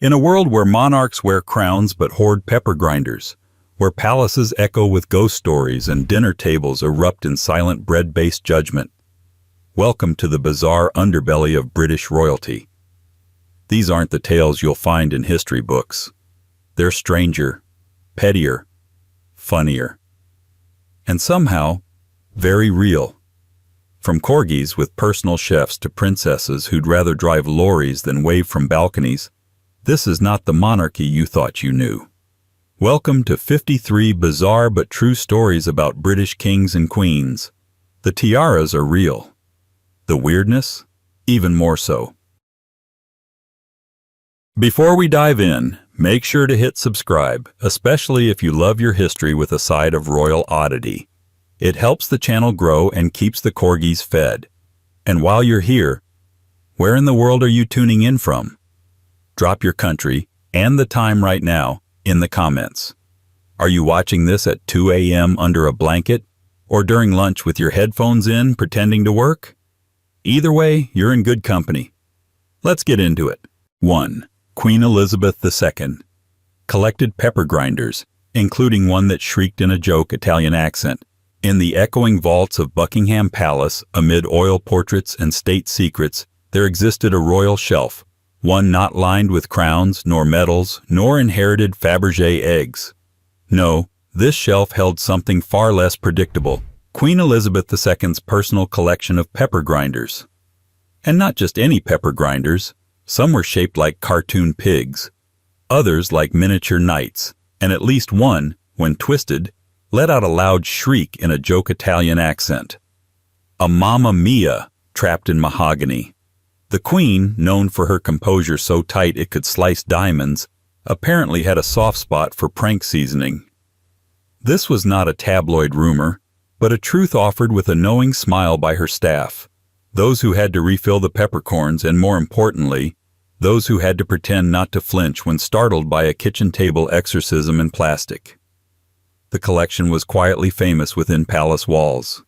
In a world where monarchs wear crowns but hoard pepper grinders, where palaces echo with ghost stories and dinner tables erupt in silent bread-based judgment, welcome to the bizarre underbelly of British royalty. These aren't the tales you'll find in history books. They're stranger, pettier, funnier, and somehow very real. From corgis with personal chefs to princesses who'd rather drive lorries than wave from balconies, this is not the monarchy you thought you knew. Welcome to 53 bizarre but true stories about British kings and queens. The tiaras are real. The weirdness, even more so. Before we dive in, make sure to hit subscribe, especially if you love your history with a side of royal oddity. It helps the channel grow and keeps the corgis fed. And while you're here, where in the world are you tuning in from? Drop your country and the time right now in the comments. Are you watching this at 2 a.m. under a blanket or during lunch with your headphones in pretending to work? Either way, you're in good company. Let's get into it. 1. Queen Elizabeth II. Collected pepper grinders, including one that shrieked in a joke Italian accent. In the echoing vaults of Buckingham Palace, amid oil portraits and state secrets, there existed a royal shelf, one not lined with crowns, nor medals, nor inherited Fabergé eggs. No, this shelf held something far less predictable: Queen Elizabeth II's personal collection of pepper grinders. And not just any pepper grinders. Some were shaped like cartoon pigs, others like miniature knights, and at least one, when twisted, let out a loud shriek in a joke Italian accent. A Mamma Mia trapped in mahogany. The Queen, known for her composure so tight it could slice diamonds, apparently had a soft spot for prank seasoning. This was not a tabloid rumor, but a truth offered with a knowing smile by her staff. Those who had to refill the peppercorns and, more importantly, those who had to pretend not to flinch when startled by a kitchen table exorcism in plastic. The collection was quietly famous within palace walls.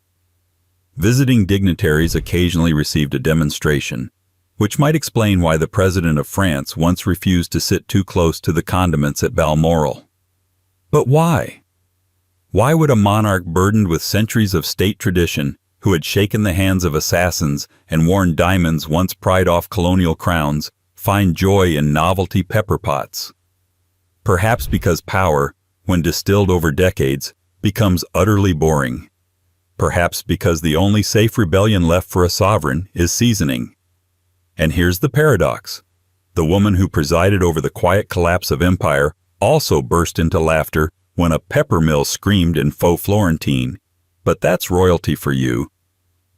Visiting dignitaries occasionally received a demonstration, which might explain why the President of France once refused to sit too close to the condiments at Balmoral. But why? Why would a monarch burdened with centuries of state tradition, who had shaken the hands of assassins and worn diamonds once pried off colonial crowns, find joy in novelty pepper pots? Perhaps because power, when distilled over decades, becomes utterly boring. Perhaps because the only safe rebellion left for a sovereign is seasoning. And here's the paradox. The woman who presided over the quiet collapse of empire also burst into laughter when a pepper mill screamed in faux Florentine. But that's royalty for you.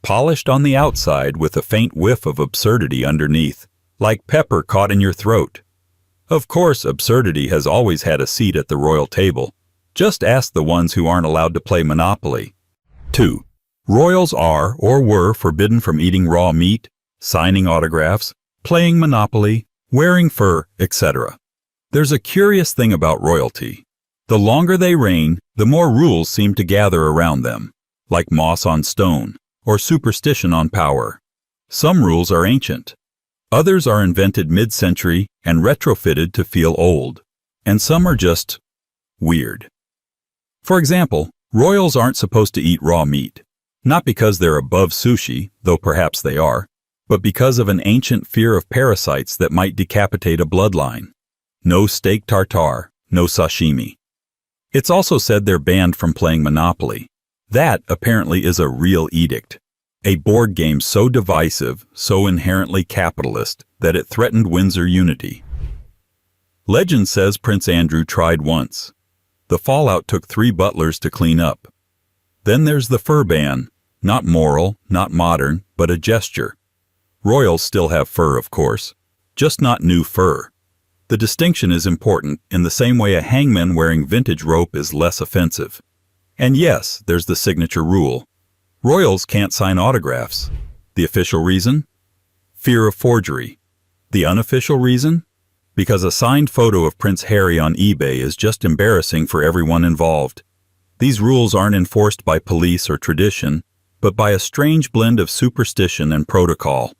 Polished on the outside with a faint whiff of absurdity underneath, like pepper caught in your throat. Of course, absurdity has always had a seat at the royal table. Just ask the ones who aren't allowed to play Monopoly. 2. Royals are or were forbidden from eating raw meat, signing autographs, playing Monopoly, wearing fur, etc. There's a curious thing about royalty. The longer they reign, the more rules seem to gather around them, like moss on stone, or superstition on power. Some rules are ancient. Others are invented mid-century and retrofitted to feel old. And some are just weird. For example, royals aren't supposed to eat raw meat. Not because they're above sushi, though perhaps they are, but because of an ancient fear of parasites that might decapitate a bloodline. No steak tartare, no sashimi. It's also said they're banned from playing Monopoly. That, apparently, is a real edict. A board game so divisive, so inherently capitalist, that it threatened Windsor unity. Legend says Prince Andrew tried once. The fallout took 3 butlers to clean up. Then there's the fur ban. Not moral, not modern, but a gesture. Royals still have fur, of course, just not new fur. The distinction is important in the same way a hangman wearing vintage rope is less offensive. And yes, there's the signature rule. Royals can't sign autographs. The official reason? Fear of forgery. The unofficial reason? Because a signed photo of Prince Harry on eBay is just embarrassing for everyone involved. These rules aren't enforced by police or tradition, but by a strange blend of superstition and protocol.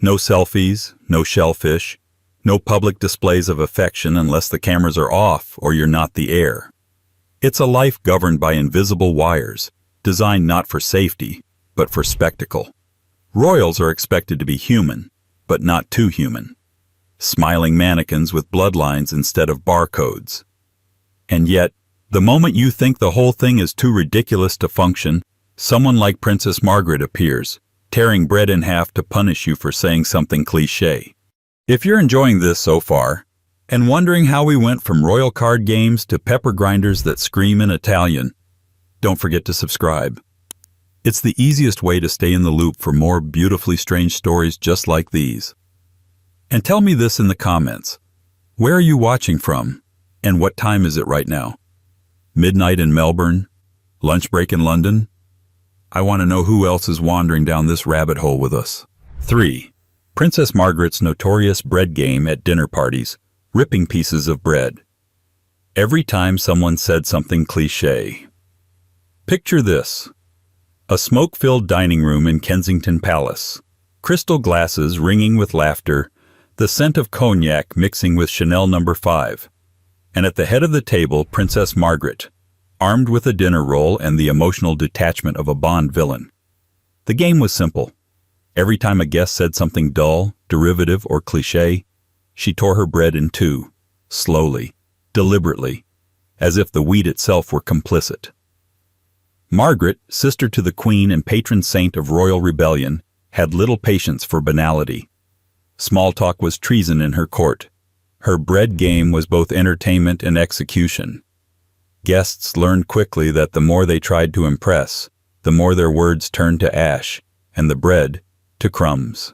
No selfies, no shellfish, No public displays of affection unless the cameras are off or you're not the heir. It's a life governed by invisible wires, designed not for safety, but for spectacle. Royals are expected to be human, but not too human. Smiling mannequins with bloodlines instead of barcodes. And yet, the moment you think the whole thing is too ridiculous to function, someone like Princess Margaret appears, tearing bread in half to punish you for saying something cliché. If you're enjoying this so far, and wondering how we went from royal card games to pepper grinders that scream in Italian, don't forget to subscribe. It's the easiest way to stay in the loop for more beautifully strange stories just like these. And tell me this in the comments. Where are you watching from? And what time is it right now? Midnight in Melbourne? Lunch break in London? I want to know who else is wandering down this rabbit hole with us. 3. Princess Margaret's notorious bread game at dinner parties, ripping pieces of bread. Every time someone said something cliché. Picture this. A smoke-filled dining room in Kensington Palace. Crystal glasses ringing with laughter, the scent of cognac mixing with Chanel No. 5. And at the head of the table, Princess Margaret, armed with a dinner roll and the emotional detachment of a Bond villain. The game was simple. Every time a guest said something dull, derivative, or cliché, she tore her bread in two, slowly, deliberately, as if the wheat itself were complicit. Margaret, sister to the Queen and patron saint of royal rebellion, had little patience for banality. Small talk was treason in her court. Her bread game was both entertainment and execution. Guests learned quickly that the more they tried to impress, the more their words turned to ash, and the bread to crumbs.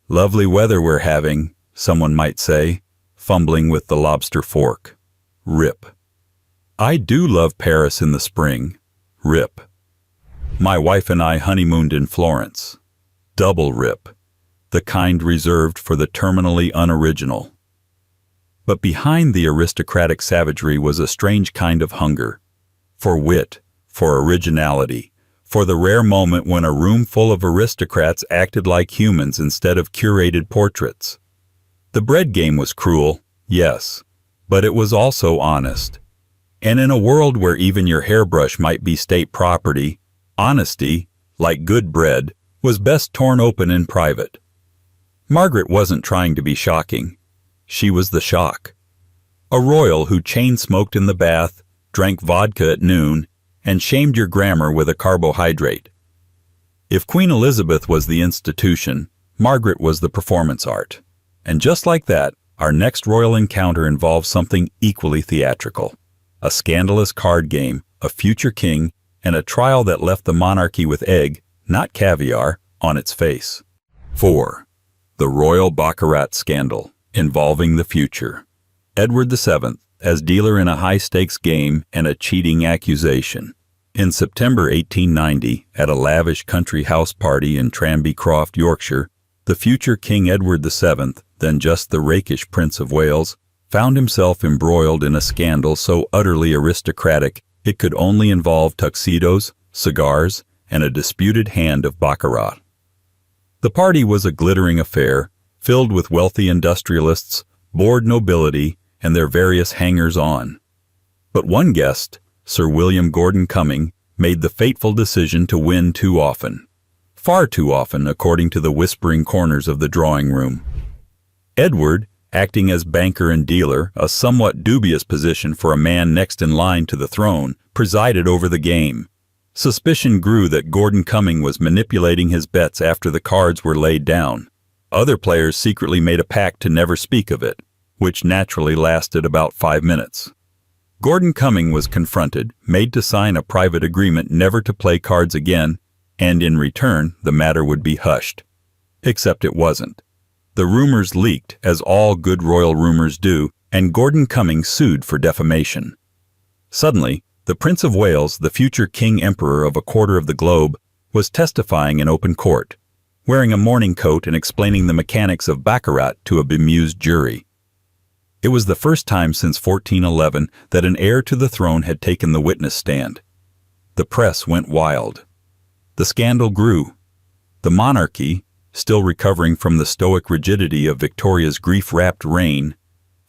Lovely weather we're having, someone might say, fumbling with the lobster fork. Rip. I do love Paris in the spring. Rip. My wife and I honeymooned in Florence. Double rip. The kind reserved for the terminally unoriginal. But behind the aristocratic savagery was a strange kind of hunger. For wit, for originality, for the rare moment when a room full of aristocrats acted like humans instead of curated portraits. The bread game was cruel, yes, but it was also honest. And in a world where even your hairbrush might be state property, honesty, like good bread, was best torn open in private. Margaret wasn't trying to be shocking. She was the shock. A royal who chain-smoked in the bath, drank vodka at noon, and shamed your grammar with a carbohydrate. If Queen Elizabeth was the institution, Margaret was the performance art. And just like that, our next royal encounter involves something equally theatrical. A scandalous card game, a future king, and a trial that left the monarchy with egg, not caviar, on its face. 4. The Royal Baccarat Scandal, involving the future. Edward VII, as dealer in a high-stakes game and a cheating accusation. In September 1890, at a lavish country house party in Tranby Croft, Yorkshire, the future King Edward VII, then just the rakish Prince of Wales, found himself embroiled in a scandal so utterly aristocratic it could only involve tuxedos, cigars, and a disputed hand of baccarat. The party was a glittering affair, filled with wealthy industrialists, bored nobility, and their various hangers-on. But one guest, Sir William Gordon Cumming, made the fateful decision to win too often. Far too often, according to the whispering corners of the drawing room. Edward, acting as banker and dealer, a somewhat dubious position for a man next in line to the throne, presided over the game. Suspicion grew that Gordon Cumming was manipulating his bets after the cards were laid down. Other players secretly made a pact to never speak of it, which naturally lasted about 5 minutes. Gordon Cumming was confronted, made to sign a private agreement never to play cards again, and in return the matter would be hushed. Except it wasn't. The rumors leaked, as all good royal rumors do, and Gordon Cumming sued for defamation. Suddenly, the Prince of Wales, the future King-Emperor of a quarter of the globe, was testifying in open court, wearing a morning coat and explaining the mechanics of baccarat to a bemused jury. It was the first time since 1411 that an heir to the throne had taken the witness stand. The press went wild. The scandal grew. The monarchy, still recovering from the stoic rigidity of Victoria's grief-wrapped reign,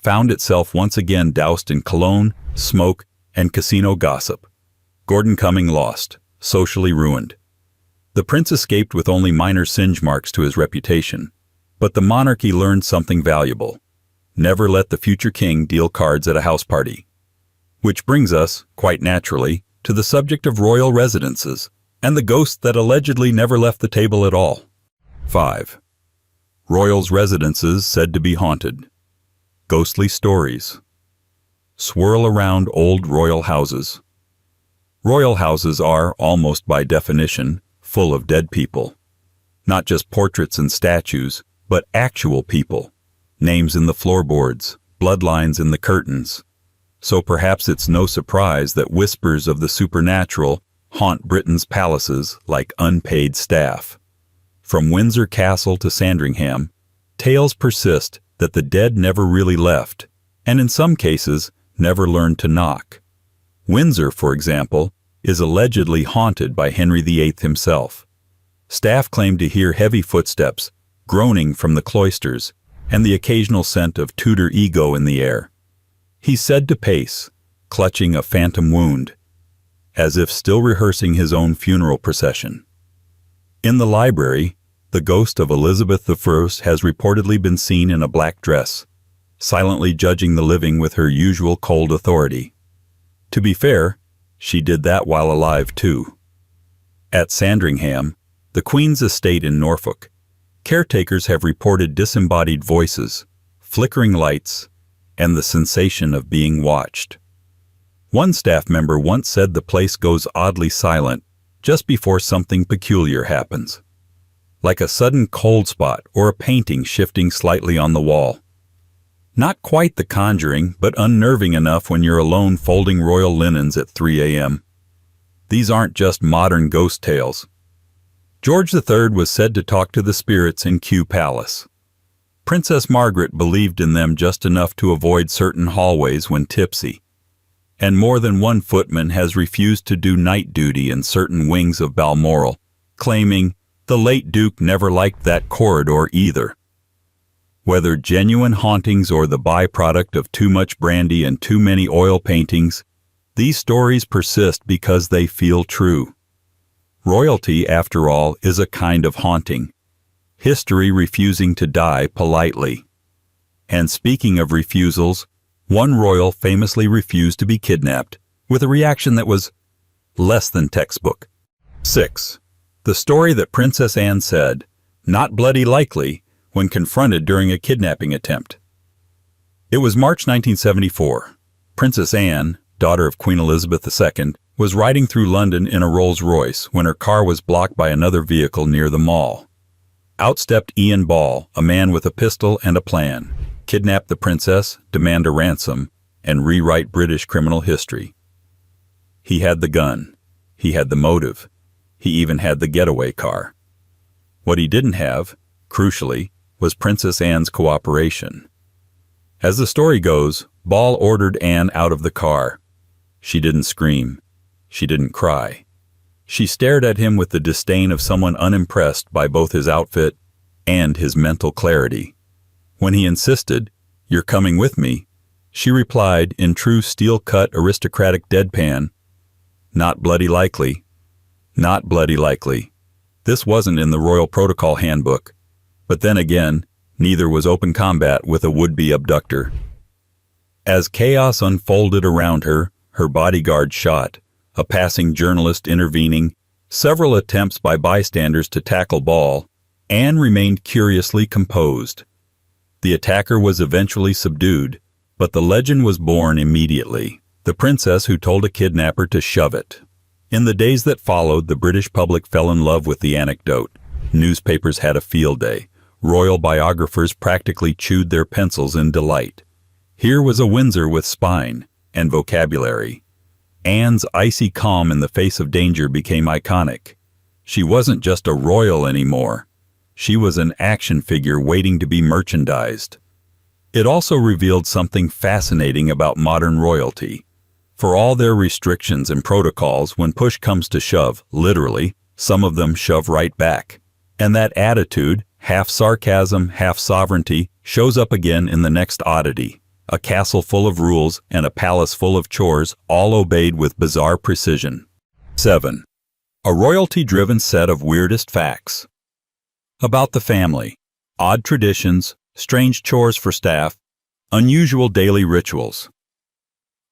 found itself once again doused in cologne, smoke, and casino gossip. Gordon Cumming lost, socially ruined. The prince escaped with only minor singe marks to his reputation, but the monarchy learned something valuable. Never let the future king deal cards at a house party. Which brings us, quite naturally, to the subject of royal residences and the ghost that allegedly never left the table at all. 5. Royals' residences said to be haunted. Ghostly stories swirl around old royal houses. Royal houses are, almost by definition, full of dead people. Not just portraits and statues, but actual people. Names in the floorboards, bloodlines in the curtains. So perhaps it's no surprise that whispers of the supernatural haunt Britain's palaces like unpaid staff. From Windsor Castle to Sandringham, tales persist that the dead never really left, and in some cases, never learned to knock. Windsor, for example, is allegedly haunted by Henry VIII himself. Staff claim to hear heavy footsteps, groaning from the cloisters, and the occasional scent of Tudor ego in the air. He's said to pace, clutching a phantom wound, as if still rehearsing his own funeral procession. In the library, the ghost of Elizabeth I has reportedly been seen in a black dress, silently judging the living with her usual cold authority. To be fair, she did that while alive too. At Sandringham, the Queen's estate in Norfolk, caretakers have reported disembodied voices, flickering lights, and the sensation of being watched. One staff member once said the place goes oddly silent just before something peculiar happens, like a sudden cold spot or a painting shifting slightly on the wall. Not quite The Conjuring, but unnerving enough when you're alone folding royal linens at 3 a.m. These aren't just modern ghost tales. George III was said to talk to the spirits in Kew Palace. Princess Margaret believed in them just enough to avoid certain hallways when tipsy. And more than one footman has refused to do night duty in certain wings of Balmoral, claiming the late Duke never liked that corridor either. Whether genuine hauntings or the byproduct of too much brandy and too many oil paintings, these stories persist because they feel true. Royalty, after all, is a kind of haunting. History refusing to die politely. And speaking of refusals, one royal famously refused to be kidnapped, with a reaction that was less than textbook. 6. The story that Princess Anne said, "Not bloody likely," when confronted during a kidnapping attempt. It was March 1974. Princess Anne, daughter of Queen Elizabeth II, was riding through London in a Rolls-Royce when her car was blocked by another vehicle near the mall. Out stepped Ian Ball, a man with a pistol and a plan: kidnap the princess, demand a ransom, and rewrite British criminal history. He had the gun. He had the motive. He even had the getaway car. What he didn't have, crucially, was Princess Anne's cooperation. As the story goes, Ball ordered Anne out of the car. She didn't scream. She didn't cry. She stared at him with the disdain of someone unimpressed by both his outfit and his mental clarity. When he insisted, "You're coming with me," she replied in true steel-cut aristocratic deadpan, "Not bloody likely. Not bloody likely." This wasn't in the Royal Protocol Handbook. But then again, neither was open combat with a would-be abductor. As chaos unfolded around her, her bodyguard shot, a passing journalist intervening, several attempts by bystanders to tackle Ball, Anne remained curiously composed. The attacker was eventually subdued, but the legend was born immediately. The princess who told a kidnapper to shove it. In the days that followed, the British public fell in love with the anecdote. Newspapers had a field day. Royal biographers practically chewed their pencils in delight. Here was a Windsor with spine and vocabulary. Anne's icy calm in the face of danger became iconic. She wasn't just a royal anymore. She was an action figure waiting to be merchandised. It also revealed something fascinating about modern royalty. For all their restrictions and protocols, when push comes to shove, literally, some of them shove right back. And that attitude, half sarcasm, half sovereignty, shows up again in the next oddity. A castle full of rules and a palace full of chores, all obeyed with bizarre precision. 7. A royalty-driven set of weirdest facts. About the family. Odd traditions, strange chores for staff, unusual daily rituals.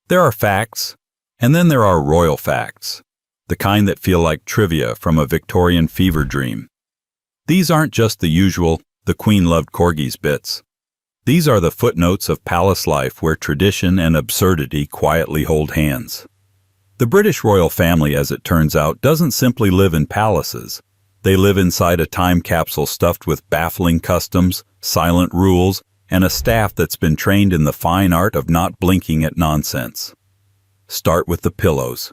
There are facts, and then there are royal facts, the kind that feel like trivia from a Victorian fever dream. These aren't just the usual, the Queen loved corgis bits. These are the footnotes of palace life where tradition and absurdity quietly hold hands. The British royal family, as it turns out, doesn't simply live in palaces. They live inside a time capsule stuffed with baffling customs, silent rules, and a staff that's been trained in the fine art of not blinking at nonsense. Start with the pillows.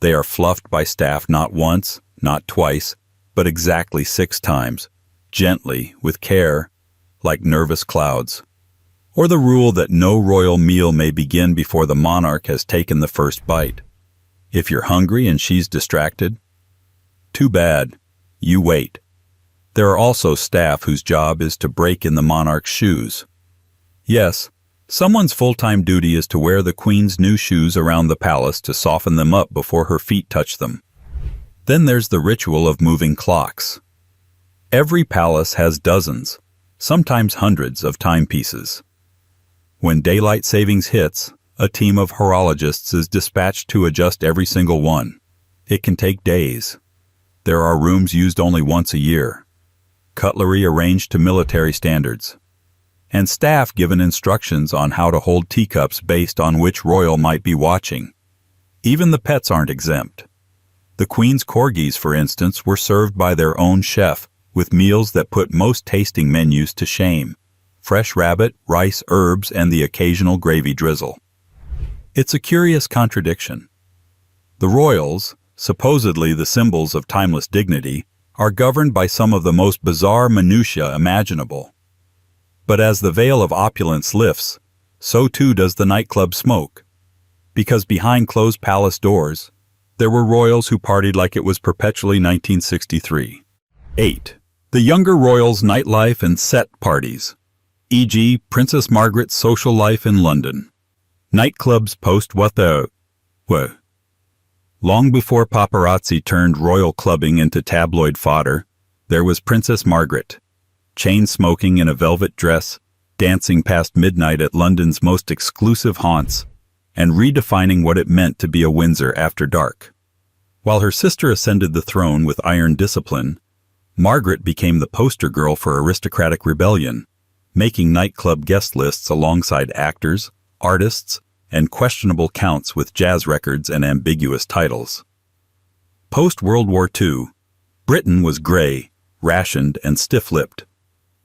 They are fluffed by staff not once, not twice, but exactly 6 times, gently, with care, like nervous clouds. Or the rule that no royal meal may begin before the monarch has taken the first bite. If you're hungry and she's distracted, too bad, you wait. There are also staff whose job is to break in the monarch's shoes. Yes, someone's full-time duty is to wear the Queen's new shoes around the palace to soften them up before her feet touch them. Then there's the ritual of moving clocks. Every palace has dozens, sometimes hundreds of timepieces. When daylight savings hits, a team of horologists is dispatched to adjust every single one. It can take days. There are rooms used only once a year, cutlery arranged to military standards, and staff given instructions on how to hold teacups based on which royal might be watching. Even the pets aren't exempt. The Queen's corgis, for instance, were served by their own chef with meals that put most tasting menus to shame. Fresh rabbit, rice, herbs, and the occasional gravy drizzle. It's a curious contradiction. The royals, supposedly the symbols of timeless dignity, are governed by some of the most bizarre minutiae imaginable. But as the veil of opulence lifts, so too does the nightclub smoke. Because behind closed palace doors, there were royals who partied like it was perpetually 1963. 8. The younger royals' nightlife and set parties. E.g., Princess Margaret's social life in London. Nightclubs post what the... Long before paparazzi turned royal clubbing into tabloid fodder, there was Princess Margaret, chain-smoking in a velvet dress, dancing past midnight at London's most exclusive haunts, and redefining what it meant to be a Windsor after dark. While her sister ascended the throne with iron discipline, Margaret became the poster girl for aristocratic rebellion, making nightclub guest lists alongside actors, artists, and questionable counts with jazz records and ambiguous titles. Post-World War II, Britain was gray, rationed, and stiff-lipped.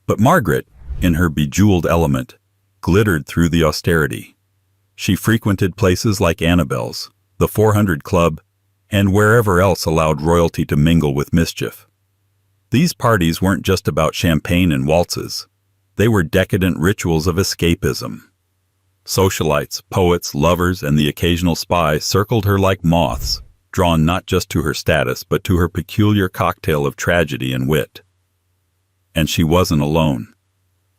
But Margaret, in her bejeweled element, glittered through the austerity. She frequented places like Annabelle's, the 400 Club, and wherever else allowed royalty to mingle with mischief. These parties weren't just about champagne and waltzes. They were decadent rituals of escapism. Socialites, poets, lovers, and the occasional spy circled her like moths, drawn not just to her status but to her peculiar cocktail of tragedy and wit. And she wasn't alone.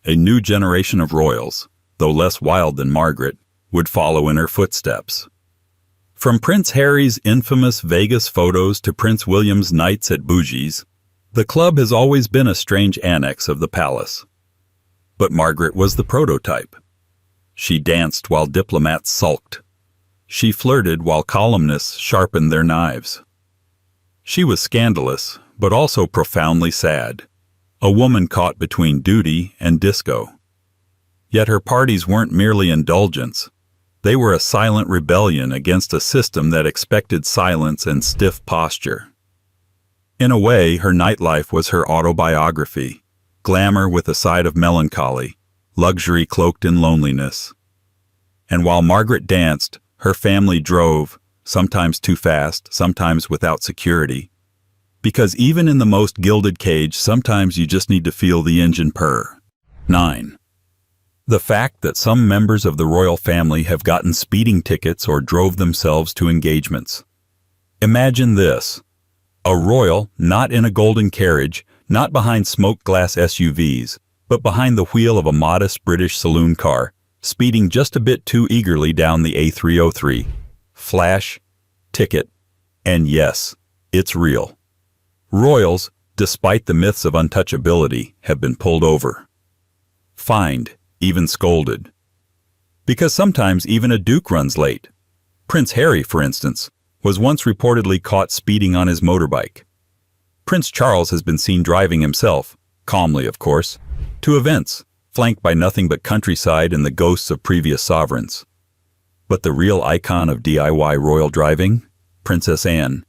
A new generation of royals, though less wild than Margaret, would follow in her footsteps. From Prince Harry's infamous Vegas photos to Prince William's nights at Bougie's, the club has always been a strange annex of the palace. But Margaret was the prototype. She danced while diplomats sulked. She flirted while columnists sharpened their knives. She was scandalous, but also profoundly sad, a woman caught between duty and disco. Yet her parties weren't merely indulgence. They were a silent rebellion against a system that expected silence and stiff posture. In a way, her nightlife was her autobiography. Glamour with a side of melancholy, luxury cloaked in loneliness. And while Margaret danced, her family drove, sometimes too fast, sometimes without security. Because even in the most gilded cage, sometimes you just need to feel the engine purr. 9. The fact that some members of the royal family have gotten speeding tickets or drove themselves to engagements. Imagine this. A royal, not in a golden carriage, not behind smoked glass SUVs, but behind the wheel of a modest British saloon car, speeding just a bit too eagerly down the A303. Flash, ticket, and yes, it's real. Royals, despite the myths of untouchability, have been pulled over. Fined, even scolded. Because sometimes even a duke runs late. Prince Harry, for instance, was once reportedly caught speeding on his motorbike. Prince Charles has been seen driving himself, calmly of course, to events, flanked by nothing but countryside and the ghosts of previous sovereigns. But the real icon of DIY royal driving? Princess Anne.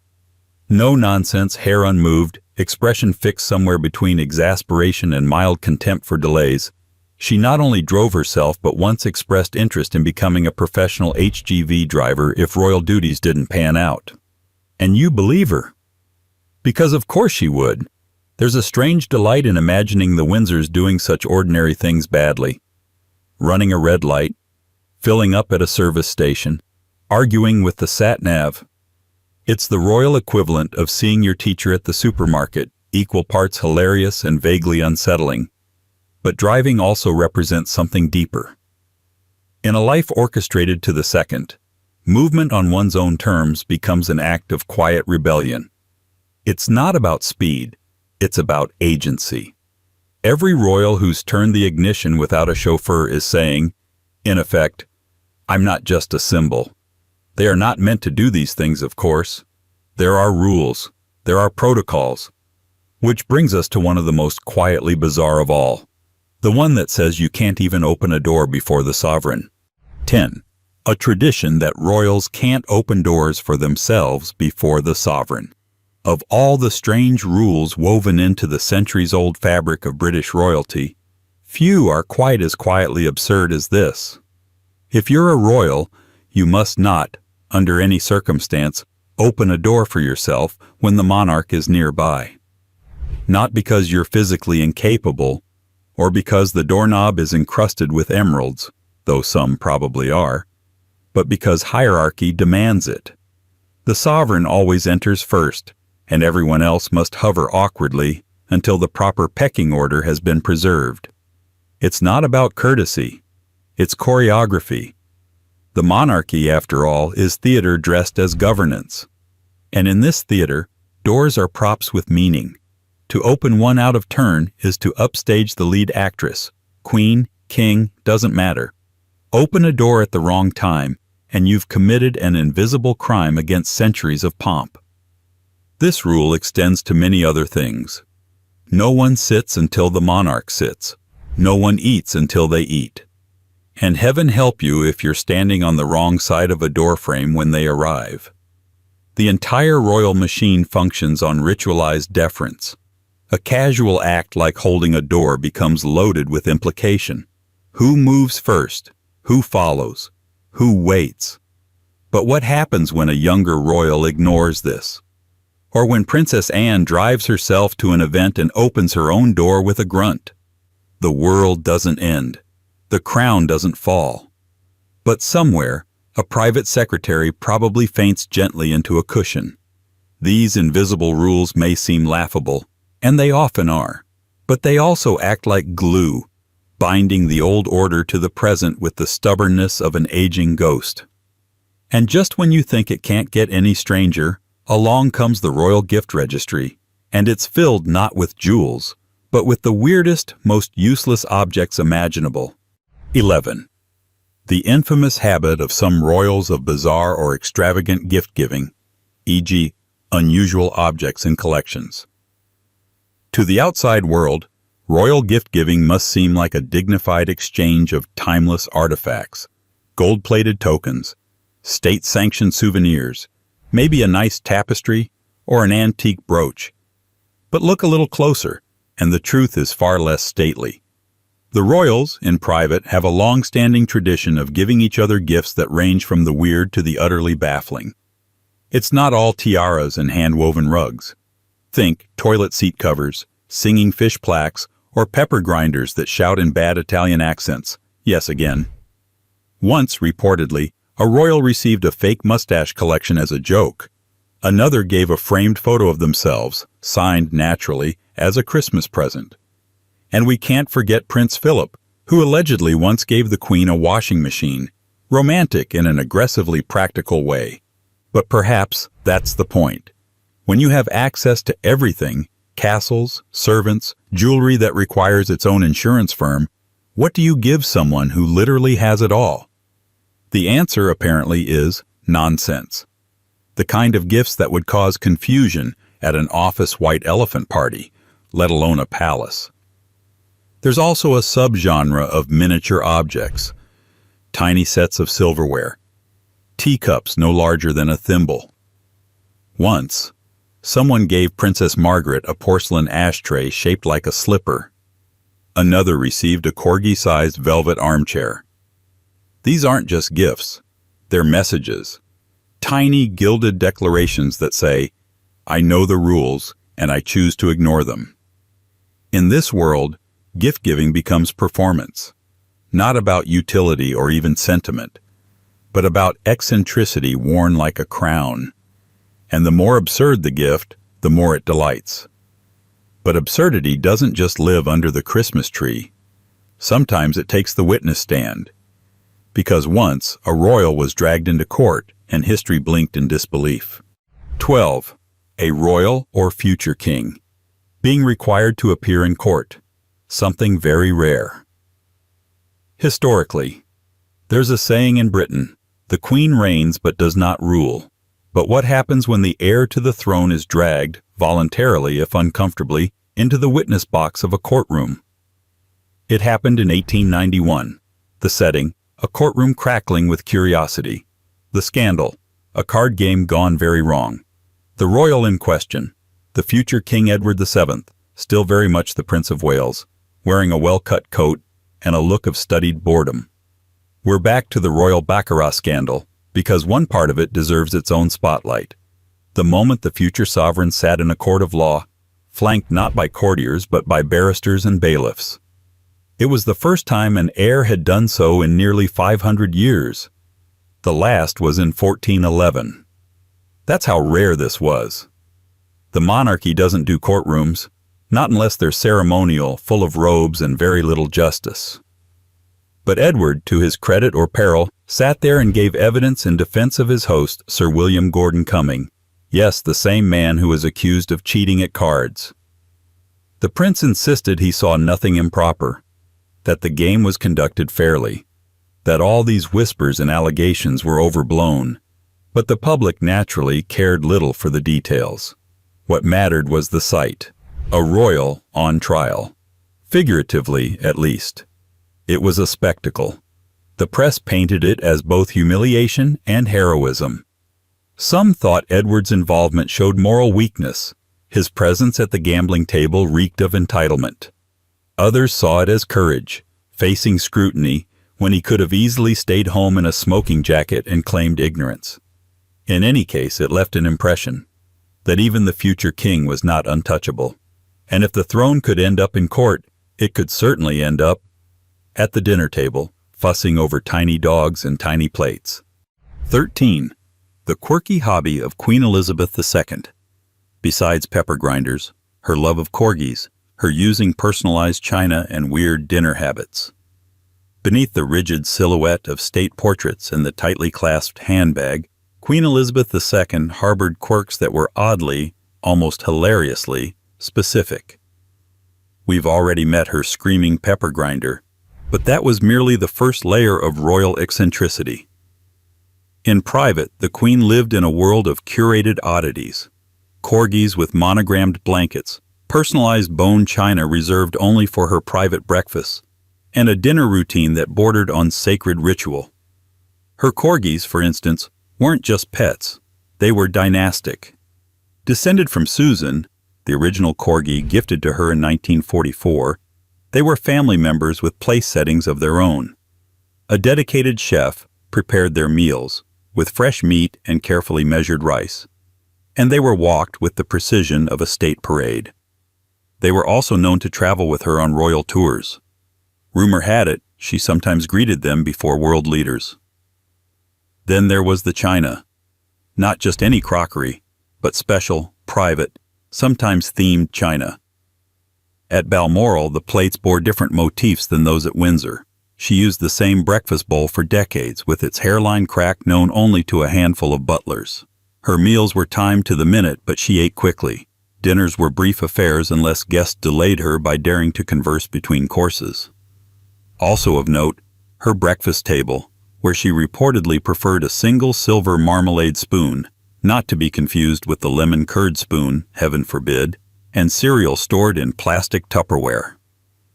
No nonsense, hair unmoved, expression fixed somewhere between exasperation and mild contempt for delays. She not only drove herself but once expressed interest in becoming a professional HGV driver if royal duties didn't pan out. And you believe her. Because of course she would. There's a strange delight in imagining the Windsors doing such ordinary things badly. Running a red light, filling up at a service station, arguing with the sat-nav. It's the royal equivalent of seeing your teacher at the supermarket, equal parts hilarious and vaguely unsettling. But driving also represents something deeper. In a life orchestrated to the second, movement on one's own terms becomes an act of quiet rebellion. It's not about speed, it's about agency. Every royal who's turned the ignition without a chauffeur is saying, in effect, I'm not just a symbol. They are not meant to do these things, of course. There are rules, there are protocols. Which brings us to one of the most quietly bizarre of all. The one that says you can't even open a door before the sovereign. 10. A tradition that royals can't open doors for themselves before the sovereign. Of all the strange rules woven into the centuries-old fabric of British royalty, few are quite as quietly absurd as this. If you're a royal, you must not, under any circumstance, open a door for yourself when the monarch is nearby. Not because you're physically incapable, or because the doorknob is encrusted with emeralds, though some probably are, but because hierarchy demands it. The sovereign always enters first, and everyone else must hover awkwardly until the proper pecking order has been preserved. It's not about courtesy, it's choreography. The monarchy, after all, is theater dressed as governance. And in this theater, doors are props with meaning. To open one out of turn is to upstage the lead actress. Queen, king, doesn't matter. Open a door at the wrong time, and you've committed an invisible crime against centuries of pomp. This rule extends to many other things. No one sits until the monarch sits. No one eats until they eat. And heaven help you if you're standing on the wrong side of a doorframe when they arrive. The entire royal machine functions on ritualized deference. A casual act like holding a door becomes loaded with implication. Who moves first? Who follows? Who waits? But what happens when a younger royal ignores this? Or when Princess Anne drives herself to an event and opens her own door with a grunt? The world doesn't end. The crown doesn't fall. But somewhere, a private secretary probably faints gently into a cushion. These invisible rules may seem laughable, and they often are, but they also act like glue, binding the old order to the present with the stubbornness of an aging ghost. And just when you think it can't get any stranger, along comes the royal gift registry, and it's filled not with jewels, but with the weirdest, most useless objects imaginable. 11. The infamous habit of some royals of bizarre or extravagant gift-giving, e.g., unusual objects in collections. To the outside world, royal gift-giving must seem like a dignified exchange of timeless artifacts, gold-plated tokens, state-sanctioned souvenirs, maybe a nice tapestry or an antique brooch. But look a little closer, and the truth is far less stately. The royals, in private, have a long-standing tradition of giving each other gifts that range from the weird to the utterly baffling. It's not all tiaras and hand-woven rugs. Think toilet seat covers, singing fish plaques, or pepper grinders that shout in bad Italian accents. Yes, again. Once, reportedly, a royal received a fake mustache collection as a joke. Another gave a framed photo of themselves, signed naturally, as a Christmas present. And we can't forget Prince Philip, who allegedly once gave the Queen a washing machine, romantic in an aggressively practical way. But perhaps that's the point. When you have access to everything, castles, servants, jewelry that requires its own insurance firm, what do you give someone who literally has it all? The answer apparently is nonsense. The kind of gifts that would cause confusion at an office white elephant party, let alone a palace. There's also a subgenre of miniature objects, tiny sets of silverware, teacups no larger than a thimble. Once, someone gave Princess Margaret a porcelain ashtray shaped like a slipper. Another received a corgi-sized velvet armchair. These aren't just gifts, they're messages. Tiny gilded declarations that say, I know the rules and I choose to ignore them. In this world, gift-giving becomes performance, not about utility or even sentiment, but about eccentricity worn like a crown. And the more absurd the gift, the more it delights. But absurdity doesn't just live under the Christmas tree. Sometimes it takes the witness stand. Because once, a royal was dragged into court and history blinked in disbelief. 12. A royal or future king. Being required to appear in court. Something very rare. Historically, there's a saying in Britain, the Queen reigns but does not rule. But what happens when the heir to the throne is dragged, voluntarily if uncomfortably, into the witness box of a courtroom? It happened in 1891. The setting, a courtroom crackling with curiosity. The scandal, a card game gone very wrong. The royal in question, the future King Edward VII, still very much the Prince of Wales, wearing a well-cut coat and a look of studied boredom. We're back to the royal Baccarat scandal, because one part of it deserves its own spotlight. The moment the future sovereign sat in a court of law, flanked not by courtiers but by barristers and bailiffs. It was the first time an heir had done so in nearly 500 years. The last was in 1411. That's how rare this was. The monarchy doesn't do courtrooms, not unless they're ceremonial, full of robes and very little justice. But Edward, to his credit or peril, sat there and gave evidence in defense of his host, Sir William Gordon Cumming. Yes, the same man who was accused of cheating at cards. The prince insisted he saw nothing improper, that the game was conducted fairly, that all these whispers and allegations were overblown, but the public naturally cared little for the details. What mattered was the sight, a royal on trial, figuratively at least. It was a spectacle. The press painted it as both humiliation and heroism. Some thought Edward's involvement showed moral weakness. His presence at the gambling table reeked of entitlement. Others saw it as courage, facing scrutiny when he could have easily stayed home in a smoking jacket and claimed ignorance. In any case, it left an impression that even the future king was not untouchable. And if the throne could end up in court, it could certainly end up at the dinner table, fussing over tiny dogs and tiny plates. 13. The quirky hobby of Queen Elizabeth II. Besides pepper grinders, her love of corgis, her using personalized china and weird dinner habits. Beneath the rigid silhouette of state portraits and the tightly clasped handbag, Queen Elizabeth II harbored quirks that were oddly, almost hilariously, specific. We've already met her screaming pepper grinder, but that was merely the first layer of royal eccentricity. In private, the Queen lived in a world of curated oddities. Corgis with monogrammed blankets, personalized bone china reserved only for her private breakfasts, and a dinner routine that bordered on sacred ritual. Her corgis, for instance, weren't just pets, they were dynastic. Descended from Susan, the original corgi gifted to her in 1944, they were family members with place settings of their own. A dedicated chef prepared their meals, with fresh meat and carefully measured rice, and they were walked with the precision of a state parade. They were also known to travel with her on royal tours. Rumor had it, she sometimes greeted them before world leaders. Then there was the china. Not just any crockery, but special, private, sometimes themed china. At Balmoral, the plates bore different motifs than those at Windsor. She used the same breakfast bowl for decades, with its hairline crack known only to a handful of butlers. Her meals were timed to the minute, but she ate quickly. Dinners were brief affairs unless guests delayed her by daring to converse between courses. Also of note, her breakfast table, where she reportedly preferred a single silver marmalade spoon, not to be confused with the lemon curd spoon, heaven forbid, and cereal stored in plastic Tupperware.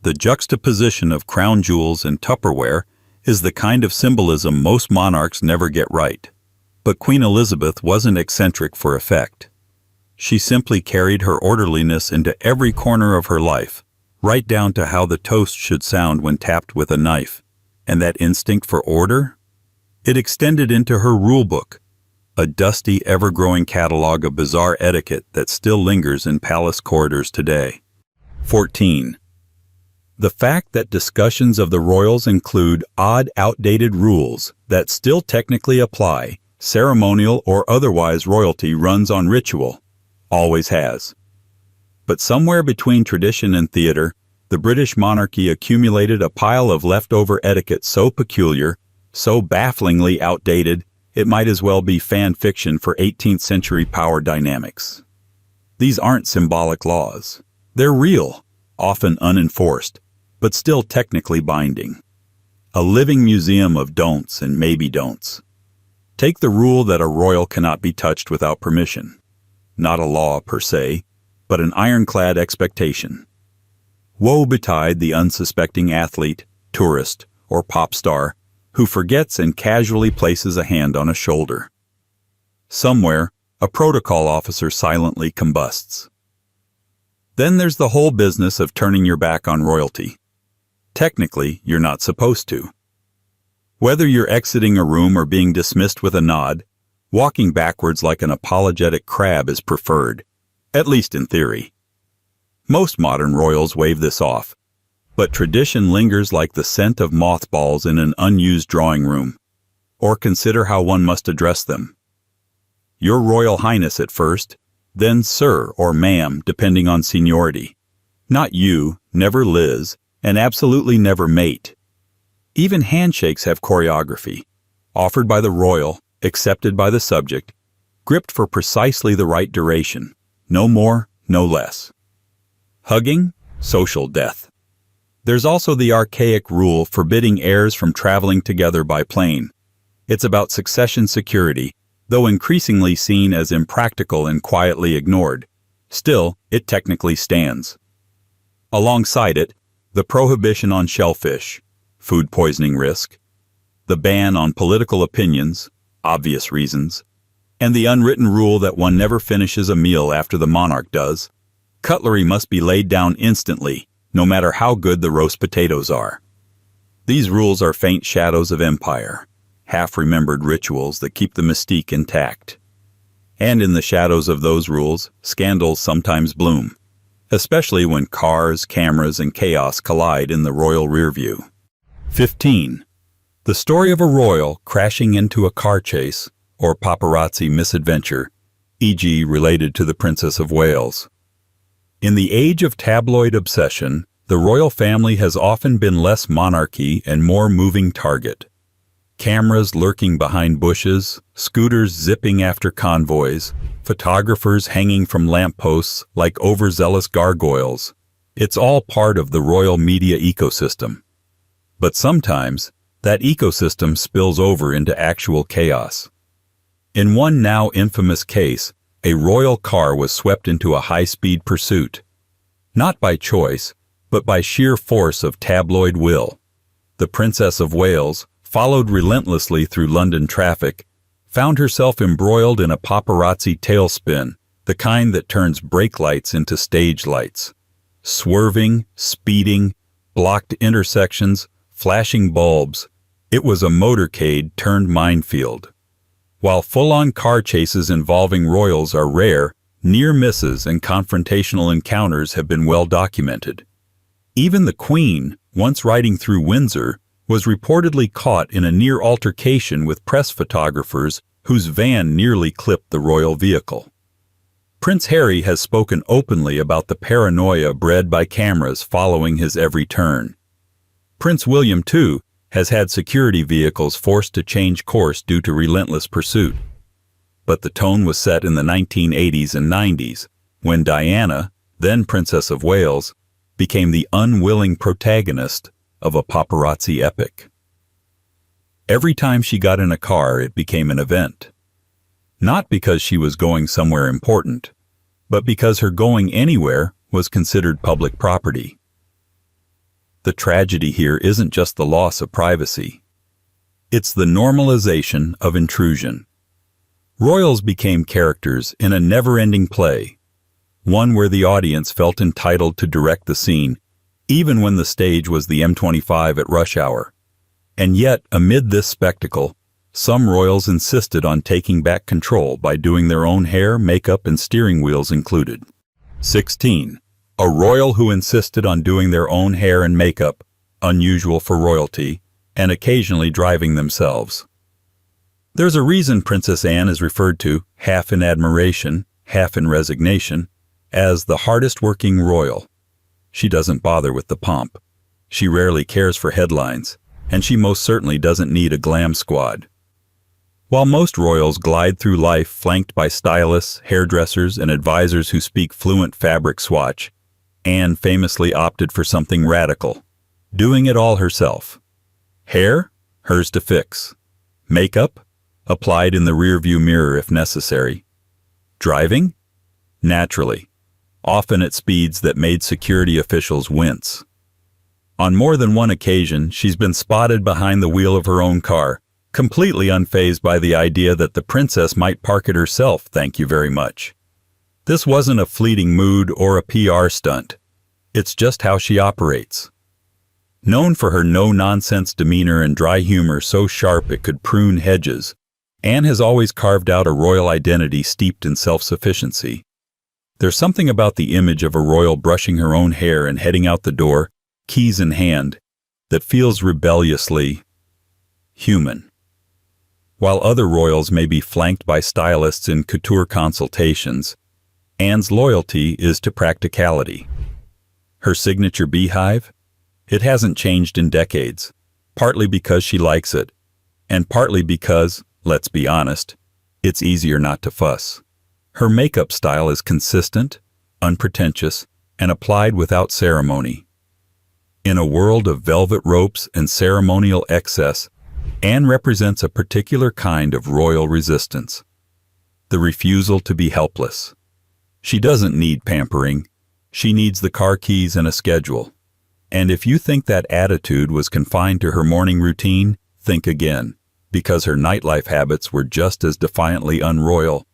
The juxtaposition of crown jewels and Tupperware is the kind of symbolism most monarchs never get right. But Queen Elizabeth wasn't eccentric for effect. She simply carried her orderliness into every corner of her life, right down to how the toast should sound when tapped with a knife. And that instinct for order? It extended into her rulebook, a dusty, ever-growing catalog of bizarre etiquette that still lingers in palace corridors today. 14. The fact that discussions of the royals include odd, outdated rules that still technically apply, ceremonial or otherwise, royalty runs on ritual. Always has. But somewhere between tradition and theater, the British monarchy accumulated a pile of leftover etiquette so peculiar, so bafflingly outdated, it might as well be fan fiction for 18th century power dynamics. These aren't symbolic laws. They're real, often unenforced, but still technically binding. A living museum of don'ts and maybe don'ts. Take the rule that a royal cannot be touched without permission. Not a law per se, but an ironclad expectation. Woe betide the unsuspecting athlete, tourist, or pop star who forgets and casually places a hand on a shoulder. Somewhere, a protocol officer silently combusts. Then there's the whole business of turning your back on royalty. Technically, you're not supposed to. Whether you're exiting a room or being dismissed with a nod, walking backwards like an apologetic crab is preferred, at least in theory. Most modern royals wave this off, but tradition lingers like the scent of mothballs in an unused drawing room. Or consider how one must address them. Your Royal Highness at first, then Sir or Ma'am, depending on seniority. Not you, never Liz, and absolutely never mate. Even handshakes have choreography, offered by the royal, accepted by the subject, gripped for precisely the right duration, no more, no less. Hugging? Social death. There's also the archaic rule forbidding heirs from traveling together by plane. It's about succession security, though increasingly seen as impractical and quietly ignored. Still, it technically stands. Alongside it, the prohibition on shellfish, food poisoning risk, the ban on political opinions, obvious reasons, and the unwritten rule that one never finishes a meal after the monarch does. Cutlery must be laid down instantly, no matter how good the roast potatoes are. These rules are faint shadows of empire, half-remembered rituals that keep the mystique intact. And in the shadows of those rules, scandals sometimes bloom, especially when cars, cameras, and chaos collide in the royal rearview. 15. The story of a royal crashing into a car chase or paparazzi misadventure, e.g. related to the Princess of Wales. In the age of tabloid obsession, the royal family has often been less monarchy and more moving target. Cameras lurking behind bushes, scooters zipping after convoys, photographers hanging from lampposts like overzealous gargoyles. It's all part of the royal media ecosystem. But sometimes, that ecosystem spills over into actual chaos. In one now infamous case, a royal car was swept into a high-speed pursuit. Not by choice, but by sheer force of tabloid will. The Princess of Wales, followed relentlessly through London traffic, found herself embroiled in a paparazzi tailspin, the kind that turns brake lights into stage lights. Swerving, speeding, blocked intersections, flashing bulbs. It was a motorcade turned minefield. While full-on car chases involving royals are rare, near misses and confrontational encounters have been well documented. Even the Queen, once riding through Windsor, was reportedly caught in a near altercation with press photographers whose van nearly clipped the royal vehicle. Prince Harry has spoken openly about the paranoia bred by cameras following his every turn. Prince William, too, has had security vehicles forced to change course due to relentless pursuit. But the tone was set in the 1980s and 90s, when Diana, then Princess of Wales, became the unwilling protagonist of a paparazzi epic. Every time she got in a car, it became an event. Not because she was going somewhere important, but because her going anywhere was considered public property. The tragedy here isn't just the loss of privacy. It's the normalization of intrusion. Royals became characters in a never-ending play, one where the audience felt entitled to direct the scene, even when the stage was the M25 at rush hour. And yet, amid this spectacle, some royals insisted on taking back control by doing their own hair, makeup, and steering wheels included. 16. A royal who insisted on doing their own hair and makeup, unusual for royalty, and occasionally driving themselves. There's a reason Princess Anne is referred to, half in admiration, half in resignation, as the hardest-working royal. She doesn't bother with the pomp. She rarely cares for headlines, and she most certainly doesn't need a glam squad. While most royals glide through life flanked by stylists, hairdressers, and advisors who speak fluent fabric swatch, Anne famously opted for something radical, doing it all herself. Hair? Hers to fix. Makeup? Applied in the rearview mirror if necessary. Driving? Naturally, often at speeds that made security officials wince. On more than one occasion, she's been spotted behind the wheel of her own car, completely unfazed by the idea that the princess might park it herself, thank you very much. This wasn't a fleeting mood or a PR stunt. It's just how she operates. Known for her no-nonsense demeanor and dry humor so sharp it could prune hedges, Anne has always carved out a royal identity steeped in self-sufficiency. There's something about the image of a royal brushing her own hair and heading out the door, keys in hand, that feels rebelliously human. While other royals may be flanked by stylists in couture consultations, Anne's loyalty is to practicality. Her signature beehive? It hasn't changed in decades, partly because she likes it, and partly because, let's be honest, it's easier not to fuss. Her makeup style is consistent, unpretentious, and applied without ceremony. In a world of velvet ropes and ceremonial excess, Anne represents a particular kind of royal resistance, the refusal to be helpless. She doesn't need pampering. She needs the car keys and a schedule. And if you think that attitude was confined to her morning routine, think again, because her nightlife habits were just as defiantly unroyal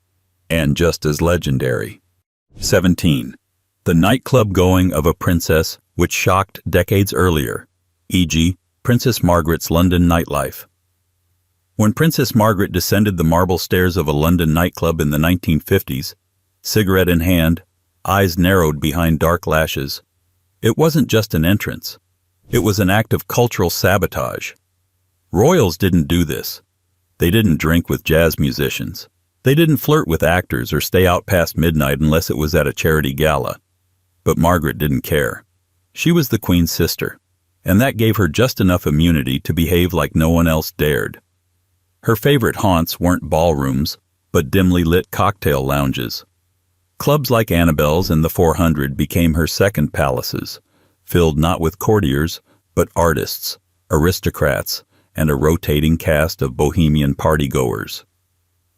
and just as legendary. 17. The nightclub going of a princess which shocked decades earlier, e.g., Princess Margaret's London nightlife. When Princess Margaret descended the marble stairs of a London nightclub in the 1950s, cigarette in hand, eyes narrowed behind dark lashes, it wasn't just an entrance. It was an act of cultural sabotage. Royals didn't do this. They didn't drink with jazz musicians. They didn't flirt with actors or stay out past midnight unless it was at a charity gala. But Margaret didn't care. She was the Queen's sister, and that gave her just enough immunity to behave like no one else dared. Her favorite haunts weren't ballrooms, but dimly lit cocktail lounges. Clubs like Annabelle's and the 400 became her second palaces, filled not with courtiers, but artists, aristocrats, and a rotating cast of bohemian partygoers.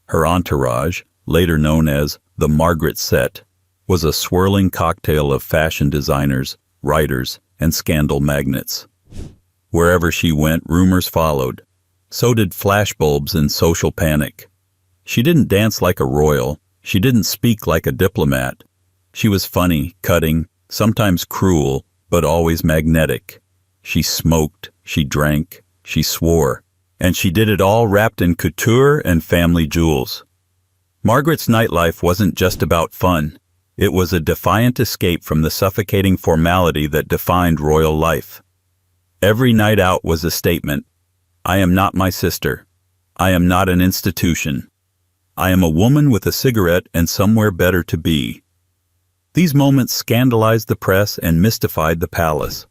Her entourage, later known as the Margaret Set, was a swirling cocktail of fashion designers, writers, and scandal magnates. Wherever she went, rumors followed. So did flashbulbs and social panic. She didn't dance like a royal. She didn't speak like a diplomat. She was funny, cutting, sometimes cruel, but always magnetic. She smoked, she drank, she swore, and she did it all wrapped in couture and family jewels. Margaret's nightlife wasn't just about fun. It was a defiant escape from the suffocating formality that defined royal life. Every night out was a statement. I am not my sister. I am not an institution. I am a woman with a cigarette and somewhere better to be. These moments scandalized the press and mystified the palace.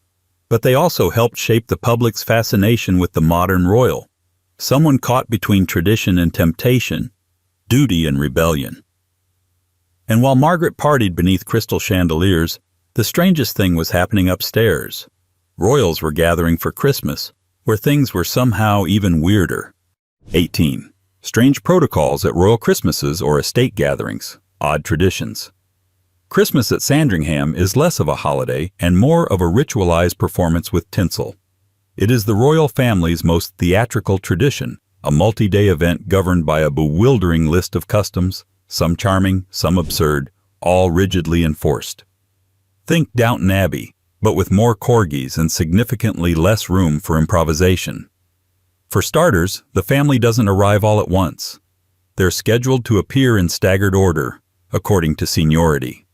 But they also helped shape the public's fascination with the modern royal, someone caught between tradition and temptation, duty and rebellion. And while Margaret partied beneath crystal chandeliers, the strangest thing was happening upstairs. Royals were gathering for Christmas, where things were somehow even weirder. 18. Strange protocols at royal Christmases or estate gatherings, odd traditions. Christmas at Sandringham is less of a holiday and more of a ritualized performance with tinsel. It is the royal family's most theatrical tradition, a multi-day event governed by a bewildering list of customs, some charming, some absurd, all rigidly enforced. Think Downton Abbey, but with more corgis and significantly less room for improvisation. For starters, the family doesn't arrive all at once. They're scheduled to appear in staggered order, according to seniority.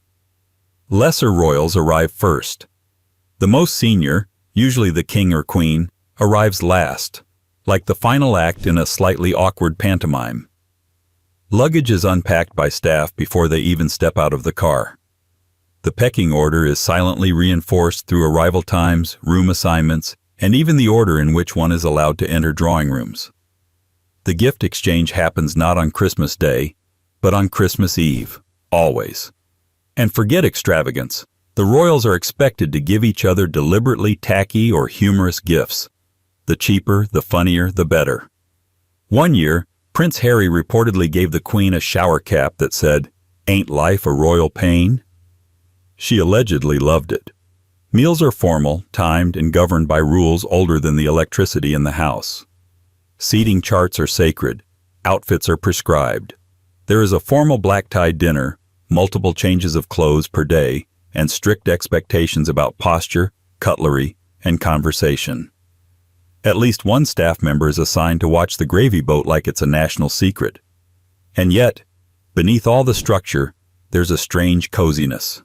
Lesser royals arrive first. The most senior, usually the king or queen, arrives last, like the final act in a slightly awkward pantomime. Luggage is unpacked by staff before they even step out of the car. The pecking order is silently reinforced through arrival times, room assignments, and even the order in which one is allowed to enter drawing rooms. The gift exchange happens not on Christmas Day, but on Christmas Eve, always. And forget extravagance. The royals are expected to give each other deliberately tacky or humorous gifts. The cheaper, the funnier, the better. One year, Prince Harry reportedly gave the Queen a shower cap that said, "Ain't life a royal pain?" She allegedly loved it. Meals are formal, timed, and governed by rules older than the electricity in the house. Seating charts are sacred. Outfits are prescribed. There is a formal black-tie dinner, multiple changes of clothes per day, and strict expectations about posture, cutlery, and conversation. At least one staff member is assigned to watch the gravy boat like it's a national secret. And yet, beneath all the structure, there's a strange coziness.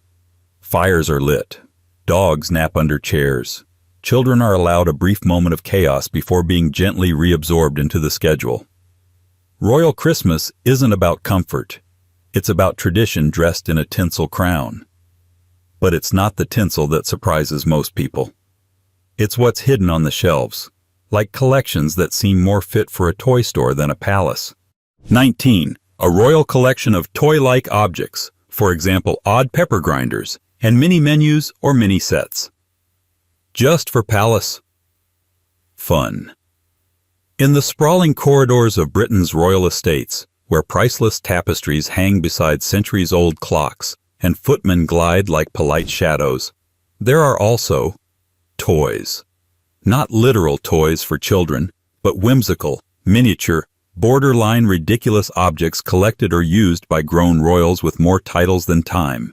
Fires are lit. Dogs nap under chairs. Children are allowed a brief moment of chaos before being gently reabsorbed into the schedule. Royal Christmas isn't about comfort. It's about tradition dressed in a tinsel crown. But it's not the tinsel that surprises most people. It's what's hidden on the shelves, like collections that seem more fit for a toy store than a palace. 19. A royal collection of toy-like objects, for example odd pepper grinders, and mini menus or mini sets. Just for palace fun. In the sprawling corridors of Britain's royal estates, where priceless tapestries hang beside centuries-old clocks and footmen glide like polite shadows, there are also toys. Not literal toys for children, but whimsical, miniature, borderline ridiculous objects collected or used by grown royals with more titles than time.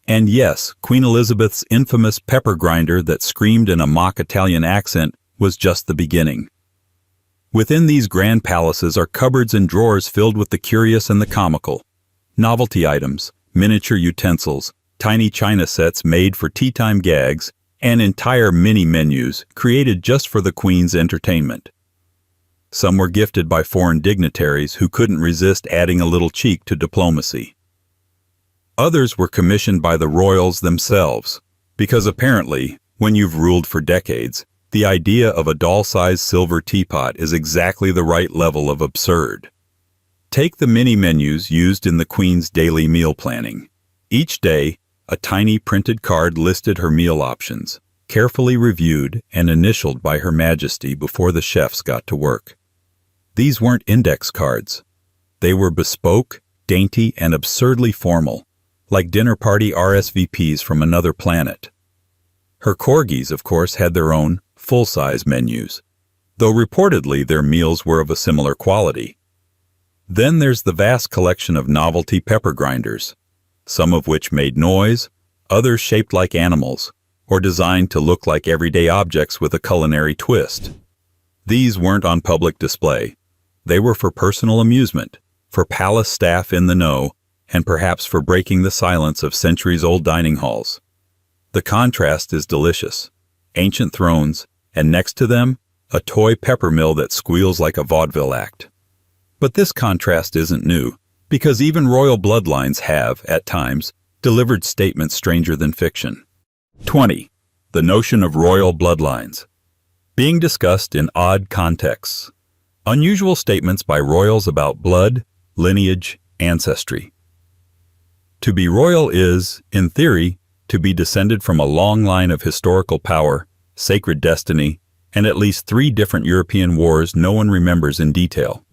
And yes, Queen Elizabeth's infamous pepper grinder that screamed in a mock Italian accent was just the beginning. Within these grand palaces are cupboards and drawers filled with the curious and the comical. Novelty items, miniature utensils, tiny china sets made for tea-time gags, and entire mini-menus created just for the Queen's entertainment. Some were gifted by foreign dignitaries who couldn't resist adding a little cheek to diplomacy. Others were commissioned by the royals themselves, because apparently, when you've ruled for decades, the idea of a doll-sized silver teapot is exactly the right level of absurd. Take the mini-menus used in the Queen's daily meal planning. Each day, a tiny printed card listed her meal options, carefully reviewed and initialed by Her Majesty before the chefs got to work. These weren't index cards. They were bespoke, dainty, and absurdly formal, like dinner party RSVPs from another planet. Her corgis, of course, had their own full-size menus, though reportedly their meals were of a similar quality. Then there's the vast collection of novelty pepper grinders, some of which made noise, others shaped like animals, or designed to look like everyday objects with a culinary twist. These weren't on public display. They were for personal amusement, for palace staff in the know, and perhaps for breaking the silence of centuries-old dining halls. The contrast is delicious. Ancient thrones, and next to them, a toy pepper mill that squeals like a vaudeville act. But this contrast isn't new, because even royal bloodlines have, at times, delivered statements stranger than fiction. 20. The notion of royal bloodlines. Being discussed in odd contexts. Unusual statements by royals about blood, lineage, ancestry. To be royal is, in theory, to be descended from a long line of historical power, sacred destiny, and at least 3 different European wars no one remembers in detail.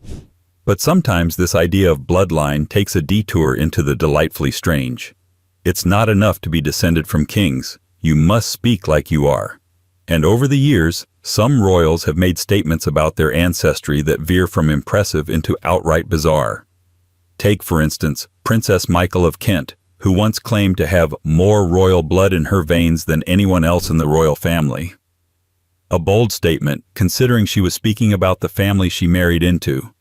But sometimes this idea of bloodline takes a detour into the delightfully strange. It's not enough to be descended from kings, you must speak like you are. And over the years, some royals have made statements about their ancestry that veer from impressive into outright bizarre. Take, for instance, Princess Michael of Kent, who once claimed to have more royal blood in her veins than anyone else in the royal family. A bold statement, considering she was speaking about the family she married into.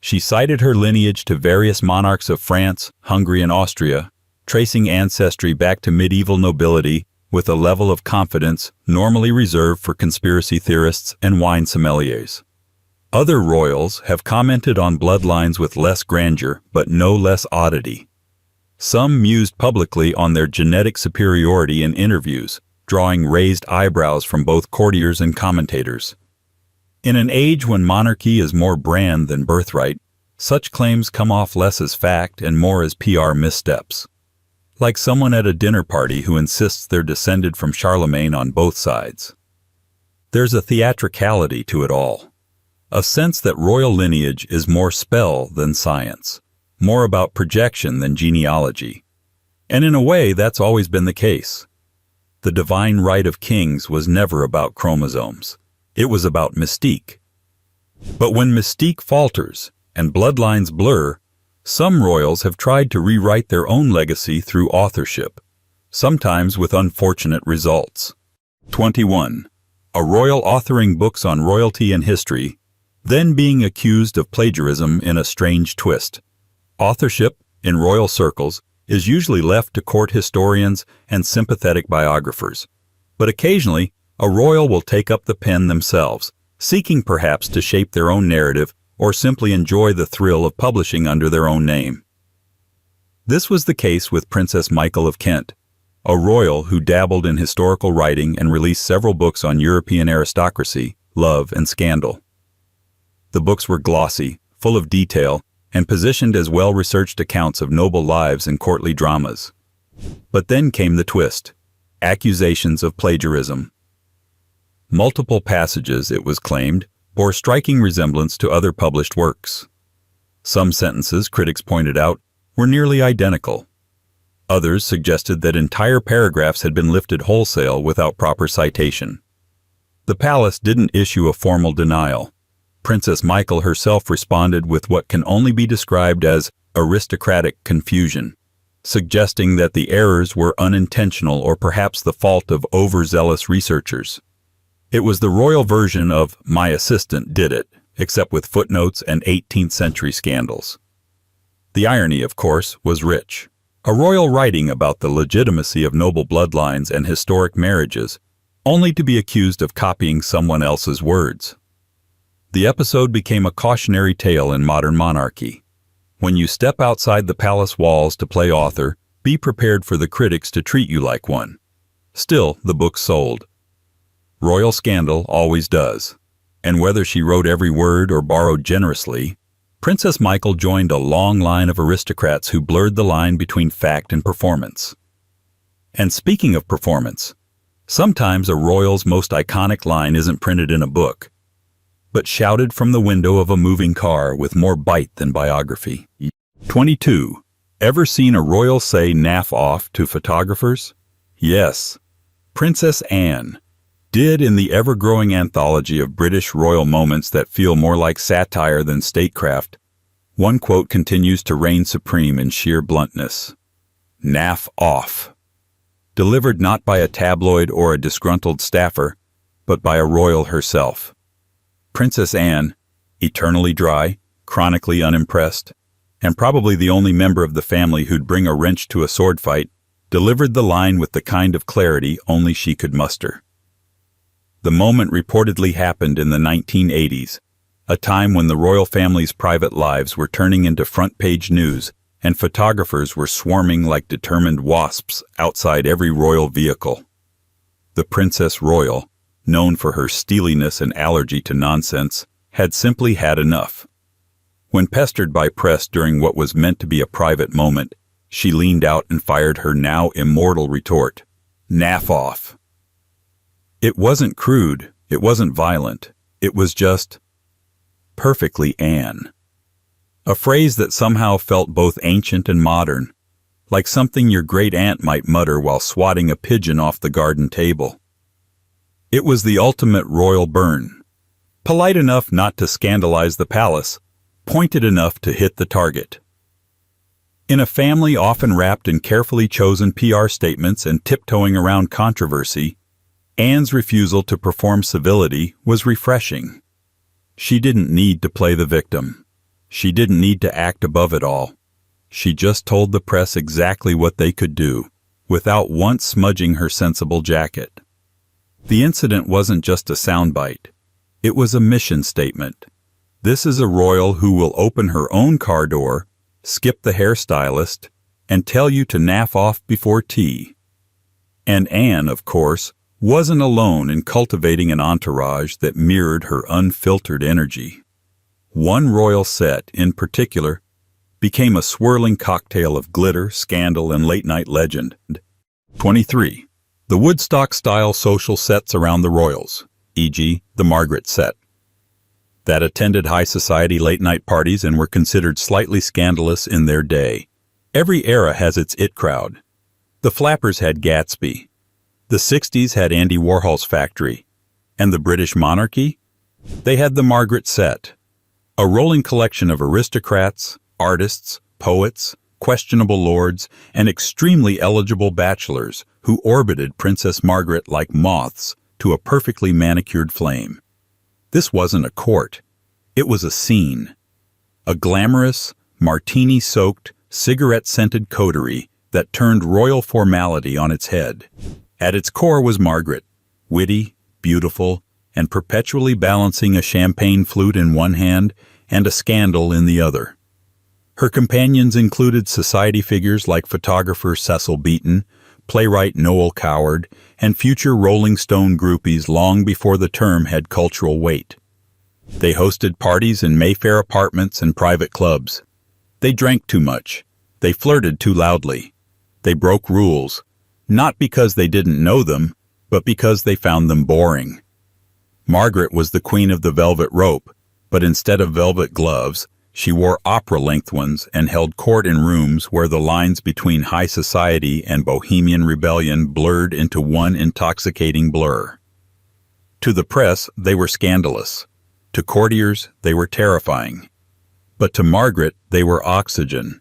She cited her lineage to various monarchs of France, Hungary, and Austria, tracing ancestry back to medieval nobility with a level of confidence normally reserved for conspiracy theorists and wine sommeliers. Other royals have commented on bloodlines with less grandeur, but no less oddity. Some mused publicly on their genetic superiority in interviews, drawing raised eyebrows from both courtiers and commentators. In an age when monarchy is more brand than birthright, such claims come off less as fact and more as PR missteps. Like someone at a dinner party who insists they're descended from Charlemagne on both sides. There's a theatricality to it all. A sense that royal lineage is more spell than science, more about projection than genealogy. And in a way, that's always been the case. The divine right of kings was never about chromosomes. It was about mystique. But when mystique falters and bloodlines blur, some royals have tried to rewrite their own legacy through authorship, sometimes with unfortunate results. 21. A royal authoring books on royalty and history, then being accused of plagiarism in a strange twist. Authorship, in royal circles, is usually left to court historians and sympathetic biographers. But occasionally, a royal will take up the pen themselves, seeking perhaps to shape their own narrative or simply enjoy the thrill of publishing under their own name. This was the case with Princess Michael of Kent, a royal who dabbled in historical writing and released several books on European aristocracy, love, and scandal. The books were glossy, full of detail, and positioned as well-researched accounts of noble lives and courtly dramas. But then came the twist: accusations of plagiarism. Multiple passages, it was claimed, bore striking resemblance to other published works. Some sentences, critics pointed out, were nearly identical. Others suggested that entire paragraphs had been lifted wholesale without proper citation. The palace didn't issue a formal denial. Princess Michael herself responded with what can only be described as aristocratic confusion, suggesting that the errors were unintentional or perhaps the fault of overzealous researchers. It was the royal version of "my assistant did it," except with footnotes and 18th century scandals. The irony, of course, was rich. A royal writing about the legitimacy of noble bloodlines and historic marriages, only to be accused of copying someone else's words. The episode became a cautionary tale in modern monarchy. When you step outside the palace walls to play author, be prepared for the critics to treat you like one. Still, the book sold. Royal scandal always does. And whether she wrote every word or borrowed generously, Princess Michael joined a long line of aristocrats who blurred the line between fact and performance. And speaking of performance, sometimes a royal's most iconic line isn't printed in a book, but shouted from the window of a moving car with more bite than biography. 22. Ever seen a royal say "naff off" to photographers? Yes. Princess Anne did in the ever-growing anthology of British royal moments that feel more like satire than statecraft. One quote continues to reign supreme in sheer bluntness. "Naff off." Delivered not by a tabloid or a disgruntled staffer, but by a royal herself. Princess Anne, eternally dry, chronically unimpressed, and probably the only member of the family who'd bring a wrench to a sword fight, delivered the line with the kind of clarity only she could muster. The moment reportedly happened in the 1980s, a time when the royal family's private lives were turning into front-page news and photographers were swarming like determined wasps outside every royal vehicle. The Princess Royal, known for her steeliness and allergy to nonsense, had simply had enough. When pestered by press during what was meant to be a private moment, she leaned out and fired her now immortal retort, "Naff off." It wasn't crude, it wasn't violent, it was just perfectly Anne. A phrase that somehow felt both ancient and modern, like something your great-aunt might mutter while swatting a pigeon off the garden table. It was the ultimate royal burn. Polite enough not to scandalize the palace, pointed enough to hit the target. In a family often wrapped in carefully chosen PR statements and tiptoeing around controversy, Anne's refusal to perform civility was refreshing. She didn't need to play the victim. She didn't need to act above it all. She just told the press exactly what they could do, without once smudging her sensible jacket. The incident wasn't just a soundbite. It was a mission statement. This is a royal who will open her own car door, skip the hairstylist, and tell you to naff off before tea. And Anne, of course, wasn't alone in cultivating an entourage that mirrored her unfiltered energy. One royal set, in particular, became a swirling cocktail of glitter, scandal, and late-night legend. 23. The Woodstock-style social sets around the royals, e.g., the Margaret set, that attended high society late-night parties and were considered slightly scandalous in their day. Every era has its it crowd. The Flappers had Gatsby. The 60s had Andy Warhol's Factory. And the British monarchy? They had the Margaret set, a rolling collection of aristocrats, artists, poets, questionable lords, and extremely eligible bachelors who orbited Princess Margaret like moths to a perfectly manicured flame. This wasn't a court. It was a scene. A glamorous, martini-soaked, cigarette-scented coterie that turned royal formality on its head. At its core was Margaret, witty, beautiful, and perpetually balancing a champagne flute in one hand and a scandal in the other. Her companions included society figures like photographer Cecil Beaton, playwright Noel Coward, and future Rolling Stone groupies long before the term had cultural weight. They hosted parties in Mayfair apartments and private clubs. They drank too much. They flirted too loudly. They broke rules, not because they didn't know them, but because they found them boring. Margaret was the queen of the velvet rope, but instead of velvet gloves, she wore opera-length ones and held court in rooms where the lines between high society and bohemian rebellion blurred into one intoxicating blur. To the press, they were scandalous. To courtiers, they were terrifying. But to Margaret, they were oxygen.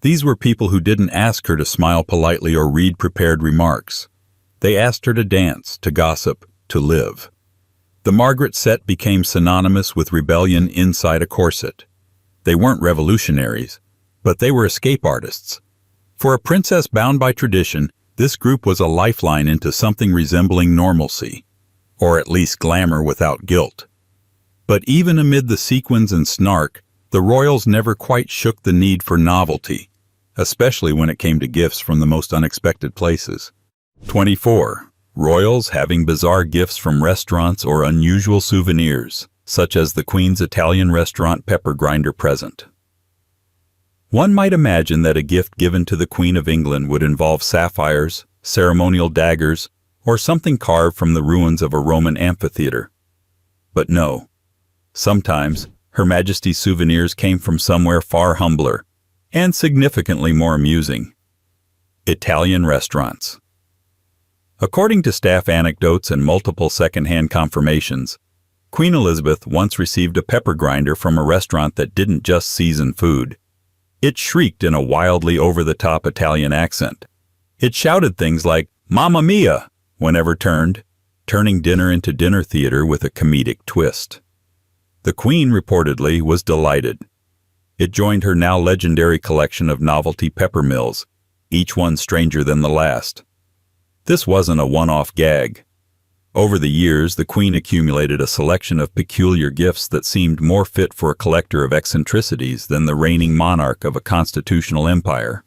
These were people who didn't ask her to smile politely or read prepared remarks. They asked her to dance, to gossip, to live. The Margaret set became synonymous with rebellion inside a corset. They weren't revolutionaries, but they were escape artists. For a princess bound by tradition, this group was a lifeline into something resembling normalcy, or at least glamour without guilt. But even amid the sequins and snark, the royals never quite shook the need for novelty, especially when it came to gifts from the most unexpected places. 24. Royals having bizarre gifts from restaurants or unusual souvenirs, such as the Queen's Italian restaurant pepper grinder present. One might imagine that a gift given to the Queen of England would involve sapphires, ceremonial daggers, or something carved from the ruins of a Roman amphitheater. But no. Sometimes, Her Majesty's souvenirs came from somewhere far humbler, and significantly more amusing. Italian restaurants. According to staff anecdotes and multiple second-hand confirmations, Queen Elizabeth once received a pepper grinder from a restaurant that didn't just season food. It shrieked in a wildly over-the-top Italian accent. It shouted things like, "Mamma mia!" whenever turned, turning dinner into dinner theater with a comedic twist. The Queen, reportedly, was delighted. It joined her now legendary collection of novelty pepper mills, each one stranger than the last. This wasn't a one-off gag. Over the years, the queen accumulated a selection of peculiar gifts that seemed more fit for a collector of eccentricities than the reigning monarch of a constitutional empire.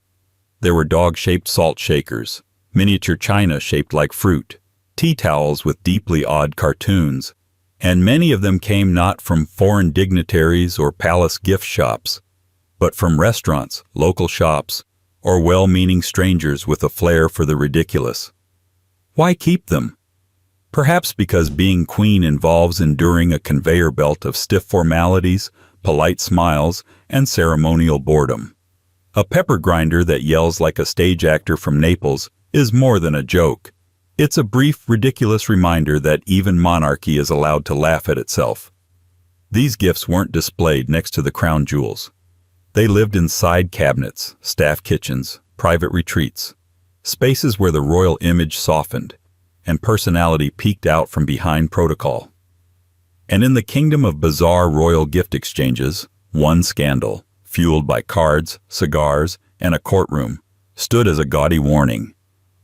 There were dog-shaped salt shakers, miniature china shaped like fruit, tea towels with deeply odd cartoons, and many of them came not from foreign dignitaries or palace gift shops, but from restaurants, local shops, or well-meaning strangers with a flair for the ridiculous. Why keep them? Perhaps because being queen involves enduring a conveyor belt of stiff formalities, polite smiles, and ceremonial boredom. A pepper grinder that yells like a stage actor from Naples is more than a joke. It's a brief, ridiculous reminder that even monarchy is allowed to laugh at itself. These gifts weren't displayed next to the crown jewels. They lived in side cabinets, staff kitchens, private retreats, spaces where the royal image softened and personality peeked out from behind protocol. And in the kingdom of bizarre royal gift exchanges, one scandal, fueled by cards, cigars, and a courtroom, stood as a gaudy warning.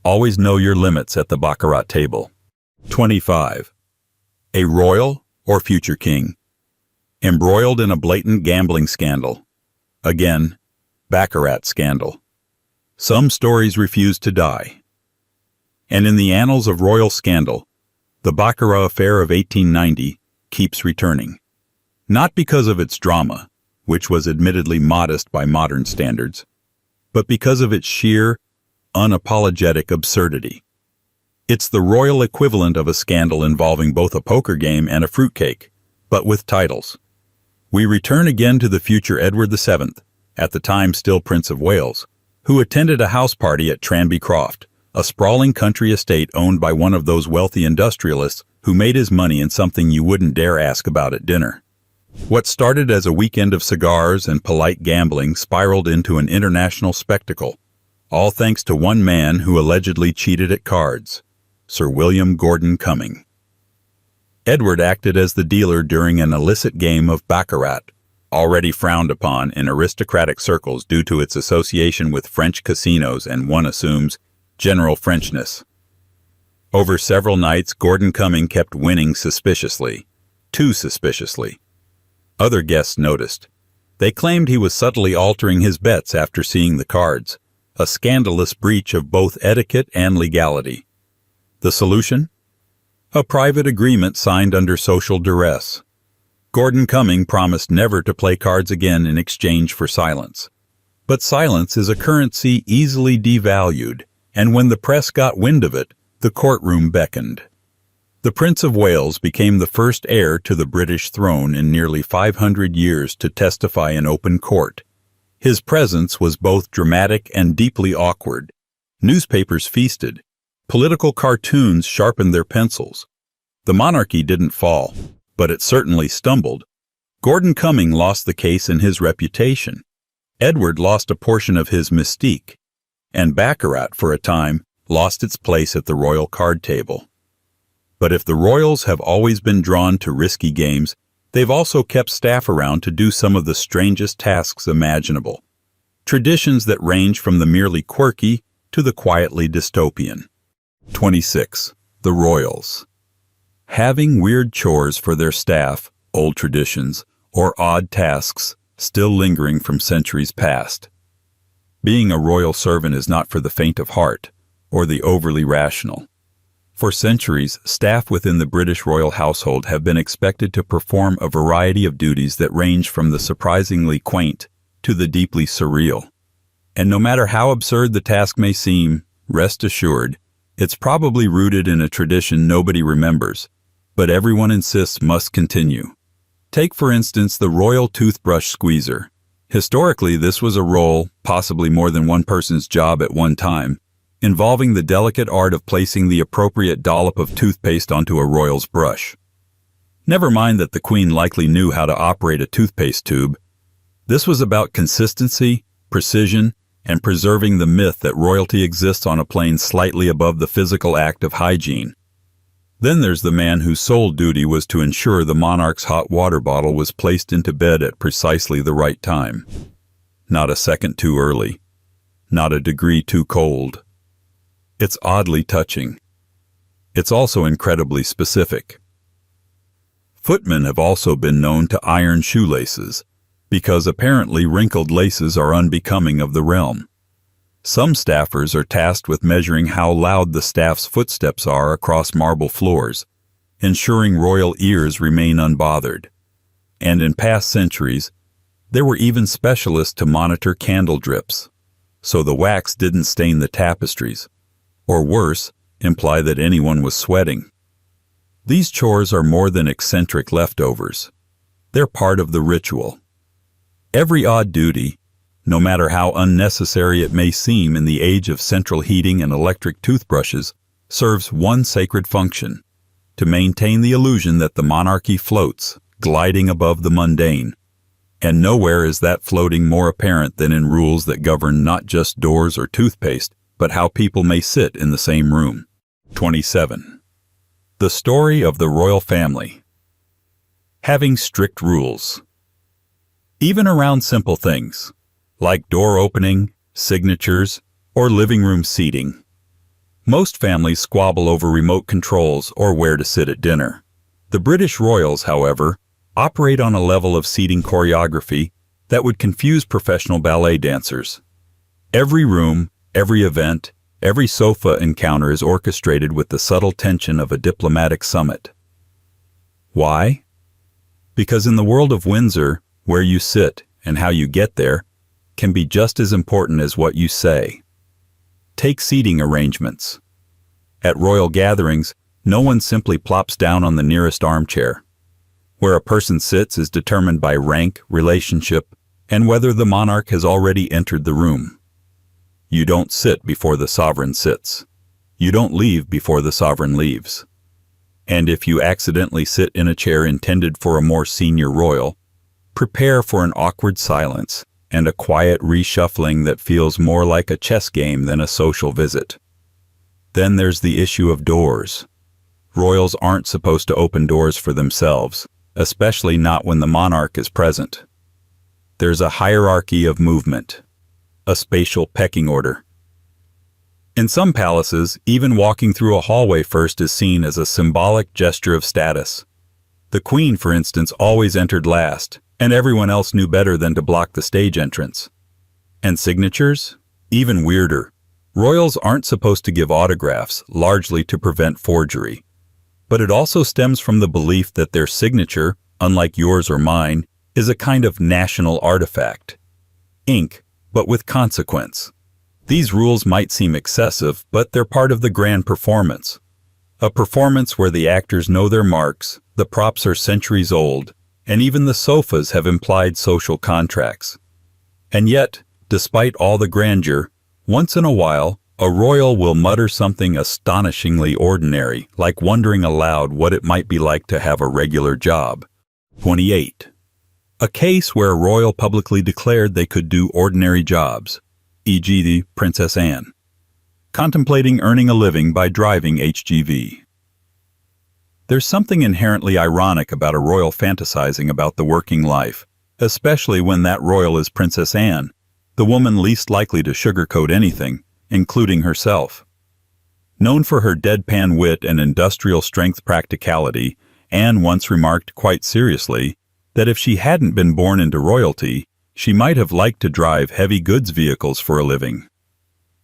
Always know your limits at the Baccarat table. 25. A royal or future king. Embroiled in a blatant gambling scandal. Again, Baccarat scandal. Some stories refuse to die. And in the annals of royal scandal, the Baccarat affair of 1890 keeps returning. Not because of its drama, which was admittedly modest by modern standards, but because of its sheer, unapologetic absurdity. It's the royal equivalent of a scandal involving both a poker game and a fruitcake, but with titles. We return again to the future Edward VII, at the time still Prince of Wales, who attended a house party at Tranby Croft, a sprawling country estate owned by one of those wealthy industrialists who made his money in something you wouldn't dare ask about at dinner. What started as a weekend of cigars and polite gambling spiraled into an international spectacle, all thanks to one man who allegedly cheated at cards, Sir William Gordon Cumming. Edward acted as the dealer during an illicit game of Baccarat, already frowned upon in aristocratic circles due to its association with French casinos and, one assumes, general Frenchness. Over several nights, Gordon Cumming kept winning suspiciously, too suspiciously. Other guests noticed. They claimed he was subtly altering his bets after seeing the cards, a scandalous breach of both etiquette and legality. The solution? A private agreement signed under social duress. Gordon Cumming promised never to play cards again in exchange for silence. But silence is a currency easily devalued, and when the press got wind of it, the courtroom beckoned. The Prince of Wales became the first heir to the British throne in nearly 500 years to testify in open court. His presence was both dramatic and deeply awkward. Newspapers feasted. Political cartoons sharpened their pencils. The monarchy didn't fall, but it certainly stumbled. Gordon Cumming lost the case and his reputation. Edward lost a portion of his mystique. And Baccarat, for a time, lost its place at the royal card table. But if the royals have always been drawn to risky games, they've also kept staff around to do some of the strangest tasks imaginable. Traditions that range from the merely quirky to the quietly dystopian. 26. The royals. Having weird chores for their staff, old traditions, or odd tasks still lingering from centuries past. Being a royal servant is not for the faint of heart, or the overly rational. For centuries, staff within the British royal household have been expected to perform a variety of duties that range from the surprisingly quaint to the deeply surreal. And no matter how absurd the task may seem, rest assured, it's probably rooted in a tradition nobody remembers, but everyone insists must continue. Take, for instance, the royal toothbrush squeezer. Historically, this was a role, possibly more than one person's job at one time, involving the delicate art of placing the appropriate dollop of toothpaste onto a royal's brush. Never mind that the queen likely knew how to operate a toothpaste tube. This was about consistency, precision, and preserving the myth that royalty exists on a plane slightly above the physical act of hygiene. Then there's the man whose sole duty was to ensure the monarch's hot water bottle was placed into bed at precisely the right time. Not a second too early. Not a degree too cold. It's oddly touching. It's also incredibly specific. Footmen have also been known to iron shoelaces, because apparently wrinkled laces are unbecoming of the realm. Some staffers are tasked with measuring how loud the staff's footsteps are across marble floors, ensuring royal ears remain unbothered. And in past centuries, there were even specialists to monitor candle drips, so the wax didn't stain the tapestries, or worse, imply that anyone was sweating. These chores are more than eccentric leftovers. They're part of the ritual. Every odd duty, no matter how unnecessary it may seem in the age of central heating and electric toothbrushes, serves one sacred function: to maintain the illusion that the monarchy floats, gliding above the mundane. And nowhere is that floating more apparent than in rules that govern not just doors or toothpaste, but how people may sit in the same room. 27. The story of the royal family. Having strict rules. Even around simple things, like door opening, signatures, or living room seating. Most families squabble over remote controls or where to sit at dinner. The British royals, however, operate on a level of seating choreography that would confuse professional ballet dancers. Every room, every event, every sofa encounter is orchestrated with the subtle tension of a diplomatic summit. Why? Because in the world of Windsor, where you sit and how you get there can be just as important as what you say. Take seating arrangements. At royal gatherings, no one simply plops down on the nearest armchair. Where a person sits is determined by rank, relationship, and whether the monarch has already entered the room. You don't sit before the sovereign sits. You don't leave before the sovereign leaves. And if you accidentally sit in a chair intended for a more senior royal, prepare for an awkward silence and a quiet reshuffling that feels more like a chess game than a social visit. Then there's the issue of doors. Royals aren't supposed to open doors for themselves, especially not when the monarch is present. There's a hierarchy of movement, a spatial pecking order. In some palaces, even walking through a hallway first is seen as a symbolic gesture of status. The Queen, for instance, always entered last, and everyone else knew better than to block the stage entrance. And signatures? Even weirder. Royals aren't supposed to give autographs, largely to prevent forgery. But it also stems from the belief that their signature, unlike yours or mine, is a kind of national artifact. Ink, but with consequence. These rules might seem excessive, but they're part of the grand performance. A performance where the actors know their marks, the props are centuries old, and even the sofas have implied social contracts. And yet, despite all the grandeur, once in a while, a royal will mutter something astonishingly ordinary, like wondering aloud what it might be like to have a regular job. 28. A case where a royal publicly declared they could do ordinary jobs, e.g. the Princess Anne, contemplating earning a living by driving HGV. There's something inherently ironic about a royal fantasizing about the working life, especially when that royal is Princess Anne, the woman least likely to sugarcoat anything, including herself. Known for her deadpan wit and industrial strength practicality, Anne once remarked quite seriously that if she hadn't been born into royalty, she might have liked to drive heavy goods vehicles for a living.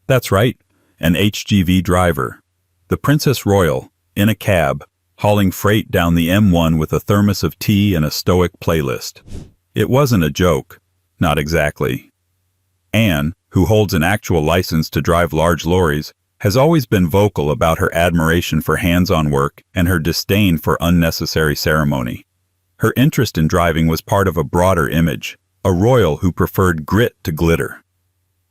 That's right, an HGV driver. The Princess Royal, in a cab, hauling freight down the M1 with a thermos of tea and a stoic playlist. It wasn't a joke. Not exactly. Anne, who holds an actual license to drive large lorries, has always been vocal about her admiration for hands-on work and her disdain for unnecessary ceremony. Her interest in driving was part of a broader image, a royal who preferred grit to glitter.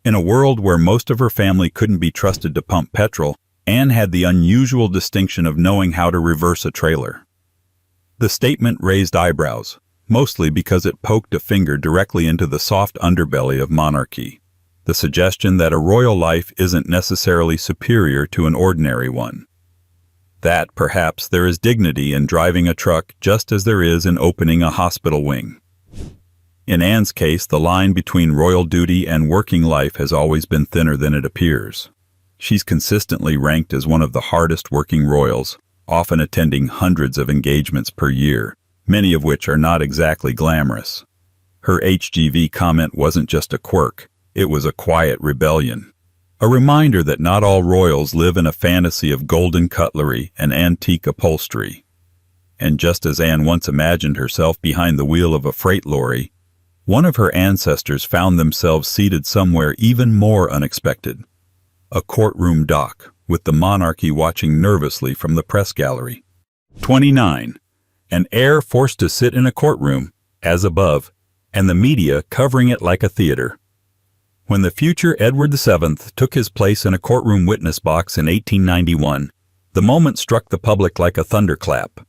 In a world where most of her family couldn't be trusted to pump petrol, Anne had the unusual distinction of knowing how to reverse a trailer. The statement raised eyebrows, mostly because it poked a finger directly into the soft underbelly of monarchy, the suggestion that a royal life isn't necessarily superior to an ordinary one. That, perhaps, there is dignity in driving a truck just as there is in opening a hospital wing. In Anne's case, the line between royal duty and working life has always been thinner than it appears. She's consistently ranked as one of the hardest working royals, often attending hundreds of engagements per year, many of which are not exactly glamorous. Her HGV comment wasn't just a quirk, it was a quiet rebellion. A reminder that not all royals live in a fantasy of golden cutlery and antique upholstery. And just as Anne once imagined herself behind the wheel of a freight lorry, one of her ancestors found themselves seated somewhere even more unexpected. A courtroom dock, with the monarchy watching nervously from the press gallery. 29. An heir forced to sit in a courtroom, as above, and the media covering it like a theater. When the future Edward VII took his place in a courtroom witness box in 1891, the moment struck the public like a thunderclap.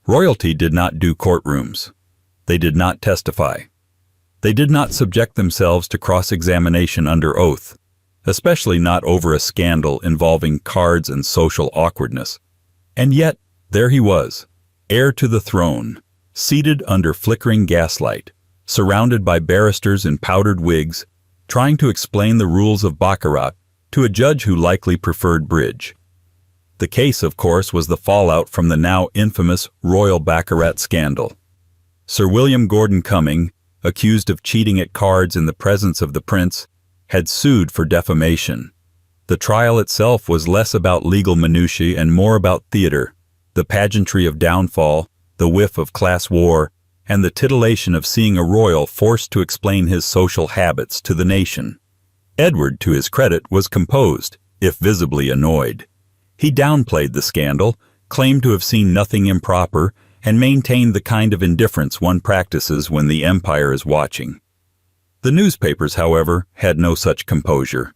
Royalty did not do courtrooms. They did not testify. They did not subject themselves to cross-examination under oath, especially not over a scandal involving cards and social awkwardness. And yet, there he was, heir to the throne, seated under flickering gaslight, surrounded by barristers in powdered wigs, trying to explain the rules of Baccarat to a judge who likely preferred bridge. The case, of course, was the fallout from the now infamous Royal Baccarat scandal. Sir William Gordon Cumming, accused of cheating at cards in the presence of the prince, had sued for defamation. The trial itself was less about legal minutiae and more about theater, the pageantry of downfall, the whiff of class war, and the titillation of seeing a royal forced to explain his social habits to the nation. Edward, to his credit, was composed, if visibly annoyed. He downplayed the scandal, claimed to have seen nothing improper, and maintained the kind of indifference one practices when the empire is watching. The newspapers, however, had no such composure.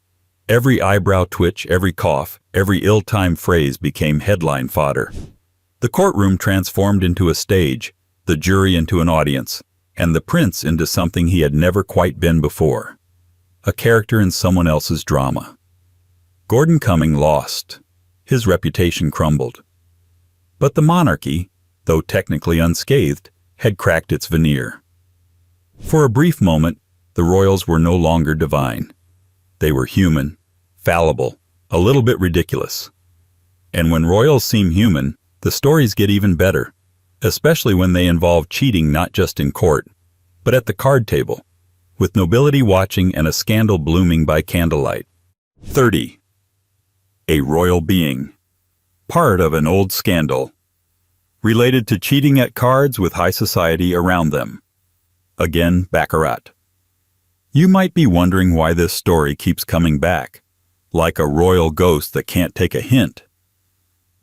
Every eyebrow twitch, every cough, every ill-timed phrase became headline fodder. The courtroom transformed into a stage, the jury into an audience, and the prince into something he had never quite been before. A character in someone else's drama. Gordon Cumming lost. His reputation crumbled. But the monarchy, though technically unscathed, had cracked its veneer. For a brief moment, the royals were no longer divine. They were human, fallible, a little bit ridiculous. And when royals seem human, the stories get even better, especially when they involve cheating not just in court, but at the card table, with nobility watching and a scandal blooming by candlelight. 30. A royal being. Part of an old scandal. Related to cheating at cards with high society around them. Again, Baccarat. You might be wondering why this story keeps coming back, like a royal ghost that can't take a hint.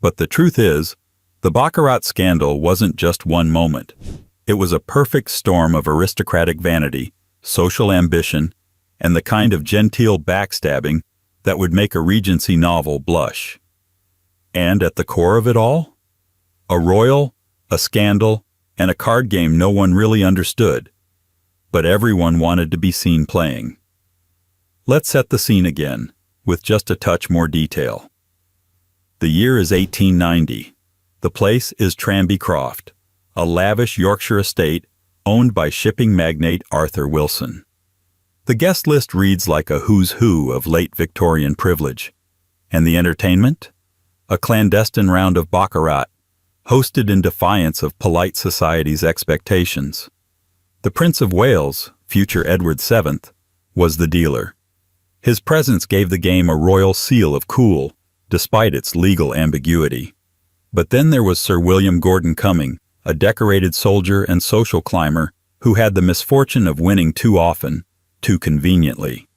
But the truth is, the Baccarat scandal wasn't just one moment. It was a perfect storm of aristocratic vanity, social ambition, and the kind of genteel backstabbing that would make a Regency novel blush. And at the core of it all? A royal, a scandal, and a card game no one really understood, but everyone wanted to be seen playing. Let's set the scene again, with just a touch more detail. The year is 1890. The place is Tranby Croft, a lavish Yorkshire estate owned by shipping magnate Arthur Wilson. The guest list reads like a who's who of late Victorian privilege. And the entertainment? A clandestine round of Baccarat, hosted in defiance of polite society's expectations. The Prince of Wales, future Edward VII, was the dealer. His presence gave the game a royal seal of cool, despite its legal ambiguity. But then there was Sir William Gordon Cumming, a decorated soldier and social climber who had the misfortune of winning too often, too conveniently.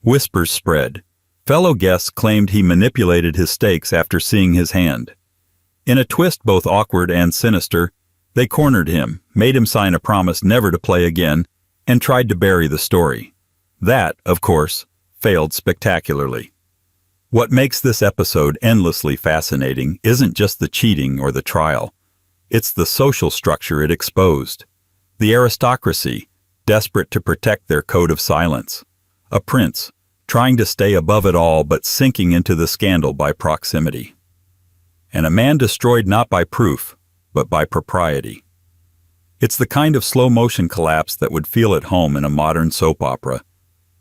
Whispers spread. Fellow guests claimed he manipulated his stakes after seeing his hand. In a twist both awkward and sinister, they cornered him, made him sign a promise never to play again, and tried to bury the story. That, of course, failed spectacularly. What makes this episode endlessly fascinating isn't just the cheating or the trial. It's the social structure it exposed. The aristocracy, desperate to protect their code of silence. A prince, trying to stay above it all but sinking into the scandal by proximity. And a man destroyed not by proof, but by propriety. It's the kind of slow-motion collapse that would feel at home in a modern soap opera.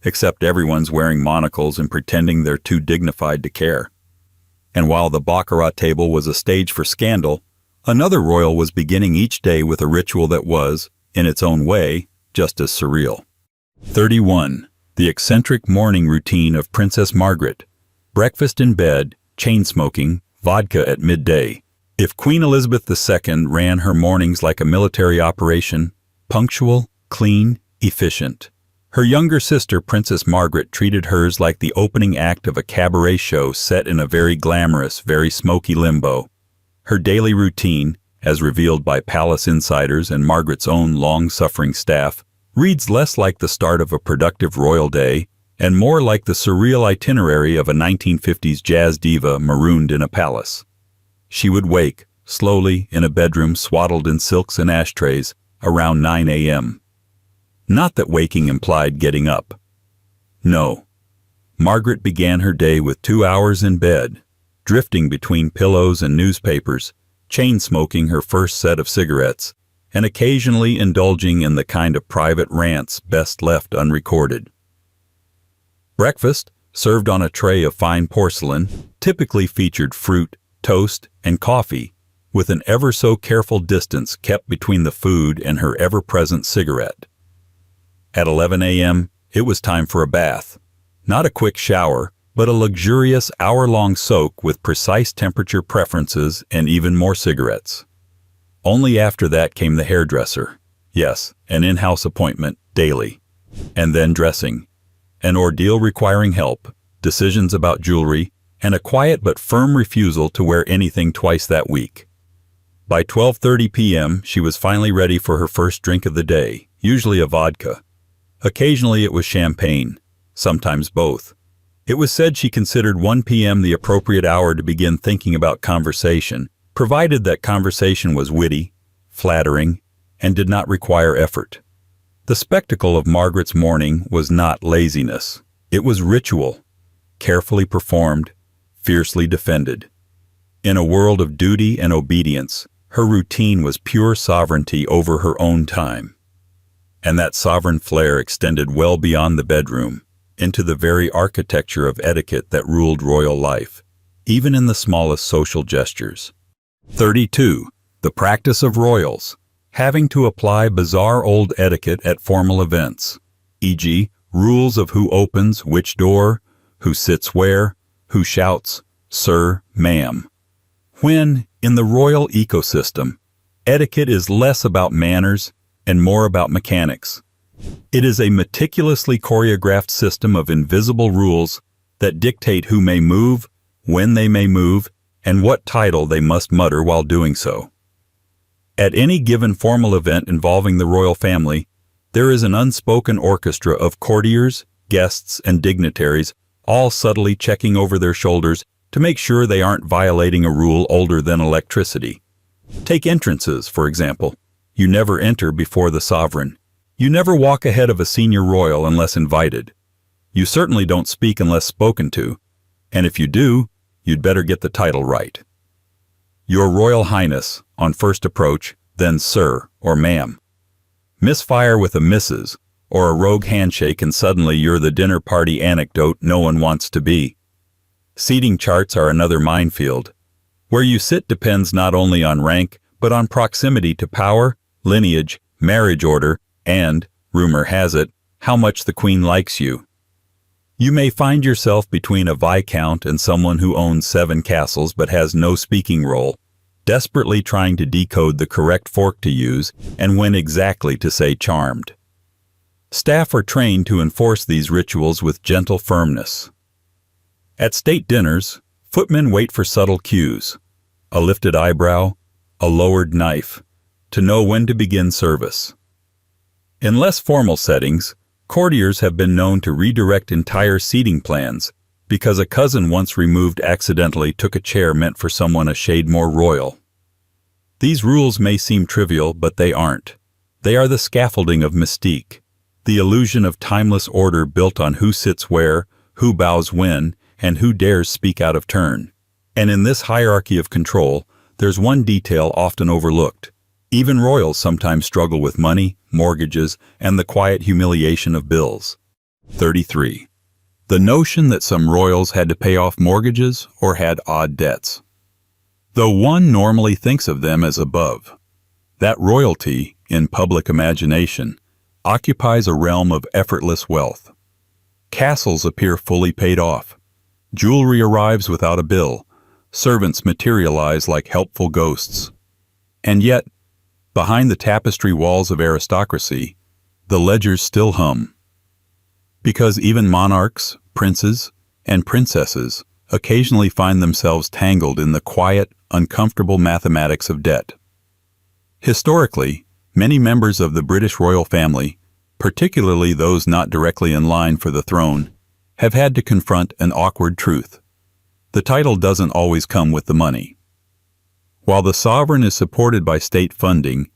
except everyone's wearing monocles and pretending they're too dignified to care. And while the Baccarat table was a stage for scandal, another royal was beginning each day with a ritual that was, in its own way, just as surreal. 31. The eccentric morning routine of Princess Margaret. Breakfast in bed, chain-smoking, vodka at midday. If Queen Elizabeth II ran her mornings like a military operation, punctual, clean, efficient, her younger sister Princess Margaret treated hers like the opening act of a cabaret show set in a very glamorous, very smoky limbo. Her daily routine, as revealed by palace insiders and Margaret's own long-suffering staff, reads less like the start of a productive royal day and more like the surreal itinerary of a 1950s jazz diva marooned in a palace. She would wake, slowly, in a bedroom swaddled in silks and ashtrays, around 9 a.m. Not that waking implied getting up. No. Margaret began her day with 2 hours in bed, drifting between pillows and newspapers, chain-smoking her first set of cigarettes, and occasionally indulging in the kind of private rants best left unrecorded. Breakfast, served on a tray of fine porcelain, typically featured fruit, toast, and coffee, with an ever-so-careful distance kept between the food and her ever-present cigarette. At 11 a.m., it was time for a bath. Not a quick shower, but a luxurious hour-long soak with precise temperature preferences and even more cigarettes. Only after that came the hairdresser. Yes, an in-house appointment, daily. And then dressing. An ordeal requiring help, decisions about jewelry, and a quiet but firm refusal to wear anything twice that week. By 12:30 p.m., she was finally ready for her first drink of the day, usually a vodka. Occasionally it was champagne, sometimes both. It was said she considered 1 p.m. the appropriate hour to begin thinking about conversation, provided that conversation was witty, flattering, and did not require effort. The spectacle of Margaret's morning was not laziness. It was ritual, carefully performed, fiercely defended. In a world of duty and obedience, her routine was pure sovereignty over her own time. And that sovereign flair extended well beyond the bedroom, into the very architecture of etiquette that ruled royal life, even in the smallest social gestures. 32. The practice of royals, having to apply bizarre old etiquette at formal events, e.g., rules of who opens which door, who sits where, who shouts, "Sir, ma'am." When, in the royal ecosystem, etiquette is less about manners and more about mechanics. It is a meticulously choreographed system of invisible rules that dictate who may move, when they may move, and what title they must mutter while doing so. At any given formal event involving the royal family, there is an unspoken orchestra of courtiers, guests, and dignitaries, all subtly checking over their shoulders to make sure they aren't violating a rule older than electricity. Take entrances, for example. You never enter before the sovereign. You never walk ahead of a senior royal unless invited. You certainly don't speak unless spoken to, and if you do, you'd better get the title right. Your Royal Highness, on first approach, then Sir or Ma'am. Misfire with a Mrs. or a rogue handshake and suddenly you're the dinner party anecdote no one wants to be. Seating charts are another minefield. Where you sit depends not only on rank, but on proximity to power, lineage, marriage order, and, rumor has it, how much the Queen likes you. You may find yourself between a viscount and someone who owns 7 castles but has no speaking role, desperately trying to decode the correct fork to use and when exactly to say charmed. Staff are trained to enforce these rituals with gentle firmness. At state dinners, footmen wait for subtle cues, a lifted eyebrow, a lowered knife, to know when to begin service. In less formal settings, courtiers have been known to redirect entire seating plans because a cousin once removed accidentally took a chair meant for someone a shade more royal. These rules may seem trivial, but they aren't. They are the scaffolding of mystique, the illusion of timeless order built on who sits where, who bows when, and who dares speak out of turn. And in this hierarchy of control, there's one detail often overlooked. Even royals sometimes struggle with money, mortgages, and the quiet humiliation of bills. 33. The notion that some royals had to pay off mortgages or had odd debts. Though one normally thinks of them as above, that royalty, in public imagination, occupies a realm of effortless wealth. Castles appear fully paid off. Jewelry arrives without a bill. Servants materialize like helpful ghosts. And yet, behind the tapestry walls of aristocracy, the ledgers still hum. Because even monarchs, princes, and princesses occasionally find themselves tangled in the quiet, uncomfortable mathematics of debt. Historically, many members of the British royal family, particularly those not directly in line for the throne, have had to confront an awkward truth. The title doesn't always come with the money. While the sovereign is supported by state funding,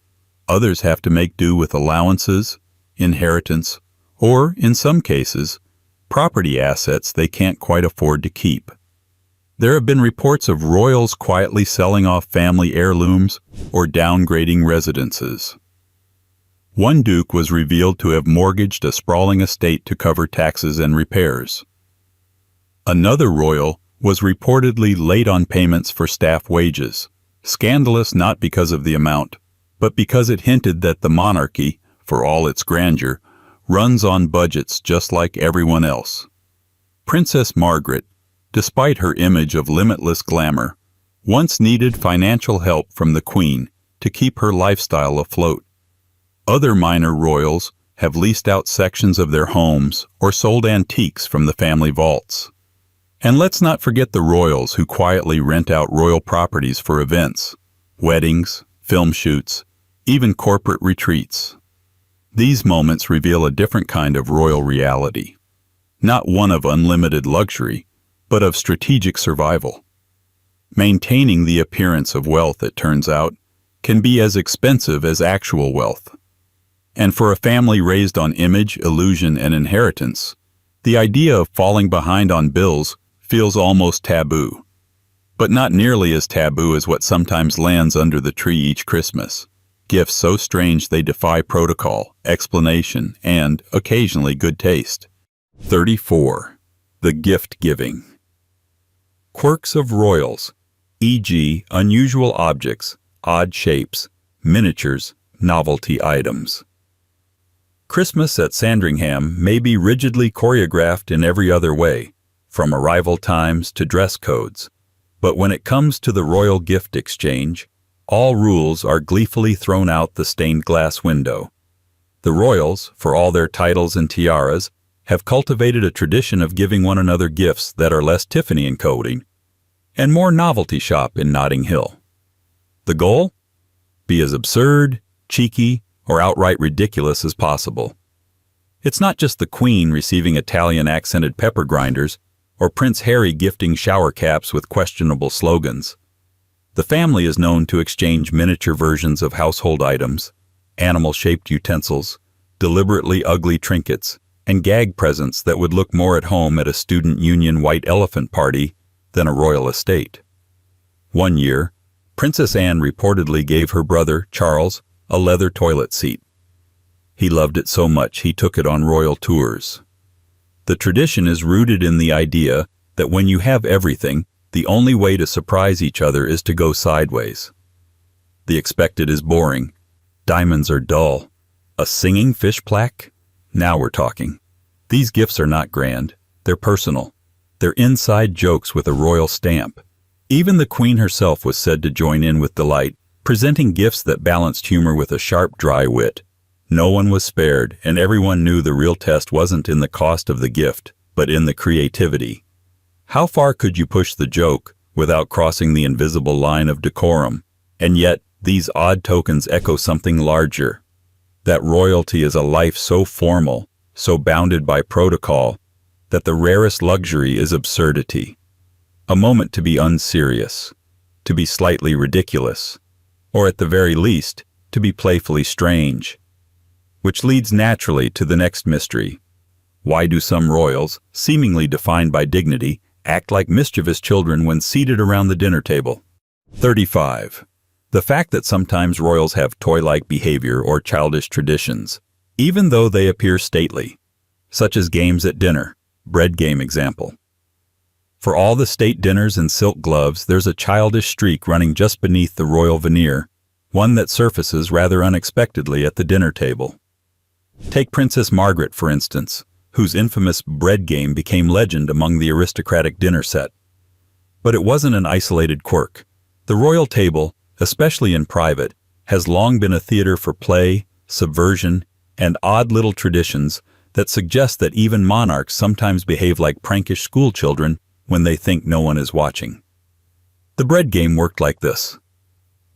others have to make do with allowances, inheritance, or, in some cases, property assets they can't quite afford to keep. There have been reports of royals quietly selling off family heirlooms or downgrading residences. One duke was revealed to have mortgaged a sprawling estate to cover taxes and repairs. Another royal was reportedly late on payments for staff wages, scandalous not because of the amount, but because it hinted that the monarchy, for all its grandeur, runs on budgets just like everyone else. Princess Margaret, despite her image of limitless glamour, once needed financial help from the Queen to keep her lifestyle afloat. Other minor royals have leased out sections of their homes or sold antiques from the family vaults. And let's not forget the royals who quietly rent out royal properties for events, weddings, film shoots, even corporate retreats. These moments reveal a different kind of royal reality, not one of unlimited luxury, but of strategic survival. Maintaining the appearance of wealth, it turns out, can be as expensive as actual wealth. And for a family raised on image, illusion, and inheritance, the idea of falling behind on bills feels almost taboo. But not nearly as taboo as what sometimes lands under the tree each Christmas. Gifts so strange they defy protocol, explanation, and, occasionally, good taste. 34. The gift giving. Quirks of royals, e.g., unusual objects, odd shapes, miniatures, novelty items. Christmas at Sandringham may be rigidly choreographed in every other way, from arrival times to dress codes. But when it comes to the royal gift exchange, all rules are gleefully thrown out the stained glass window. The royals, for all their titles and tiaras, have cultivated a tradition of giving one another gifts that are less Tiffany & Co.ing and more novelty shop in Notting Hill. The goal? Be as absurd, cheeky, or outright ridiculous as possible. It's not just the Queen receiving Italian-accented pepper grinders or Prince Harry gifting shower caps with questionable slogans. The family is known to exchange miniature versions of household items, animal-shaped utensils, deliberately ugly trinkets, and gag presents that would look more at home at a student union white elephant party than a royal estate. One year, Princess Anne reportedly gave her brother, Charles, a leather toilet seat. He loved it so much he took it on royal tours. The tradition is rooted in the idea that when you have everything, the only way to surprise each other is to go sideways. The expected is boring. Diamonds are dull. A singing fish plaque? Now we're talking. These gifts are not grand. They're personal. They're inside jokes with a royal stamp. Even the Queen herself was said to join in with delight, presenting gifts that balanced humor with a sharp, dry wit. No one was spared, and everyone knew the real test wasn't in the cost of the gift, but in the creativity. How far could you push the joke without crossing the invisible line of decorum? And yet, these odd tokens echo something larger. That royalty is a life so formal, so bounded by protocol, that the rarest luxury is absurdity. A moment to be unserious, to be slightly ridiculous, or at the very least, to be playfully strange. Which leads naturally to the next mystery. Why do some royals, seemingly defined by dignity, act like mischievous children when seated around the dinner table? 35. The fact that sometimes royals have toy-like behavior or childish traditions, even though they appear stately. such as games at dinner, bread game example. For all the state dinners and silk gloves, there's a childish streak running just beneath the royal veneer, one that surfaces rather unexpectedly at the dinner table. Take Princess Margaret, for instance, whose infamous bread game became legend among the aristocratic dinner set. But it wasn't an isolated quirk. The royal table, especially in private, has long been a theater for play, subversion, and odd little traditions that suggest that even monarchs sometimes behave like prankish schoolchildren when they think no one is watching. The bread game worked like this.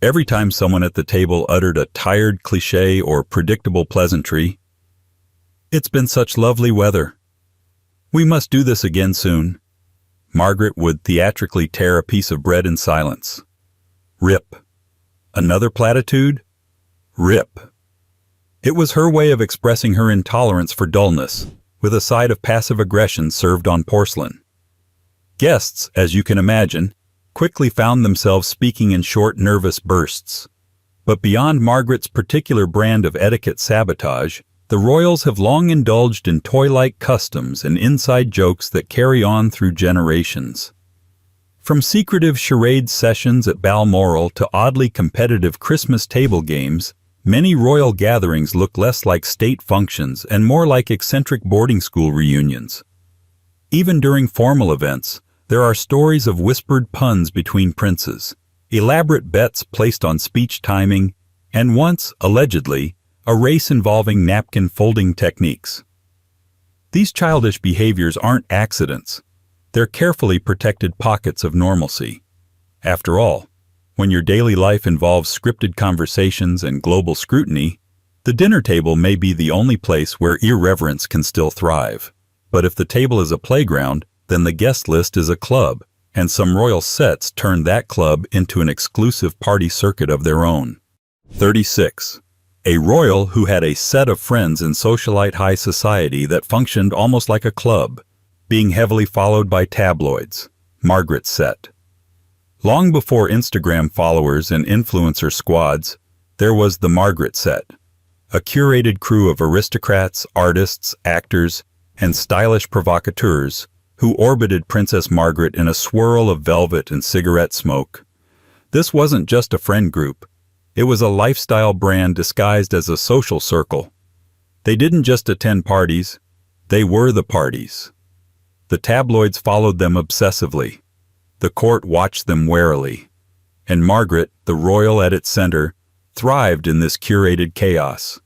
Every time someone at the table uttered a tired cliché or predictable pleasantry, "It's been such lovely weather. We must do this again soon," Margaret would theatrically tear a piece of bread in silence. Rip. Another platitude? Rip. It was her way of expressing her intolerance for dullness, with a side of passive aggression served on porcelain. Guests, as you can imagine, quickly found themselves speaking in short, nervous bursts. But beyond Margaret's particular brand of etiquette sabotage, the royals have long indulged in toy-like customs and inside jokes that carry on through generations. From secretive charade sessions at Balmoral to oddly competitive Christmas table games, many royal gatherings look less like state functions and more like eccentric boarding school reunions. Even during formal events, there are stories of whispered puns between princes, elaborate bets placed on speech timing, and once, allegedly, a race involving napkin folding techniques. These childish behaviors aren't accidents. They're carefully protected pockets of normalcy. After all, when your daily life involves scripted conversations and global scrutiny, the dinner table may be the only place where irreverence can still thrive. But if the table is a playground, then the guest list is a club, and some royal sets turn that club into an exclusive party circuit of their own. 36. A royal who had a set of friends in socialite high society that functioned almost like a club, being heavily followed by tabloids. Margaret's set. Long before Instagram followers and influencer squads, there was the Margaret set, a curated crew of aristocrats, artists, actors, and stylish provocateurs who orbited Princess Margaret in a swirl of velvet and cigarette smoke. This wasn't just a friend group. It was a lifestyle brand disguised as a social circle. They didn't just attend parties, they were the parties. The tabloids followed them obsessively. The court watched them warily. And Margaret, the royal at its center, thrived in this curated chaos.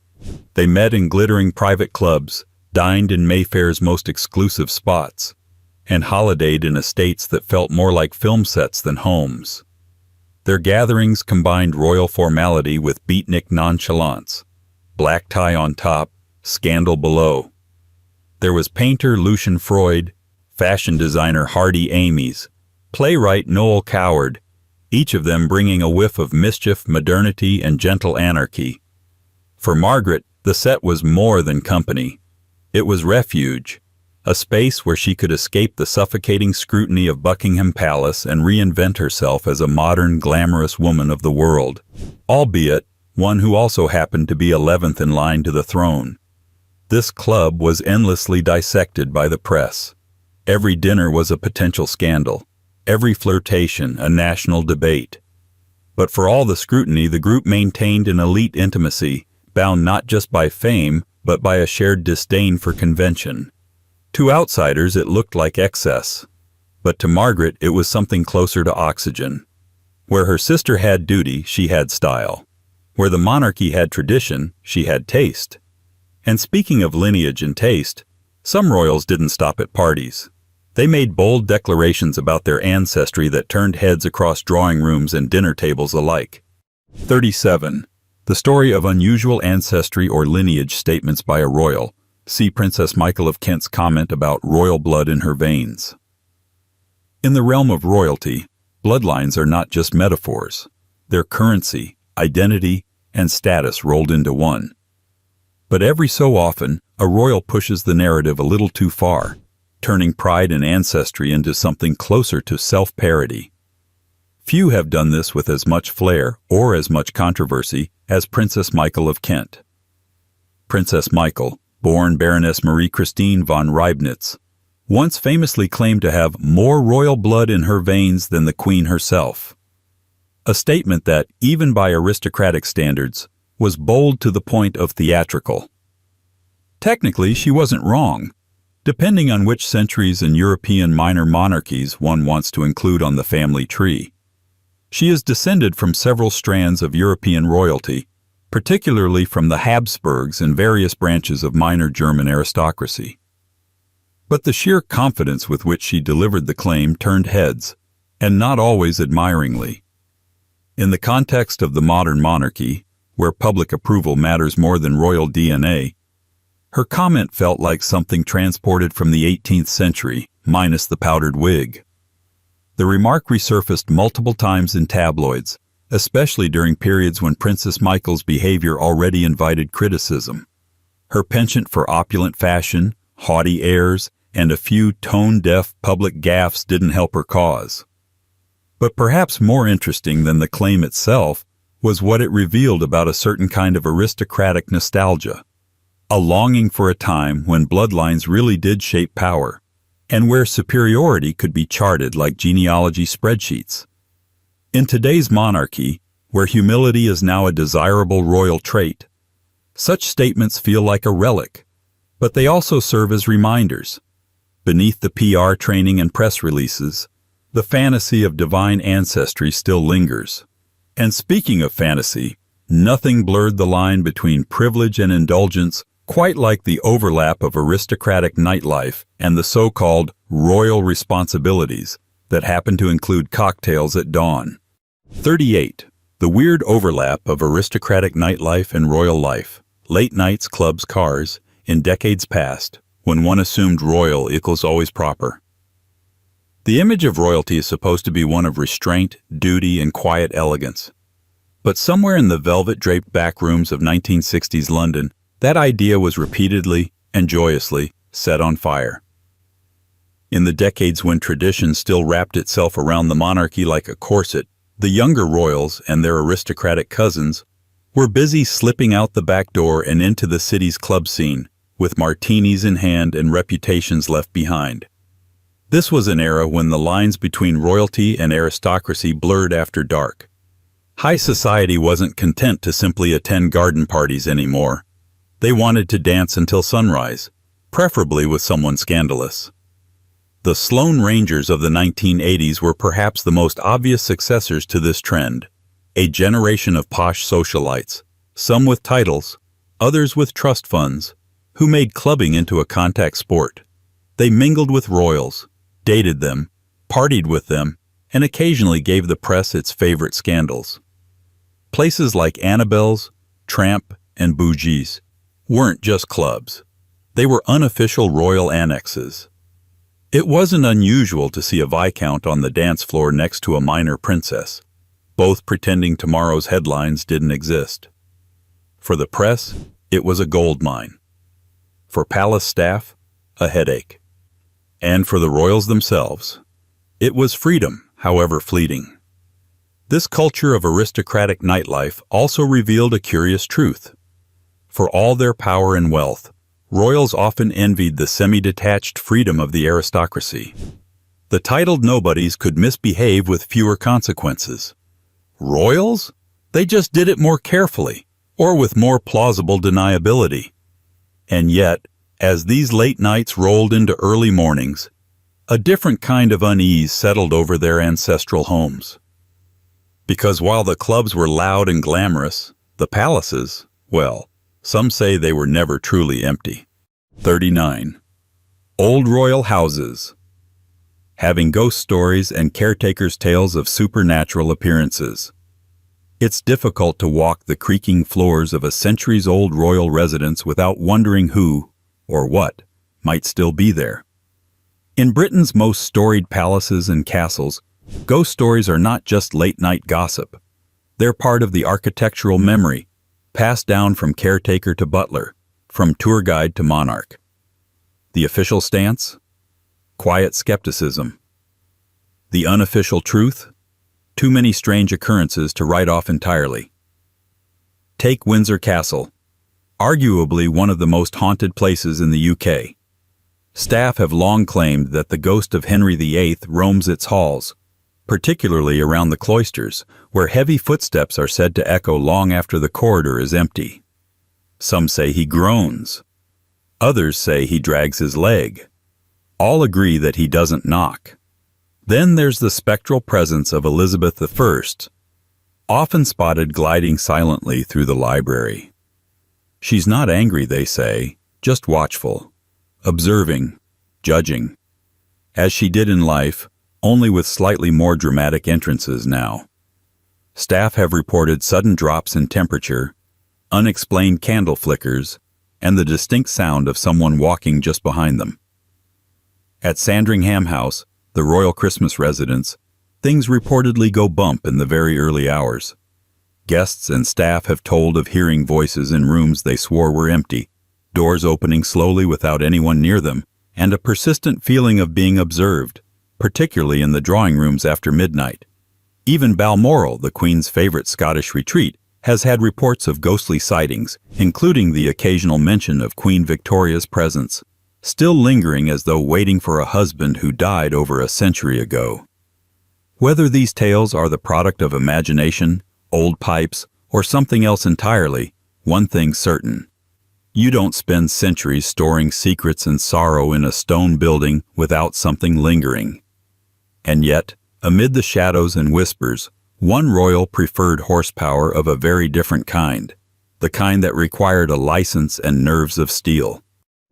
They met in glittering private clubs, dined in Mayfair's most exclusive spots, and holidayed in estates that felt more like film sets than homes. Their gatherings combined royal formality with beatnik nonchalance, black tie on top, scandal below. There was painter Lucian Freud, fashion designer Hardy Amies, playwright Noel Coward, each of them bringing a whiff of mischief, modernity, and gentle anarchy. For Margaret, the set was more than company. It was refuge, a space where she could escape the suffocating scrutiny of Buckingham Palace and reinvent herself as a modern, glamorous woman of the world, albeit one who also happened to be 11th in line to the throne. This club was endlessly dissected by the press. Every dinner was a potential scandal, every flirtation a national debate. But for all the scrutiny, the group maintained an elite intimacy, bound not just by fame, but by a shared disdain for convention. To outsiders, it looked like excess, but to Margaret, it was something closer to oxygen. Where her sister had duty, she had style. Where the monarchy had tradition, she had taste. And speaking of lineage and taste, some royals didn't stop at parties. They made bold declarations about their ancestry that turned heads across drawing rooms and dinner tables alike. 37. The story of unusual ancestry or lineage statements by a royal. See Princess Michael of Kent's comment about royal blood in her veins. In the realm of royalty, bloodlines are not just metaphors. They're currency, identity, and status rolled into one. But every so often, a royal pushes the narrative a little too far, turning pride in ancestry into something closer to self-parody. Few have done this with as much flair or as much controversy as Princess Michael of Kent. Princess Michael, born Baroness Marie Christine von Reibnitz, once famously claimed to have more royal blood in her veins than the Queen herself. A statement that, even by aristocratic standards, was bold to the point of theatrical. Technically, she wasn't wrong, depending on which centuries and European minor monarchies one wants to include on the family tree. She is descended from several strands of European royalty, particularly from the Habsburgs and various branches of minor German aristocracy. But the sheer confidence with which she delivered the claim turned heads, and not always admiringly. In the context of the modern monarchy, where public approval matters more than royal DNA, her comment felt like something transported from the 18th century, minus the powdered wig. The remark resurfaced multiple times in tabloids, especially during periods when Princess Michael's behavior already invited criticism. Her penchant for opulent fashion, haughty airs, and a few tone-deaf public gaffes didn't help her cause. But perhaps more interesting than the claim itself was what it revealed about a certain kind of aristocratic nostalgia, a longing for a time when bloodlines really did shape power, and where superiority could be charted like genealogy spreadsheets. In today's monarchy, where humility is now a desirable royal trait, such statements feel like a relic, but they also serve as reminders. Beneath the PR training and press releases, the fantasy of divine ancestry still lingers. And speaking of fantasy, nothing blurred the line between privilege and indulgence quite like the overlap of aristocratic nightlife and the so-called royal responsibilities that happen to include cocktails at dawn. 38. The weird overlap of aristocratic nightlife and royal life, late nights, clubs, cars, in decades past, when one assumed royal equals always proper. The image of royalty is supposed to be one of restraint, duty, and quiet elegance. But somewhere in the velvet-draped back rooms of 1960s London, that idea was repeatedly and joyously set on fire. In the decades when tradition still wrapped itself around the monarchy like a corset, the younger royals and their aristocratic cousins were busy slipping out the back door and into the city's club scene, with martinis in hand and reputations left behind. This was an era when the lines between royalty and aristocracy blurred after dark. High society wasn't content to simply attend garden parties anymore. They wanted to dance until sunrise, preferably with someone scandalous. The Sloane Rangers of the 1980s were perhaps the most obvious successors to this trend, a generation of posh socialites, some with titles, others with trust funds, who made clubbing into a contact sport. They mingled with royals, dated them, partied with them, and occasionally gave the press its favorite scandals. Places like Annabelle's, Tramp, and Bougie's weren't just clubs. They were unofficial royal annexes. It wasn't unusual to see a viscount on the dance floor next to a minor princess, both pretending tomorrow's headlines didn't exist. For the press, it was a gold mine. For palace staff, a headache. And for the royals themselves, it was freedom, however fleeting. This culture of aristocratic nightlife also revealed a curious truth. For all their power and wealth, royals often envied the semi-detached freedom of the aristocracy. The titled nobodies could misbehave with fewer consequences. Royals? They just did it more carefully, or with more plausible deniability. And yet, as these late nights rolled into early mornings, a different kind of unease settled over their ancestral homes. Because while the clubs were loud and glamorous, the palaces, well, some say they were never truly empty. 39. Old royal houses. Having ghost stories and caretakers' tales of supernatural appearances. It's difficult to walk the creaking floors of a centuries-old royal residence without wondering who, or what, might still be there. In Britain's most storied palaces and castles, ghost stories are not just late-night gossip. They're part of the architectural memory, passed down from caretaker to butler, from tour guide to monarch. The official stance? Quiet skepticism. The unofficial truth? Too many strange occurrences to write off entirely. Take Windsor Castle. arguably one of the most haunted places in the UK. Staff have long claimed that the ghost of Henry VIII roams its halls, particularly around the cloisters, where heavy footsteps are said to echo long after the corridor is empty. Some say he groans. Others say he drags his leg. All agree that he doesn't knock. Then there's the spectral presence of Elizabeth I, often spotted gliding silently through the library. She's not angry, they say, just watchful, observing, judging, as she did in life, only with slightly more dramatic entrances now. Staff have reported sudden drops in temperature, unexplained candle flickers, and the distinct sound of someone walking just behind them. At Sandringham House, the royal Christmas residence, things reportedly go bump in the very early hours. Guests and staff have told of hearing voices in rooms they swore were empty, doors opening slowly without anyone near them, and a persistent feeling of being observed, particularly in the drawing rooms after midnight. Even Balmoral, the Queen's favorite Scottish retreat, has had reports of ghostly sightings, including the occasional mention of Queen Victoria's presence, still lingering as though waiting for a husband who died over a century ago. Whether these tales are the product of imagination, old pipes, or something else entirely, one thing's certain. You don't spend centuries storing secrets and sorrow in a stone building without something lingering. And yet, amid the shadows and whispers, one royal preferred horsepower of a very different kind, the kind that required a license and nerves of steel.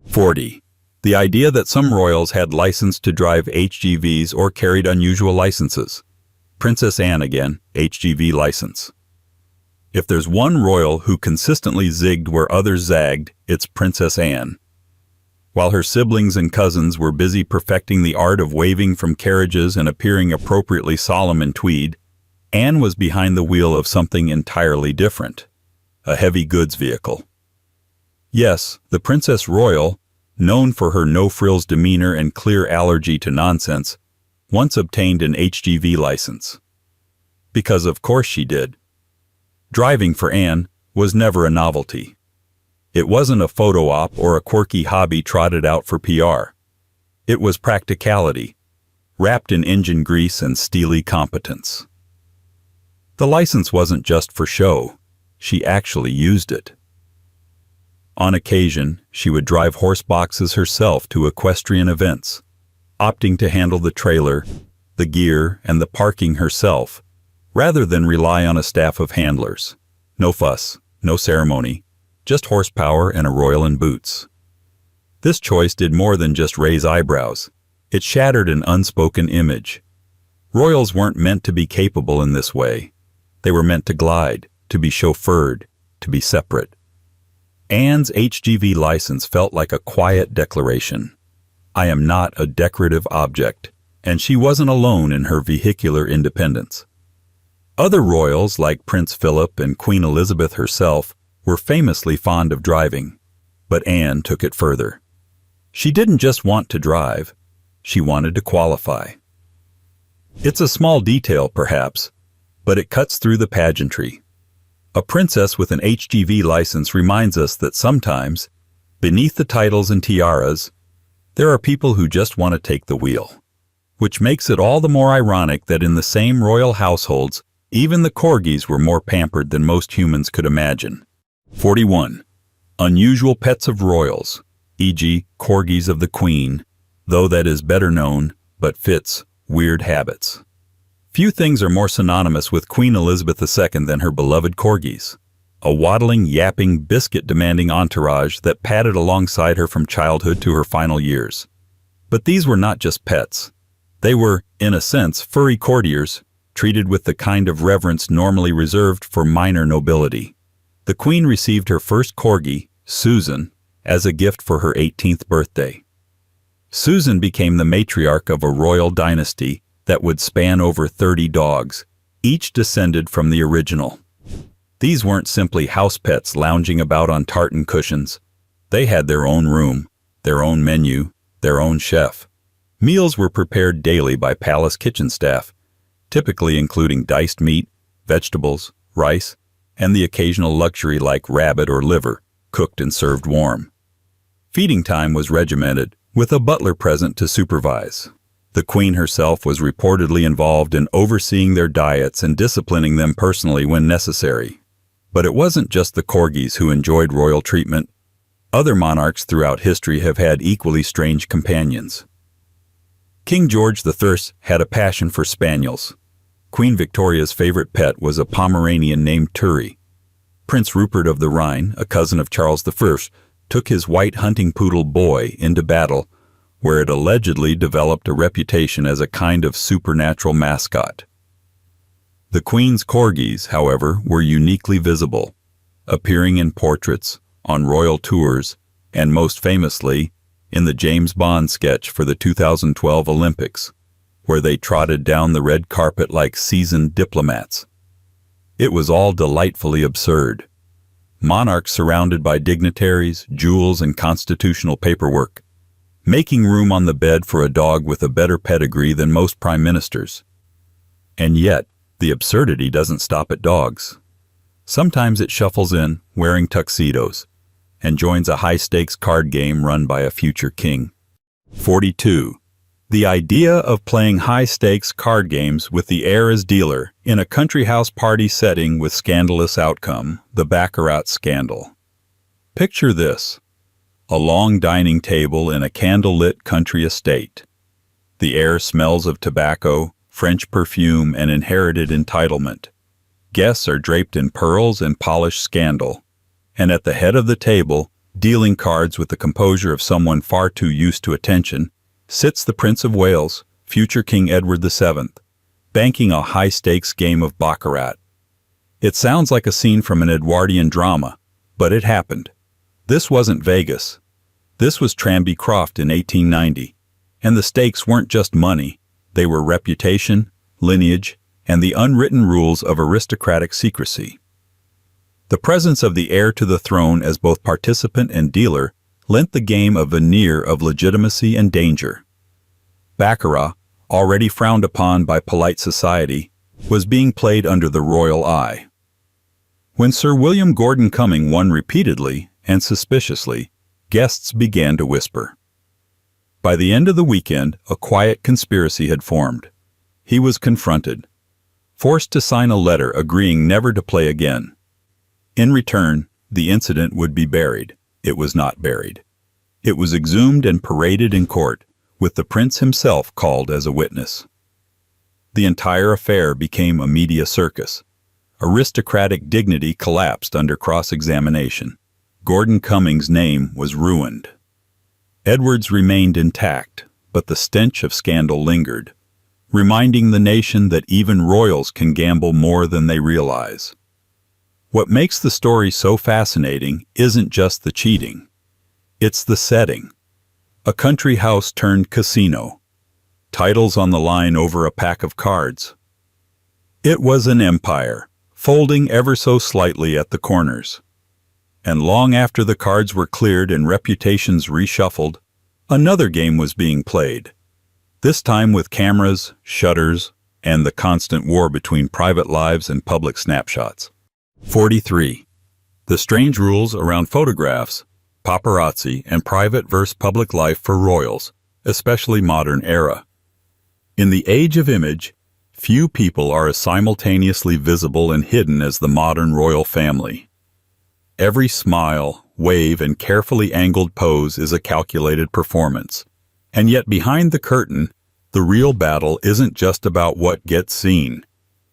40. The idea that some royals had license to drive HGVs or carried unusual licenses. Princess Anne again, HGV license. If there's one royal who consistently zigged where others zagged, it's Princess Anne. While her siblings and cousins were busy perfecting the art of waving from carriages and appearing appropriately solemn in tweed, Anne was behind the wheel of something entirely different, a heavy goods vehicle. Yes, the Princess Royal, known for her no-frills demeanor and clear allergy to nonsense, once obtained an HGV license. Because of course she did. Driving for Anne was never a novelty. It wasn't a photo op or a quirky hobby trotted out for PR. It was practicality, wrapped in engine grease and steely competence. The license wasn't just for show. She actually used it. On occasion, she would drive horse boxes herself to equestrian events, opting to handle the trailer, the gear, and the parking herself, rather than rely on a staff of handlers. No fuss, no ceremony, just horsepower and a royal in boots. This choice did more than just raise eyebrows. It shattered an unspoken image. Royals weren't meant to be capable in this way. They were meant to glide, to be chauffeured, to be separate. Anne's HGV license felt like a quiet declaration. I am not a decorative object, and she wasn't alone in her vehicular independence. Other royals, like Prince Philip and Queen Elizabeth herself, were famously fond of driving, but Anne took it further. She didn't just want to drive, she wanted to qualify. It's a small detail, perhaps, but it cuts through the pageantry. A princess with an HGV license reminds us that sometimes, beneath the titles and tiaras, there are people who just want to take the wheel. Which makes it all the more ironic that in the same royal households, even the corgis were more pampered than most humans could imagine. 41. Unusual pets of royals, e.g. corgis of the Queen, though that is better known, but fits, weird habits. Few things are more synonymous with Queen Elizabeth II than her beloved corgis, a waddling, yapping, biscuit-demanding entourage that padded alongside her from childhood to her final years. But these were not just pets. They were, in a sense, furry courtiers, treated with the kind of reverence normally reserved for minor nobility. The Queen received her first corgi, Susan, as a gift for her 18th birthday. Susan became the matriarch of a royal dynasty that would span over 30 dogs, each descended from the original. These weren't simply house pets lounging about on tartan cushions. They had their own room, their own menu, their own chef. Meals were prepared daily by palace kitchen staff, typically including diced meat, vegetables, rice, and the occasional luxury like rabbit or liver, cooked and served warm. Feeding time was regimented, with a butler present to supervise. The queen herself was reportedly involved in overseeing their diets and disciplining them personally when necessary. But it wasn't just the corgis who enjoyed royal treatment. Other monarchs throughout history have had equally strange companions. King George III had a passion for spaniels. Queen Victoria's favorite pet was a Pomeranian named Turi. Prince Rupert of the Rhine, a cousin of Charles I, took his white hunting poodle Boy into battle, where it allegedly developed a reputation as a kind of supernatural mascot. The Queen's corgis, however, were uniquely visible, appearing in portraits, on royal tours, and most famously, in the James Bond sketch for the 2012 Olympics, where they trotted down the red carpet like seasoned diplomats. It was all delightfully absurd. Monarchs surrounded by dignitaries, jewels, and constitutional paperwork, making room on the bed for a dog with a better pedigree than most prime ministers. And yet, the absurdity doesn't stop at dogs. Sometimes it shuffles in, wearing tuxedos, and joins a high-stakes card game run by a future king. 42. The idea of playing high-stakes card games with the heir as dealer in a country house party setting with scandalous outcome, the Baccarat scandal. Picture this: a long dining table in a candlelit country estate. The air smells of tobacco, French perfume, and inherited entitlement. Guests are draped in pearls and polished scandal. And at the head of the table, dealing cards with the composure of someone far too used to attention, sits the Prince of Wales, future King Edward VII, banking a high-stakes game of Baccarat. It sounds like a scene from an Edwardian drama, but it happened. This wasn't Vegas. This was Tranby Croft in 1890, and the stakes weren't just money, they were reputation, lineage, and the unwritten rules of aristocratic secrecy. The presence of the heir to the throne as both participant and dealer lent the game a veneer of legitimacy and danger. Baccarat, already frowned upon by polite society, was being played under the royal eye. When Sir William Gordon Cumming won repeatedly and suspiciously, guests began to whisper. By the end of the weekend, a quiet conspiracy had formed. He was confronted, forced to sign a letter agreeing never to play again. In return, the incident would be buried. It was not buried. It was exhumed and paraded in court, with the prince himself called as a witness. The entire affair became a media circus. Aristocratic dignity collapsed under cross-examination. Gordon Cumming's name was ruined. Edward's remained intact, but the stench of scandal lingered, reminding the nation that even royals can gamble more than they realize. What makes the story so fascinating isn't just the cheating. It's the setting. A country house turned casino. Titles on the line over a pack of cards. It was an empire, folding ever so slightly at the corners. And long after the cards were cleared and reputations reshuffled, another game was being played. This time with cameras, shutters, and the constant war between private lives and public snapshots. 43. The strange rules around photographs, paparazzi, and private versus public life for royals, especially modern era. In the age of image, few people are as simultaneously visible and hidden as the modern royal family. Every smile, wave, and carefully angled pose is a calculated performance. And yet behind the curtain, the real battle isn't just about what gets seen.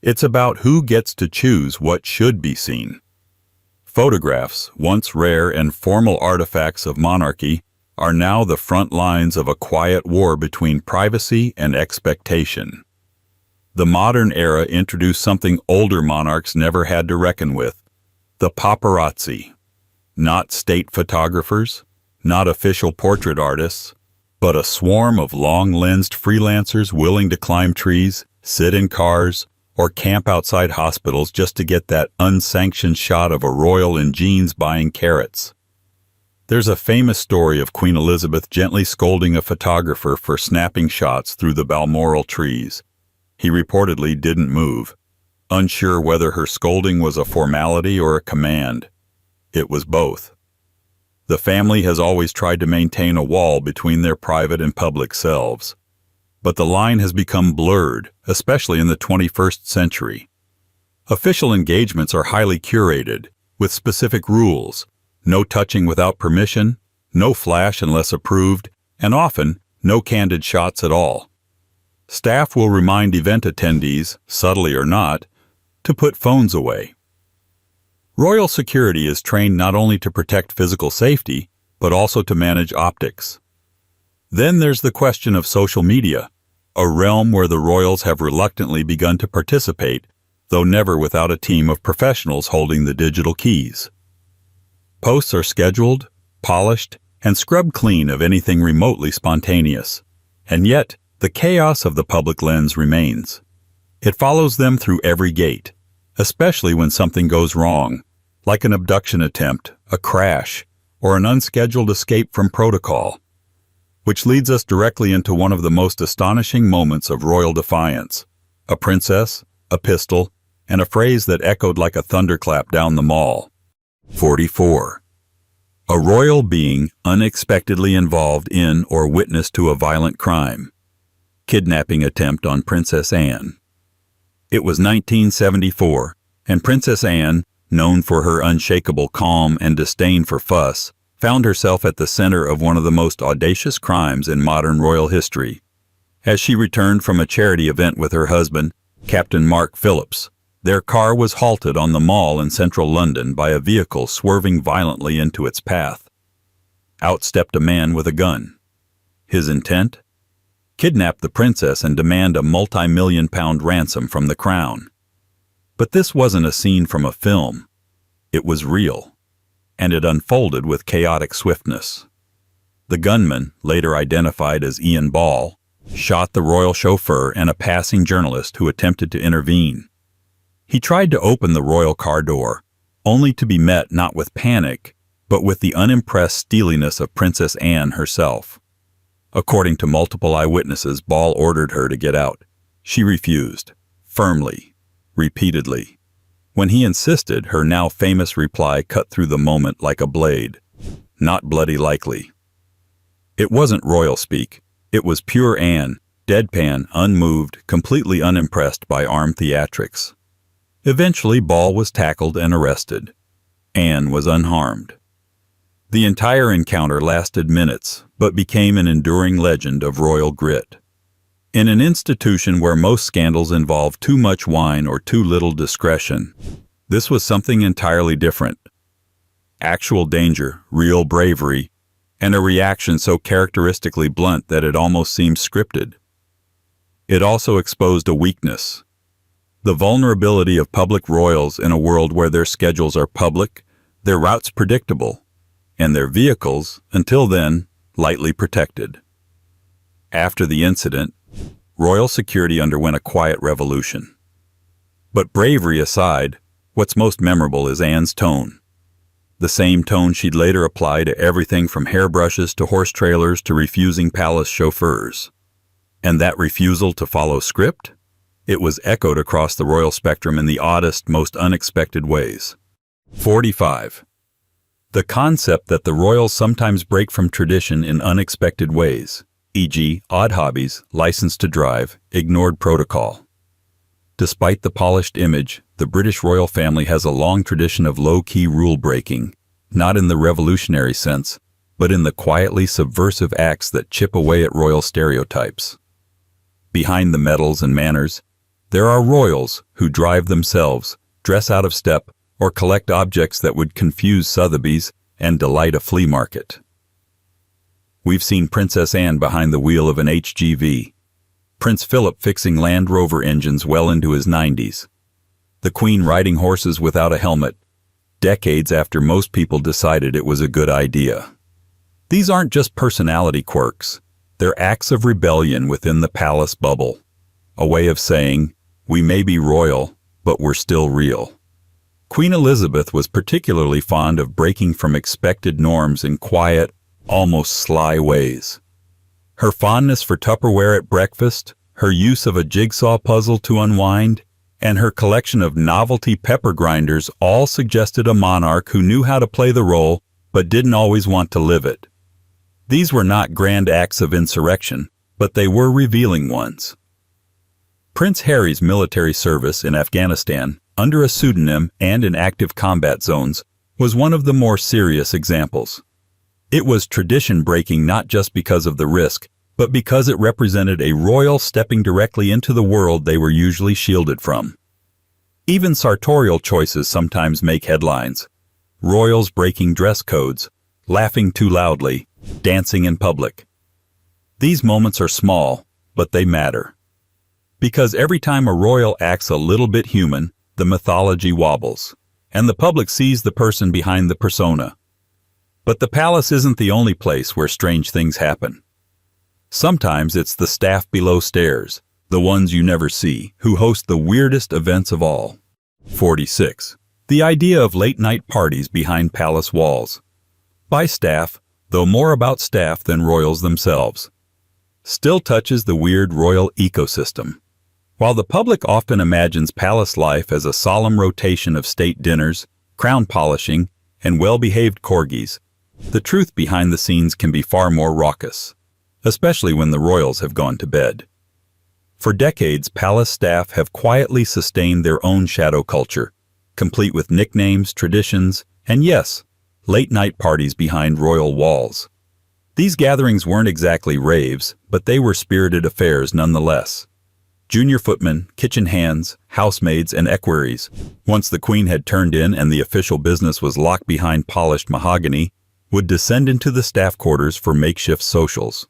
It's about who gets to choose what should be seen. Photographs, once rare and formal artifacts of monarchy, are now the front lines of a quiet war between privacy and expectation. The modern era introduced something older monarchs never had to reckon with: the paparazzi. Not state photographers, not official portrait artists, but a swarm of long-lensed freelancers willing to climb trees, sit in cars, or camp outside hospitals just to get that unsanctioned shot of a royal in jeans buying carrots. There's a famous story of Queen Elizabeth gently scolding a photographer for snapping shots through the Balmoral trees. He reportedly didn't move, unsure whether her scolding was a formality or a command. It was both. The family has always tried to maintain a wall between their private and public selves. But the line has become blurred, especially in the 21st century. Official engagements are highly curated, with specific rules: no touching without permission, no flash unless approved, and often no candid shots at all. Staff will remind event attendees, subtly or not, to put phones away. Royal security is trained not only to protect physical safety, but also to manage optics. Then there's the question of social media, a realm where the royals have reluctantly begun to participate, though never without a team of professionals holding the digital keys. Posts are scheduled, polished, and scrubbed clean of anything remotely spontaneous. And yet, the chaos of the public lens remains. It follows them through every gate, especially when something goes wrong, like an abduction attempt, a crash, or an unscheduled escape from protocol. Which leads us directly into one of the most astonishing moments of royal defiance: a princess, a pistol, and a phrase that echoed like a thunderclap down the mall. 44. A royal being unexpectedly involved in or witness to a violent crime. Kidnapping attempt on Princess Anne. It was 1974, and Princess Anne, known for her unshakable calm and disdain for fuss, found herself at the center of one of the most audacious crimes in modern royal history. As she returned from a charity event with her husband, Captain Mark Phillips, their car was halted on the Mall in central London by a vehicle swerving violently into its path. Out stepped a man with a gun. His intent? Kidnap the princess and demand a multi-million-pound ransom from the crown. But this wasn't a scene from a film. It was real, and it unfolded with chaotic swiftness. The gunman, later identified as Ian Ball, shot the royal chauffeur and a passing journalist who attempted to intervene. He tried to open the royal car door, only to be met not with panic, but with the unimpressed steeliness of Princess Anne herself. According to multiple eyewitnesses, Ball ordered her to get out. She refused, firmly, repeatedly. When he insisted, her now famous reply cut through the moment like a blade. Not bloody likely. It wasn't royal speak. It was pure Anne, deadpan, unmoved, completely unimpressed by armed theatrics. Eventually, Ball was tackled and arrested. Anne was unharmed. The entire encounter lasted minutes, but became an enduring legend of royal grit. In an institution where most scandals involve too much wine or too little discretion, this was something entirely different. Actual danger, real bravery, and a reaction so characteristically blunt that it almost seemed scripted. It also exposed a weakness: the vulnerability of public royals in a world where their schedules are public, their routes predictable, and their vehicles, until then, lightly protected. After the incident, royal security underwent a quiet revolution. But bravery aside, what's most memorable is Anne's tone. The same tone she'd later apply to everything from hairbrushes to horse trailers to refusing palace chauffeurs. And that refusal to follow script? It was echoed across the royal spectrum in the oddest, most unexpected ways. 45. The concept that the royals sometimes break from tradition in unexpected ways, e.g., odd hobbies, license to drive, ignored protocol. Despite the polished image, the British royal family has a long tradition of low-key rule-breaking, not in the revolutionary sense, but in the quietly subversive acts that chip away at royal stereotypes. Behind the medals and manners, there are royals who drive themselves, dress out of step, or collect objects that would confuse Sotheby's and delight a flea market. We've seen Princess Anne behind the wheel of an HGV, Prince Philip fixing Land Rover engines well into his 90s, the Queen riding horses without a helmet, decades after most people decided it was a good idea. These aren't just personality quirks, they're acts of rebellion within the palace bubble, a way of saying, we may be royal, but we're still real. Queen Elizabeth was particularly fond of breaking from expected norms in quiet, almost sly ways. Her fondness for Tupperware at breakfast, her use of a jigsaw puzzle to unwind, and her collection of novelty pepper grinders all suggested a monarch who knew how to play the role but didn't always want to live it. These were not grand acts of insurrection, but they were revealing ones. Prince Harry's military service in Afghanistan, under a pseudonym and in active combat zones, was one of the more serious examples. It was tradition-breaking not just because of the risk, but because it represented a royal stepping directly into the world they were usually shielded from. Even sartorial choices sometimes make headlines. Royals breaking dress codes, laughing too loudly, dancing in public. These moments are small, but they matter. Because every time a royal acts a little bit human, the mythology wobbles, and the public sees the person behind the persona. But the palace isn't the only place where strange things happen. Sometimes it's the staff below stairs, the ones you never see, who host the weirdest events of all. 46. The idea of late-night parties behind palace walls. By staff, though more about staff than royals themselves. Still touches the weird royal ecosystem. While the public often imagines palace life as a solemn rotation of state dinners, crown polishing, and well-behaved corgis, the truth behind the scenes can be far more raucous, especially when the royals have gone to bed. For decades, palace staff have quietly sustained their own shadow culture, complete with nicknames, traditions, and yes, late-night parties behind royal walls. These gatherings weren't exactly raves, but they were spirited affairs nonetheless. Junior footmen, kitchen hands, housemaids, and equerries, once the queen had turned in and the official business was locked behind polished mahogany, would descend into the staff quarters for makeshift socials.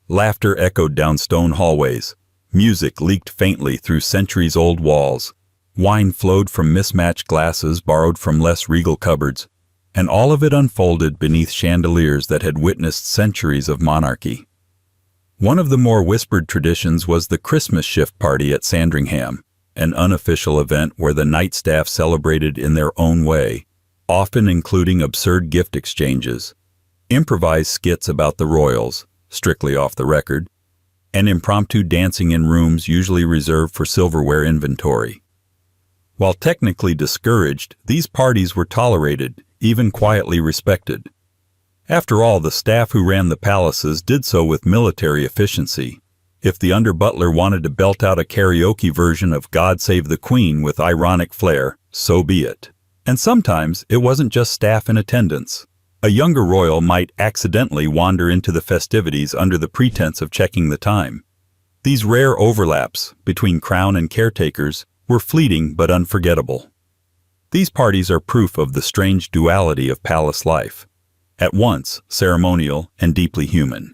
Laughter echoed down stone hallways. Music leaked faintly through centuries-old walls. Wine flowed from mismatched glasses borrowed from less regal cupboards, and all of it unfolded beneath chandeliers that had witnessed centuries of monarchy. One of the more whispered traditions was the Christmas shift party at Sandringham, an unofficial event where the night staff celebrated in their own way, often including absurd gift exchanges, improvised skits about the royals, strictly off the record, and impromptu dancing in rooms usually reserved for silverware inventory. While technically discouraged, these parties were tolerated, even quietly respected. After all, the staff who ran the palaces did so with military efficiency. If the under-butler wanted to belt out a karaoke version of God Save the Queen with ironic flair, so be it. And sometimes it wasn't just staff in attendance. A younger royal might accidentally wander into the festivities under the pretense of checking the time. These rare overlaps between crown and caretakers were fleeting but unforgettable. These parties are proof of the strange duality of palace life, at once ceremonial and deeply human.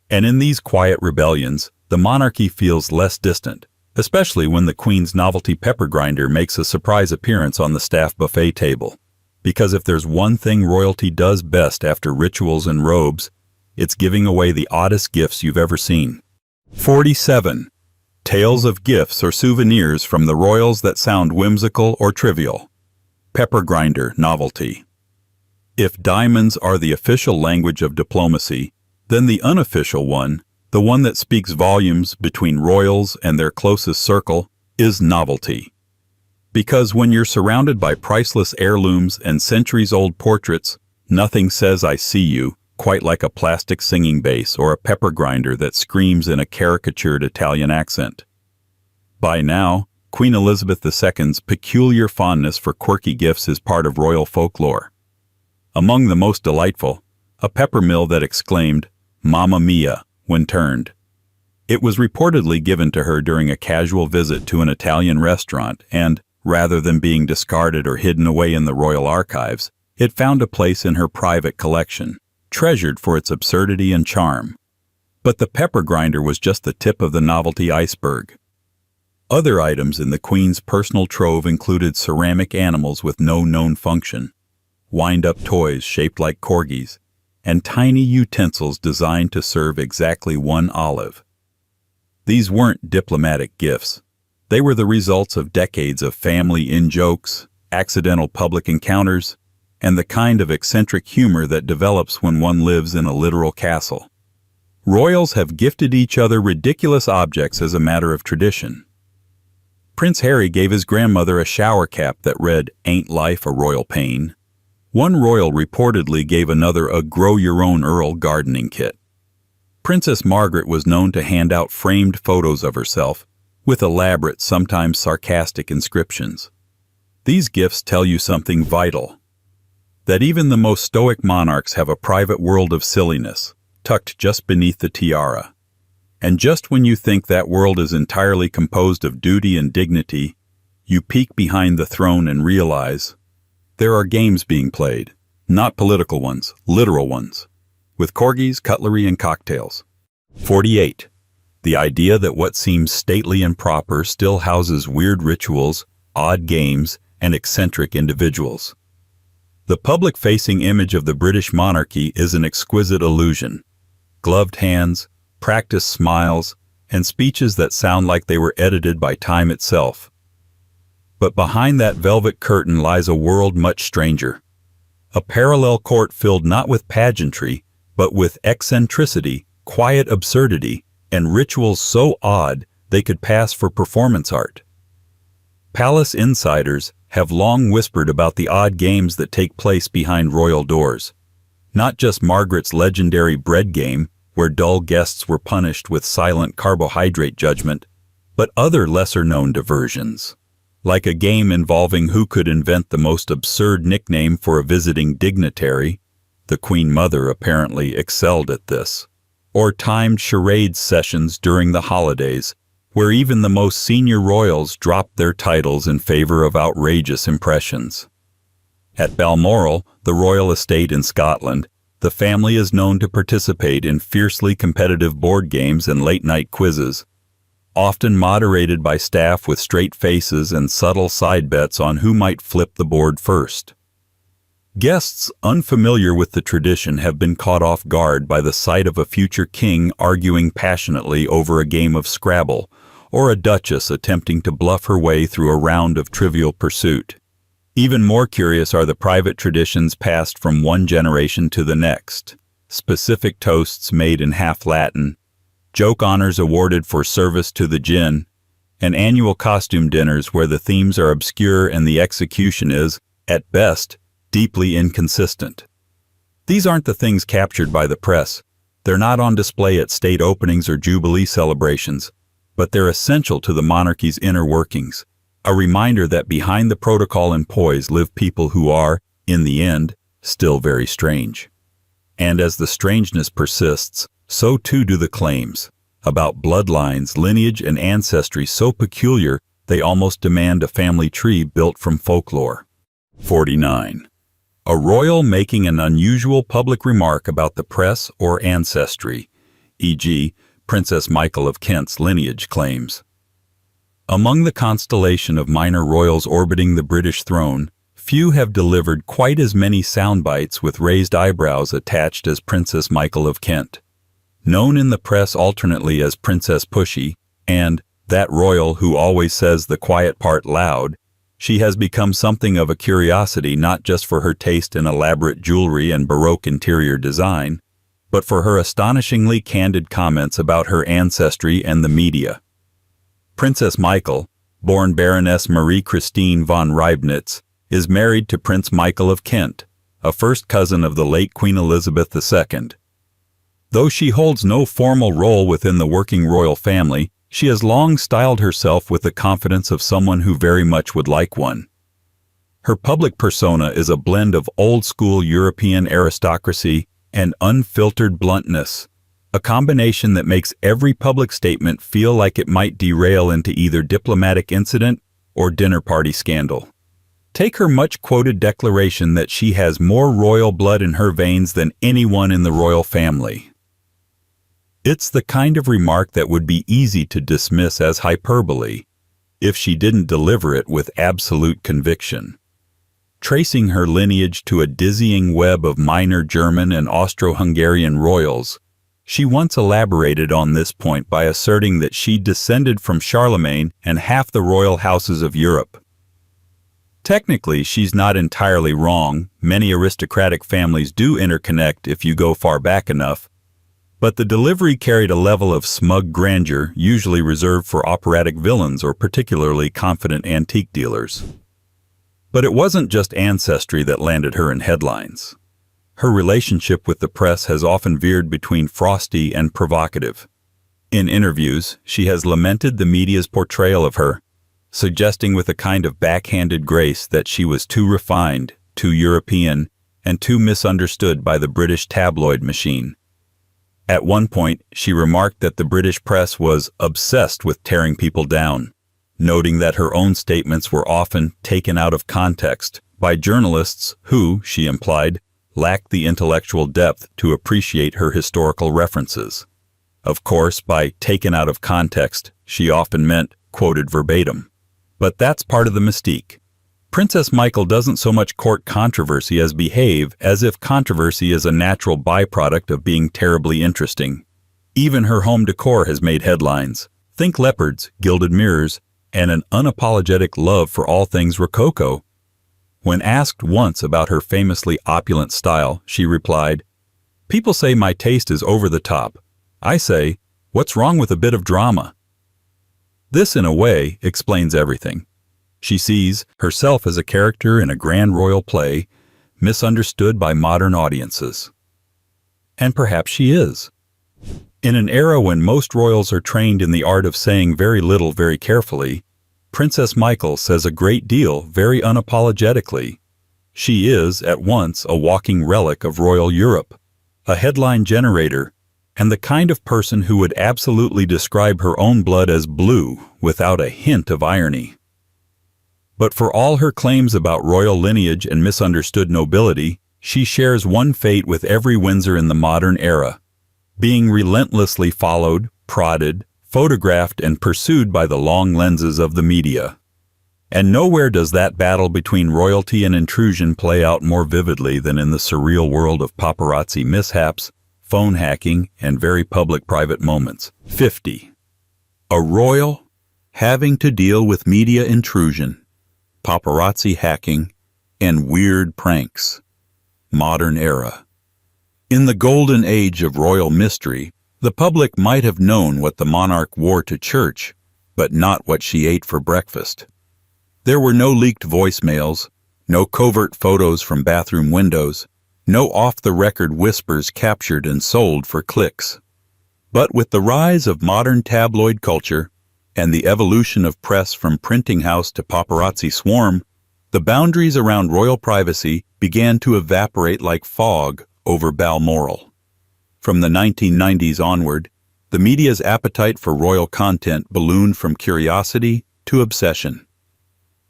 And in these quiet rebellions, the monarchy feels less distant, especially when the Queen's novelty pepper grinder makes a surprise appearance on the staff buffet table. Because if there's one thing royalty does best after rituals and robes, it's giving away the oddest gifts you've ever seen. 47. Tales of gifts or souvenirs from the royals that sound whimsical or trivial. Pepper grinder novelty. If diamonds are the official language of diplomacy, then the unofficial one, the one that speaks volumes between royals and their closest circle, is novelty. Because when you're surrounded by priceless heirlooms and centuries-old portraits, nothing says I see you quite like a plastic singing bass or a pepper grinder that screams in a caricatured Italian accent. By now, Queen Elizabeth II's peculiar fondness for quirky gifts is part of royal folklore. Among the most delightful, a pepper mill that exclaimed, "Mamma mia," when turned. It was reportedly given to her during a casual visit to an Italian restaurant and, rather than being discarded or hidden away in the royal archives, it found a place in her private collection, treasured for its absurdity and charm. But the pepper grinder was just the tip of the novelty iceberg. Other items in the Queen's personal trove included ceramic animals with no known function, wind-up toys shaped like corgis, and tiny utensils designed to serve exactly one olive. These weren't diplomatic gifts. They were the results of decades of family in-jokes, accidental public encounters, and the kind of eccentric humor that develops when one lives in a literal castle. Royals have gifted each other ridiculous objects as a matter of tradition. Prince Harry gave his grandmother a shower cap that read, "Ain't life a royal pain?" One royal reportedly gave another a grow-your-own Earl gardening kit. Princess Margaret was known to hand out framed photos of herself, with elaborate, sometimes sarcastic inscriptions. These gifts tell you something vital. That even the most stoic monarchs have a private world of silliness, tucked just beneath the tiara. And just when you think that world is entirely composed of duty and dignity, you peek behind the throne and realize there are games being played, not political ones, literal ones, with corgis, cutlery, and cocktails. 48. The idea that what seems stately and proper still houses weird rituals, odd games, and eccentric individuals. The public-facing image of the British monarchy is an exquisite illusion. Gloved hands, practiced smiles, and speeches that sound like they were edited by time itself. But behind that velvet curtain lies a world much stranger. A parallel court filled not with pageantry, but with eccentricity, quiet absurdity, and rituals so odd they could pass for performance art. Palace insiders have long whispered about the odd games that take place behind royal doors. Not just Margaret's legendary bread game, where dull guests were punished with silent carbohydrate judgment, but other lesser-known diversions. Like a game involving who could invent the most absurd nickname for a visiting dignitary. The Queen Mother apparently excelled at this. Or timed charades sessions during the holidays, where even the most senior royals dropped their titles in favor of outrageous impressions. At Balmoral, the royal estate in Scotland, the family is known to participate in fiercely competitive board games and late-night quizzes, often moderated by staff with straight faces and subtle side bets on who might flip the board first. Guests unfamiliar with the tradition have been caught off guard by the sight of a future king arguing passionately over a game of Scrabble, or a duchess attempting to bluff her way through a round of Trivial Pursuit. Even more curious are the private traditions passed from one generation to the next. Specific toasts made in half Latin, joke honors awarded for service to the gin, and annual costume dinners where the themes are obscure and the execution is, at best, deeply inconsistent. These aren't the things captured by the press. They're not on display at state openings or jubilee celebrations, but they're essential to the monarchy's inner workings, a reminder that behind the protocol and poise live people who are, in the end, still very strange. And as the strangeness persists, so too do the claims, about bloodlines, lineage, and ancestry so peculiar they almost demand a family tree built from folklore. 49. A royal making an unusual public remark about the press or ancestry, e.g., Princess Michael of Kent's lineage claims. Among the constellation of minor royals orbiting the British throne, few have delivered quite as many sound bites with raised eyebrows attached as Princess Michael of Kent. Known in the press alternately as Princess Pushy and that royal who always says the quiet part loud, she has become something of a curiosity not just for her taste in elaborate jewelry and Baroque interior design, but for her astonishingly candid comments about her ancestry and the media. Princess Michael, born Baroness Marie Christine von Reibnitz, is married to Prince Michael of Kent, a first cousin of the late Queen Elizabeth II. Though she holds no formal role within the working royal family, she has long styled herself with the confidence of someone who very much would like one. Her public persona is a blend of old-school European aristocracy and unfiltered bluntness, a combination that makes every public statement feel like it might derail into either diplomatic incident or dinner party scandal. Take her much-quoted declaration that she has more royal blood in her veins than anyone in the royal family. It's the kind of remark that would be easy to dismiss as hyperbole if she didn't deliver it with absolute conviction. Tracing her lineage to a dizzying web of minor German and Austro-Hungarian royals, she once elaborated on this point by asserting that she descended from Charlemagne and half the royal houses of Europe. Technically, she's not entirely wrong. Many aristocratic families do interconnect if you go far back enough, but the delivery carried a level of smug grandeur usually reserved for operatic villains or particularly confident antique dealers. But it wasn't just Ancestry that landed her in headlines. Her relationship with the press has often veered between frosty and provocative. In interviews, she has lamented the media's portrayal of her, suggesting with a kind of backhanded grace that she was too refined, too European, and too misunderstood by the British tabloid machine. At one point, she remarked that the British press was obsessed with tearing people down, noting that her own statements were often taken out of context by journalists who, she implied, lacked the intellectual depth to appreciate her historical references. Of course, by taken out of context, she often meant quoted verbatim. But that's part of the mystique. Princess Michael doesn't so much court controversy as behave as if controversy is a natural byproduct of being terribly interesting. Even her home decor has made headlines. Think leopards, gilded mirrors, and an unapologetic love for all things rococo. When asked once about her famously opulent style, she replied, "People say my taste is over the top. I say, what's wrong with a bit of drama?" This, in a way, explains everything. She sees herself as a character in a grand royal play, misunderstood by modern audiences. And perhaps she is. In an era when most royals are trained in the art of saying very little very carefully, Princess Michael says a great deal very unapologetically. She is, at once, a walking relic of royal Europe, a headline generator, and the kind of person who would absolutely describe her own blood as blue without a hint of irony. But for all her claims about royal lineage and misunderstood nobility, she shares one fate with every Windsor in the modern era, being relentlessly followed, prodded, photographed, and pursued by the long lenses of the media. And nowhere does that battle between royalty and intrusion play out more vividly than in the surreal world of paparazzi mishaps, phone hacking, and very public private moments. 50. A royal having to deal with media intrusion, paparazzi hacking, and weird pranks. Modern era. In the golden age of royal mystery, the public might have known what the monarch wore to church, but not what she ate for breakfast. There were no leaked voicemails, no covert photos from bathroom windows, no off-the-record whispers captured and sold for clicks. But with the rise of modern tabloid culture and the evolution of press from printing house to paparazzi swarm, the boundaries around royal privacy began to evaporate like fog over Balmoral. From the 1990s onward, the media's appetite for royal content ballooned from curiosity to obsession.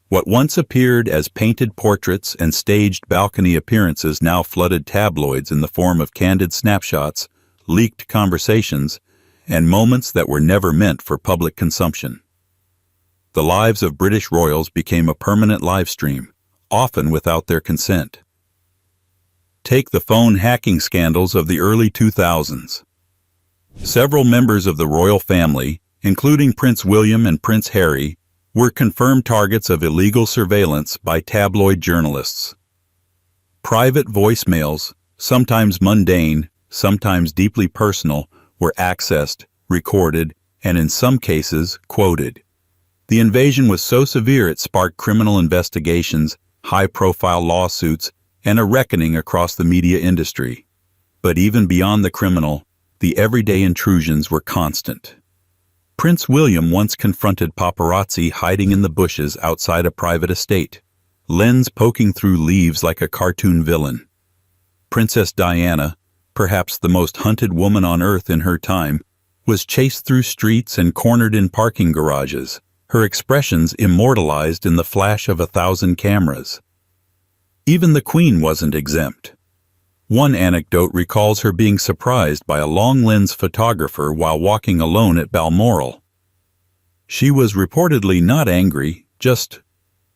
What once appeared as painted portraits and staged balcony appearances now flooded tabloids in the form of candid snapshots, leaked conversations, and moments that were never meant for public consumption. The lives of British royals became a permanent live stream, often without their consent. Take the phone hacking scandals of the early 2000s. Several members of the royal family, including Prince William and Prince Harry, were confirmed targets of illegal surveillance by tabloid journalists. Private voicemails, sometimes mundane, sometimes deeply personal, were accessed, recorded, and in some cases, quoted. The invasion was so severe it sparked criminal investigations, high-profile lawsuits, and a reckoning across the media industry. But even beyond the criminal, the everyday intrusions were constant. Prince William once confronted paparazzi hiding in the bushes outside a private estate, lens poking through leaves like a cartoon villain. Princess Diana, perhaps the most hunted woman on earth in her time, was chased through streets and cornered in parking garages, her expressions immortalized in the flash of 1,000 cameras. Even the Queen wasn't exempt. One anecdote recalls her being surprised by a long-lens photographer while walking alone at Balmoral. She was reportedly not angry, just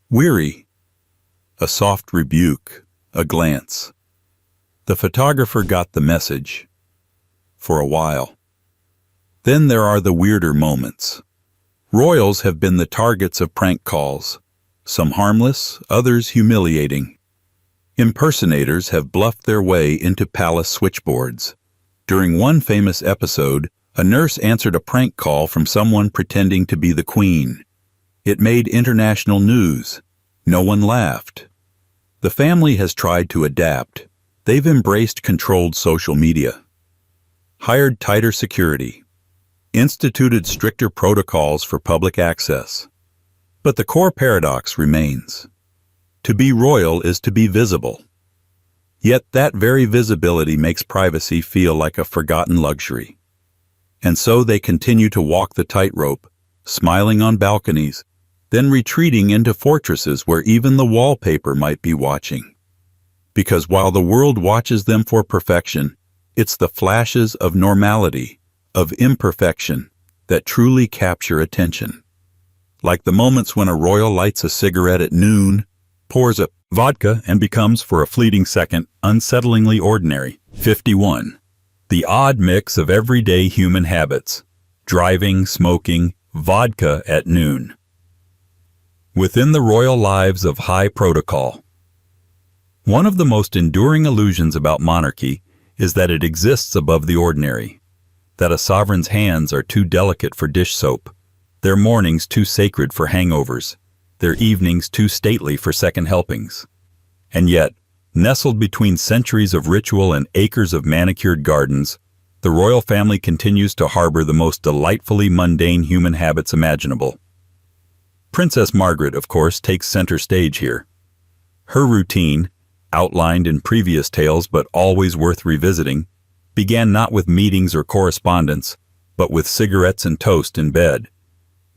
weary. A soft rebuke, a glance. The photographer got the message. For a while. Then there are the weirder moments. Royals have been the targets of prank calls, some harmless, others humiliating. Impersonators have bluffed their way into palace switchboards. During one famous episode, a nurse answered a prank call from someone pretending to be the Queen. It made international news, No one laughed. The family has tried to adapt. They've embraced controlled social media, hired tighter security, instituted stricter protocols for public access. But the core paradox remains. To be royal is to be visible. Yet that very visibility makes privacy feel like a forgotten luxury. And so they continue to walk the tightrope, smiling on balconies, then retreating into fortresses where even the wallpaper might be watching. Because while the world watches them for perfection, it's the flashes of normality, of imperfection, that truly capture attention. Like the moments when a royal lights a cigarette at noon, pours a vodka, and becomes, for a fleeting second, unsettlingly ordinary. 51. The odd mix of everyday human habits. Driving, smoking, vodka at noon. Within the royal lives of high protocol. One of the most enduring illusions about monarchy is that it exists above the ordinary, that a sovereign's hands are too delicate for dish soap, their mornings too sacred for hangovers, their evenings too stately for second helpings. And yet, nestled between centuries of ritual and acres of manicured gardens, the royal family continues to harbor the most delightfully mundane human habits imaginable. Princess Margaret, of course, takes center stage here. Her routine, outlined in previous tales but always worth revisiting, began not with meetings or correspondence, but with cigarettes and toast in bed.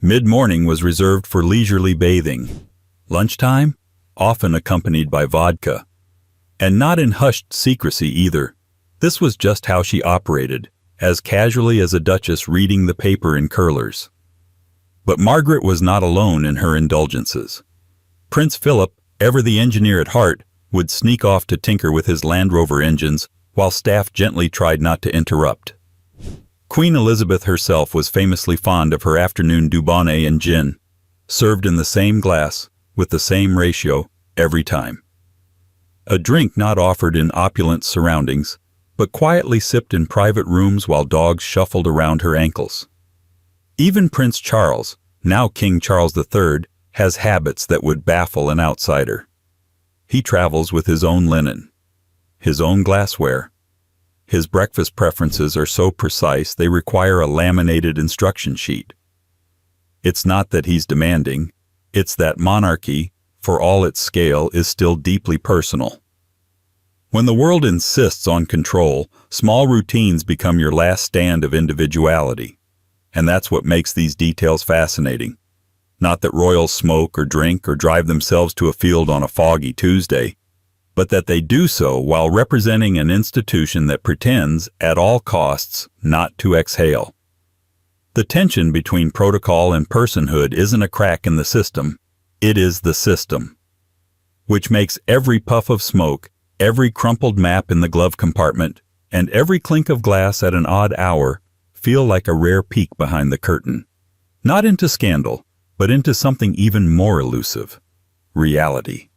Mid-morning was reserved for leisurely bathing. Lunchtime, often accompanied by vodka. And not in hushed secrecy either. This was just how she operated, as casually as a duchess reading the paper in curlers. But Margaret was not alone in her indulgences. Prince Philip, ever the engineer at heart, would sneak off to tinker with his Land Rover engines, while staff gently tried not to interrupt. Queen Elizabeth herself was famously fond of her afternoon Dubonnet and gin, served in the same glass, with the same ratio, every time. A drink not offered in opulent surroundings, but quietly sipped in private rooms while dogs shuffled around her ankles. Even Prince Charles, now King Charles III, has habits that would baffle an outsider. He travels with his own linen, his own glassware. His breakfast preferences are so precise they require a laminated instruction sheet. It's not that he's demanding, it's that monarchy, for all its scale, is still deeply personal. When the world insists on control, small routines become your last stand of individuality. And that's what makes these details fascinating. Not that royals smoke or drink or drive themselves to a field on a foggy Tuesday, but that they do so while representing an institution that pretends, at all costs, not to exhale. The tension between protocol and personhood isn't a crack in the system, it is the system. Which makes every puff of smoke, every crumpled map in the glove compartment, and every clink of glass at an odd hour feel like a rare peek behind the curtain. Not into scandal, but into something even more elusive. Reality.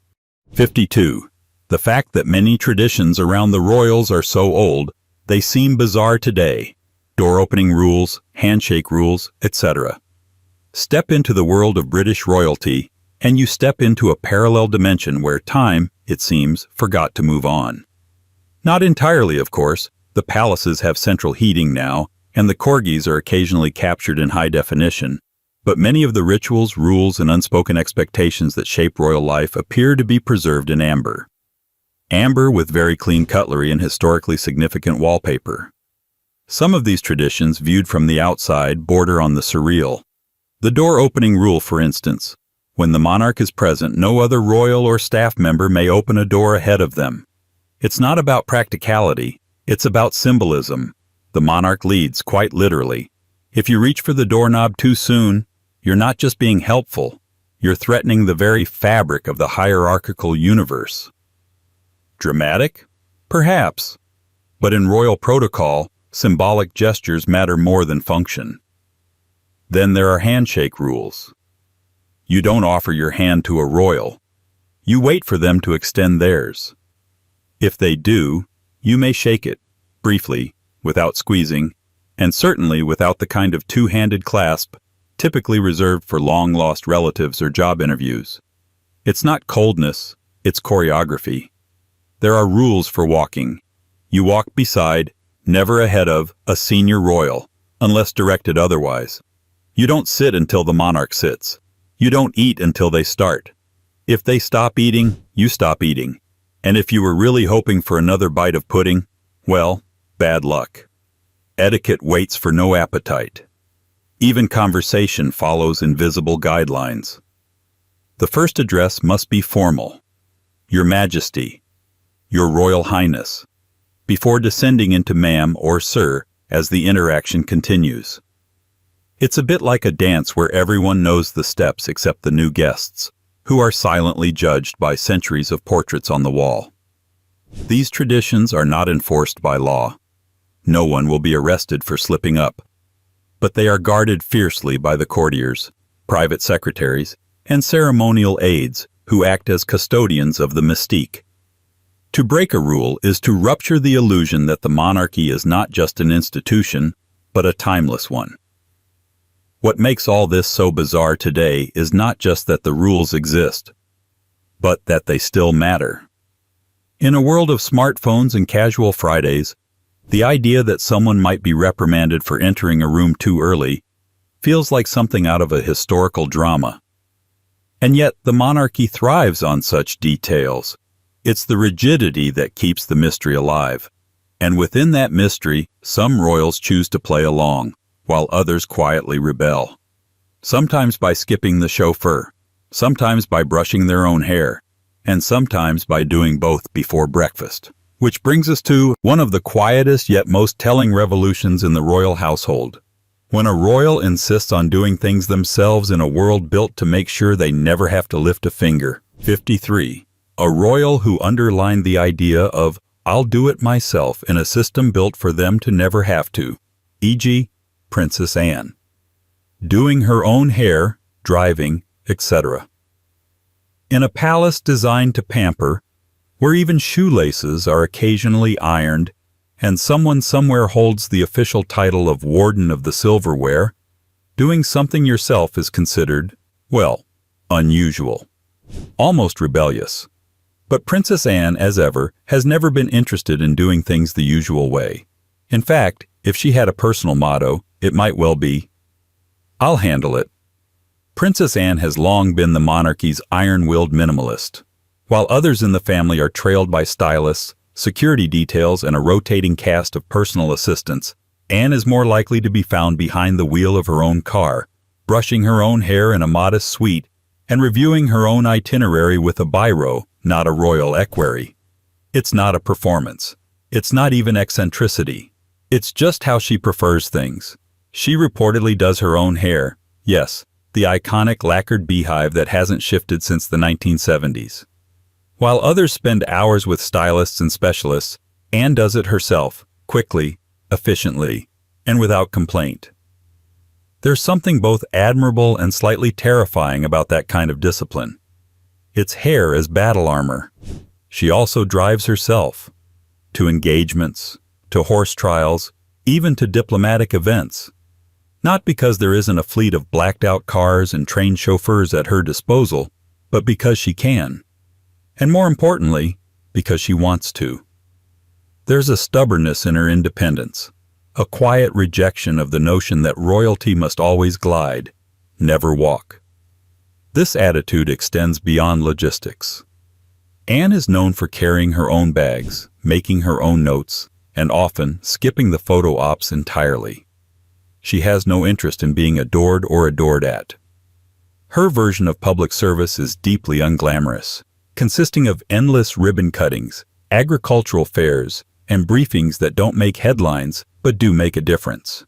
52. The fact that many traditions around the royals are so old, they seem bizarre today. Door-opening rules, handshake rules, etc. Step into the world of British royalty, and you step into a parallel dimension where time, it seems, forgot to move on. Not entirely, of course. The palaces have central heating now, and the corgis are occasionally captured in high definition. But many of the rituals, rules, and unspoken expectations that shape royal life appear to be preserved in amber. Amber with very clean cutlery and historically significant wallpaper. Some of these traditions, viewed from the outside, border on the surreal. The door-opening rule, for instance. When the monarch is present, no other royal or staff member may open a door ahead of them. It's not about practicality, it's about symbolism. The monarch leads, quite literally. If you reach for the doorknob too soon, you're not just being helpful, you're threatening the very fabric of the hierarchical universe. Dramatic? Perhaps. But in royal protocol, symbolic gestures matter more than function. Then there are handshake rules. You don't offer your hand to a royal. You wait for them to extend theirs. If they do, you may shake it, briefly, without squeezing, and certainly without the kind of two-handed clasp typically reserved for long-lost relatives or job interviews. It's not coldness, it's choreography. There are rules for walking. You walk beside, never ahead of, a senior royal, unless directed otherwise. You don't sit until the monarch sits. You don't eat until they start. If they stop eating, you stop eating. And if you were really hoping for another bite of pudding, well, bad luck. Etiquette waits for no appetite. Even conversation follows invisible guidelines. The first address must be formal. Your Majesty, Your Royal Highness, before descending into ma'am or sir as the interaction continues. It's a bit like a dance where everyone knows the steps except the new guests, who are silently judged by centuries of portraits on the wall. These traditions are not enforced by law. No one will be arrested for slipping up. But they are guarded fiercely by the courtiers, private secretaries, and ceremonial aides who act as custodians of the mystique. To break a rule is to rupture the illusion that the monarchy is not just an institution, but a timeless one. What makes all this so bizarre today is not just that the rules exist, but that they still matter. In a world of smartphones and casual Fridays, the idea that someone might be reprimanded for entering a room too early feels like something out of a historical drama. And yet the monarchy thrives on such details. It's the rigidity that keeps the mystery alive. And within that mystery, some royals choose to play along, while others quietly rebel. Sometimes by skipping the chauffeur, sometimes by brushing their own hair, and sometimes by doing both before breakfast. Which brings us to one of the quietest yet most telling revolutions in the royal household. When a royal insists on doing things themselves in a world built to make sure they never have to lift a finger. 53. A royal who underlined the idea of, I'll do it myself in a system built for them to never have to, e.g., Princess Anne. Doing her own hair, driving, etc. In a palace designed to pamper, where even shoelaces are occasionally ironed, and someone somewhere holds the official title of Warden of the Silverware, doing something yourself is considered, well, unusual. Almost rebellious. But Princess Anne, as ever, has never been interested in doing things the usual way. In fact, if she had a personal motto, it might well be, I'll handle it. Princess Anne has long been the monarchy's iron-willed minimalist. While others in the family are trailed by stylists, security details, and a rotating cast of personal assistants, Anne is more likely to be found behind the wheel of her own car, brushing her own hair in a modest suite, and reviewing her own itinerary with a biro, not a royal equerry. It's not a performance. It's not even eccentricity. It's just how she prefers things. She reportedly does her own hair. Yes, the iconic lacquered beehive that hasn't shifted since the 1970s. While others spend hours with stylists and specialists, Anne does it herself, quickly, efficiently, and without complaint. There's something both admirable and slightly terrifying about that kind of discipline. It's hair as battle armor. She also drives herself. To engagements, to horse trials, even to diplomatic events. Not because there isn't a fleet of blacked-out cars and trained chauffeurs at her disposal, but because she can. And more importantly, because she wants to. There's a stubbornness in her independence, a quiet rejection of the notion that royalty must always glide, never walk. This attitude extends beyond logistics. Anne is known for carrying her own bags, making her own notes, and often skipping the photo ops entirely. She has no interest in being adored or adored at. Her version of public service is deeply unglamorous, consisting of endless ribbon cuttings, agricultural fairs, and briefings that don't make headlines but do make a difference.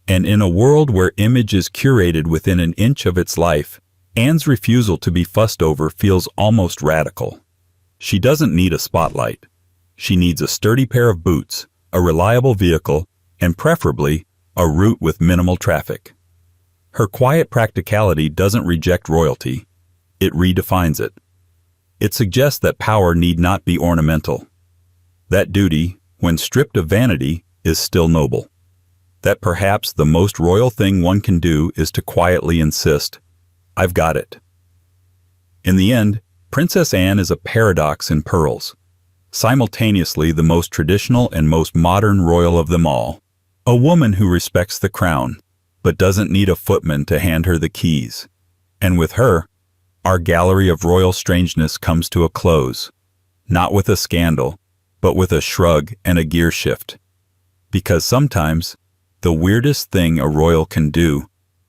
And in a world where image is curated within an inch of its life, Anne's refusal to be fussed over feels almost radical. She doesn't need a spotlight. She needs a sturdy pair of boots, a reliable vehicle, and preferably a route with minimal traffic. Her quiet practicality doesn't reject royalty. It redefines it. It suggests that power need not be ornamental. That duty, when stripped of vanity, is still noble. That perhaps the most royal thing one can do is to quietly insist, I've got it. In the end, Princess Anne is a paradox in pearls, simultaneously the most traditional and most modern royal of them all. A woman who respects the crown, but doesn't need a footman to hand her the keys. And with her, our gallery of royal strangeness comes to a close, not with a scandal, but with a shrug and a gear shift. Because sometimes, the weirdest thing a royal can do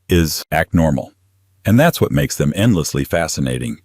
is act normal. And that's what makes them endlessly fascinating.